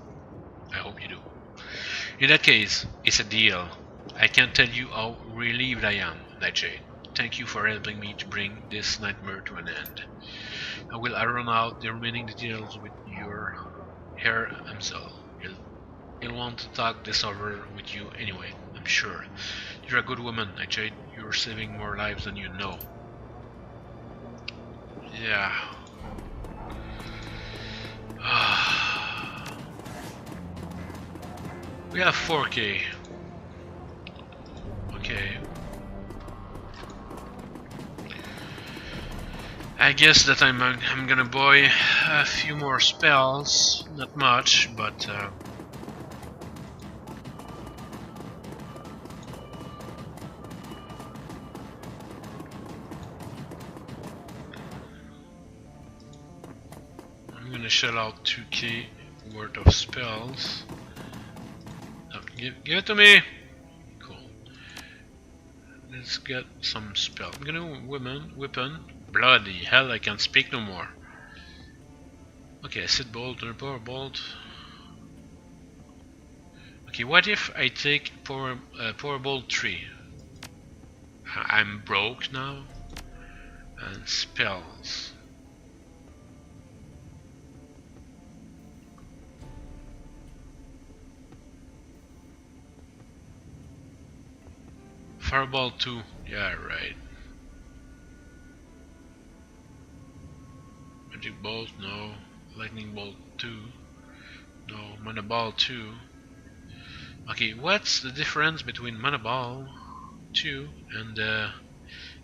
I hope you do. In that case, it's a deal. I can't tell you how relieved I am, Nightshade. Thank you for helping me to bring this nightmare to an end. I will iron out the remaining details with your Herr Amsel. He'll want to talk this over with you anyway, I'm sure. You're a good woman, Nightshade. You're saving more lives than you know. Yeah. We have 4K. Okay. I guess that I'm gonna buy a few more spells. Not much, but I'm gonna shell out 2K worth of spells. Give it to me! Cool. Let's get some spell. I'm gonna weapon. Bloody hell, I can't speak no more. Okay, acid bolt, power bolt. Okay, what if I take power bolt 3? I'm broke now. And spells. Fireball 2, yeah, right. Magic bolt, no. Lightning bolt 2, no. Mana ball 2. Okay, what's the difference between mana ball 2 and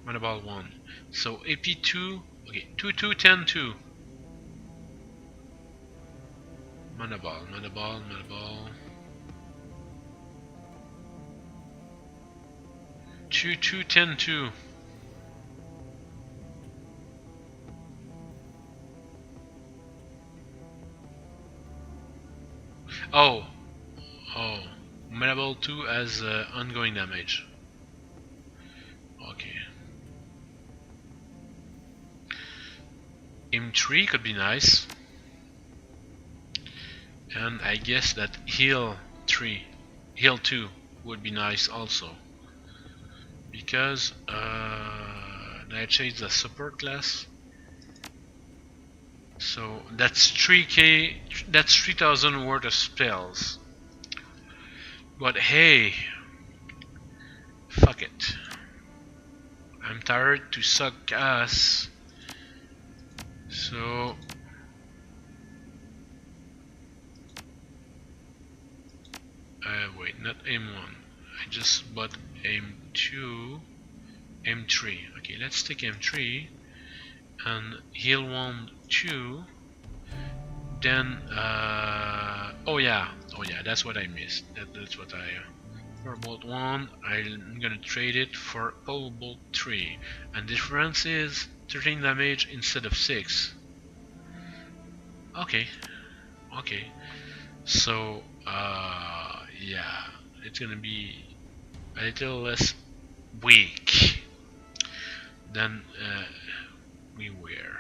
mana ball 1? So AP 2, okay, 2, 2, 10, 2. Mana ball, mana ball, mana ball. 2, 2, 10, 2. Oh, mana ball 2 has ongoing damage. Okay. M3 could be nice. And I guess that heal 2 would be nice also. Because Nightshade's a support class. So that's 3K, that's 3,000 worth of spells. But hey, fuck it. I'm tired to suck ass. So wait, not M1. I just bought M2, M3. Okay, let's take M3 and heal 1, 2. Then oh yeah, that's what I missed. That's what I Power Bolt 1, I'm gonna trade it for Power Bolt 3. And the difference is 13 damage instead of 6. Okay. So yeah, it's gonna be a little less weak than we were.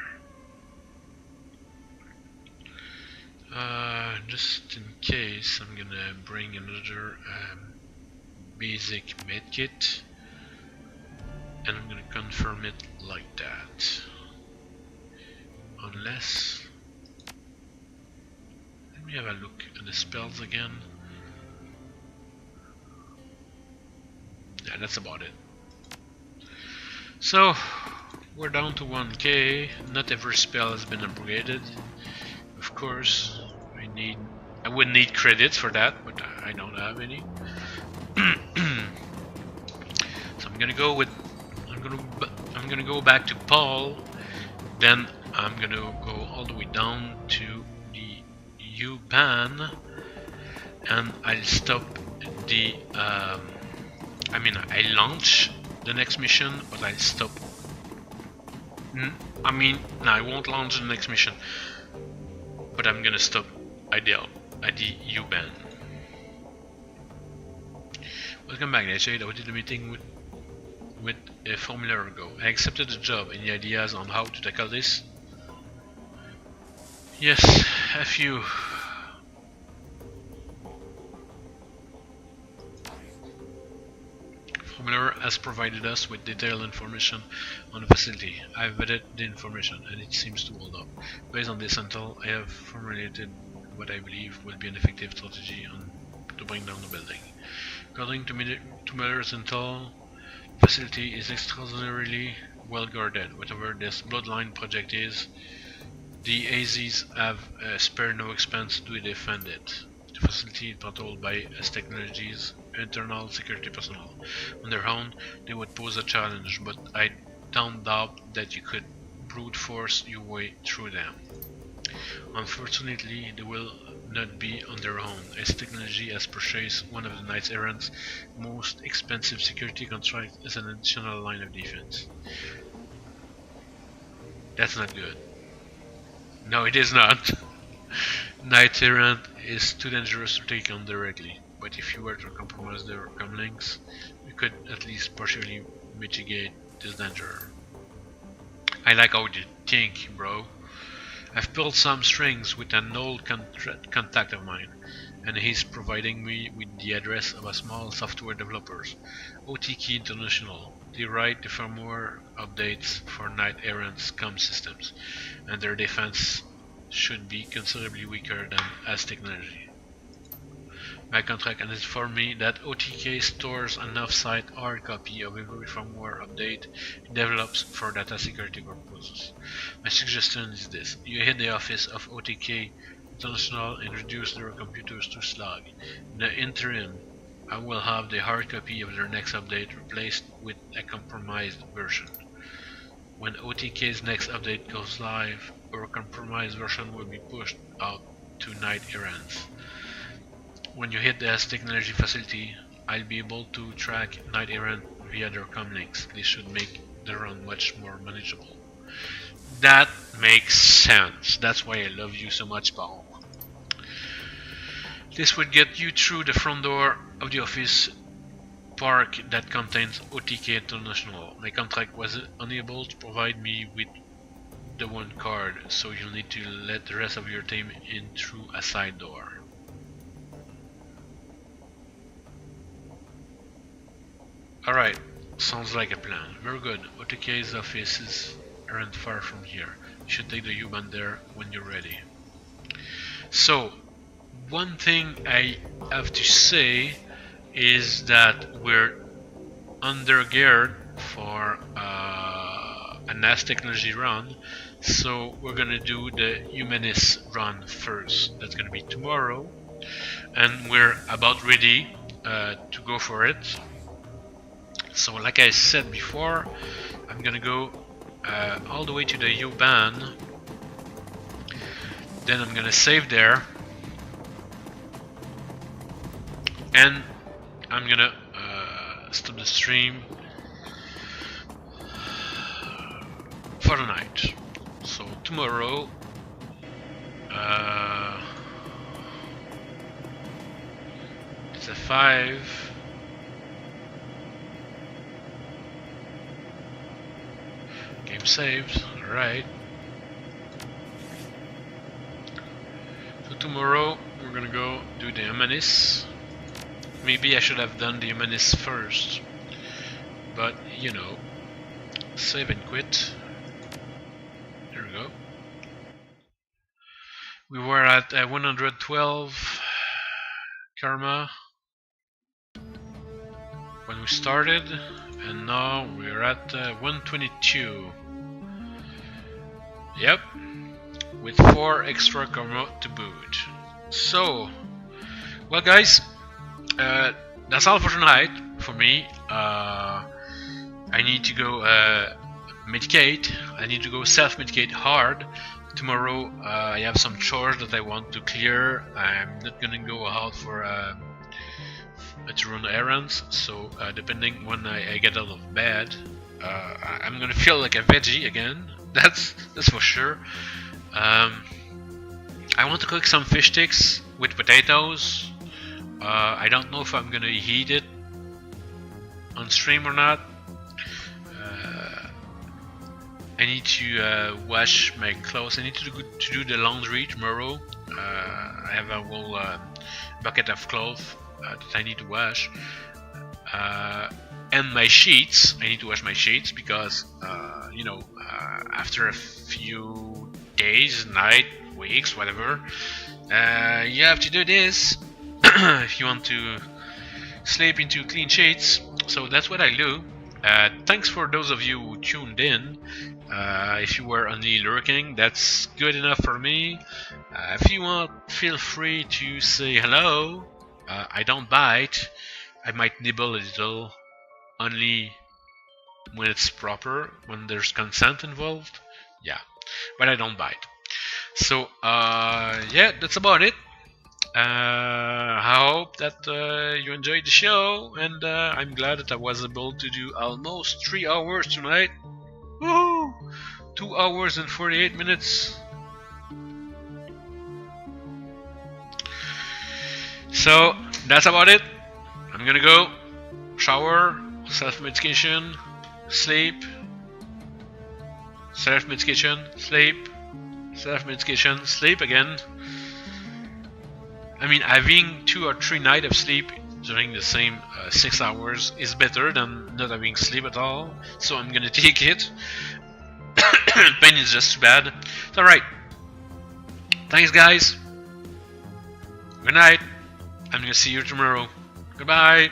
just in case, I'm gonna bring another basic medkit, and I'm gonna confirm it like that. Unless, let me have a look at the spells again. Yeah, that's about it. So we're down to 1k. Not every spell has been upgraded. Of course, I would need credits for that, but I don't have any. So I'm gonna go back to Paul. Then I'm gonna go all the way down to the U-Bahn, and I'll stop the. I launch the next mission, but I'll stop. No, I won't launch the next mission, but I'm gonna stop at the U-Bahn. Welcome back, Shade. I did the meeting with Frau Muller ago. I accepted the job. Any ideas on how to tackle this? Yes, a few. Frau Muller has provided us with detailed information on the facility. I've vetted the information and it seems to hold up. Based on this intel, I have formulated what I believe will be an effective strategy to bring down the building. According to Muller's intel, the facility is extraordinarily well guarded. Whatever this Bloodline project is, the AZs have spared no expense to defend it. The facility is patrolled by S-Technologies' internal security personnel. On their own, they would pose a challenge, but I don't doubt that you could brute force your way through them. Unfortunately, they will not be on their own. S-Technology has purchased one of the Knights Errant's most expensive security contracts as an additional line of defense. That's not good. No, it is not. Knights Errant is too dangerous to take on directly, but if you were to compromise their comlinks, we could at least partially mitigate this danger. I like how you think, bro. I've pulled some strings with an old contact of mine, and he's providing me with the address of a small software developers, OTK International. They write the firmware updates for Knight Errant's comm systems, and their defense should be considerably weaker than S-Technology. My contract informed me that OTK stores an off-site hard copy of every firmware update it develops for data security purposes. My suggestion is this: you hit the office of OTK International and reduce their computers to slug. In the interim, I will have the hard copy of their next update replaced with a compromised version. When OTK's next update goes live, our compromised version will be pushed out to Knight Errant. When you hit the S-Technology facility, I'll be able to track Knight Errant via their comlinks. This should make the run much more manageable. That makes sense. That's why I love you so much, Paul. This would get you through the front door of the office park that contains OTK International. My contract was unable to provide me with the one card, so you'll need to let the rest of your team in through a side door. Alright, sounds like a plan. Very good. OTK's offices aren't far from here. You should take the U-Bahn there when you're ready. So, one thing I have to say is that we're under geared for an S-Technology run, so we're gonna do the Humanist run first. That's gonna be tomorrow, and we're about ready to go for it. So like I said before, I'm gonna go all the way to the U-Bahn, then I'm gonna save there, and I'm gonna stop the stream for the night. So tomorrow it's a 5. Game saved, alright. So tomorrow we're gonna go do the humanist. Maybe I should have done the humanist first, but you know, save and quit. There we go. We were at 112 karma when we started, and now we're at 122. Yep, with 4 extra karma to boot. So, well guys, that's all for tonight for me. I need to go medicate. I need to go self-medicate hard. Tomorrow I have some chores that I want to clear. I'm not gonna go out for to run errands, so depending when I get out of bed, I'm gonna feel like a veggie again. That's for sure. I want to cook some fish sticks with potatoes. I don't know if I'm gonna heat it on stream or not. I need to wash my clothes. I need to do the laundry tomorrow. I have a whole bucket of clothes that I need to wash. And my sheets. I need to wash my sheets because, you know, after a few days, night, weeks, whatever, you have to do this if you want to sleep into clean sheets. So that's what I do. Thanks for those of you who tuned in. If you were only lurking, that's good enough for me. If you want, feel free to say hello. I don't bite. I might nibble a little, only when it's proper, when there's consent involved. Yeah, but I don't bite. So, yeah, that's about it. I hope that you enjoyed the show, and I'm glad that I was able to do almost 3 hours tonight. Woohoo! 2 hours and 48 minutes. So that's about it. I'm gonna go shower, self-medication, sleep, self-medication, sleep, self-medication, sleep again. I mean, having 2 or 3 nights of sleep during the same 6 hours is better than not having sleep at all. So I'm gonna take it. Pain is just too bad. It's alright. Thanks guys. Good night. I'm gonna see you tomorrow. Goodbye.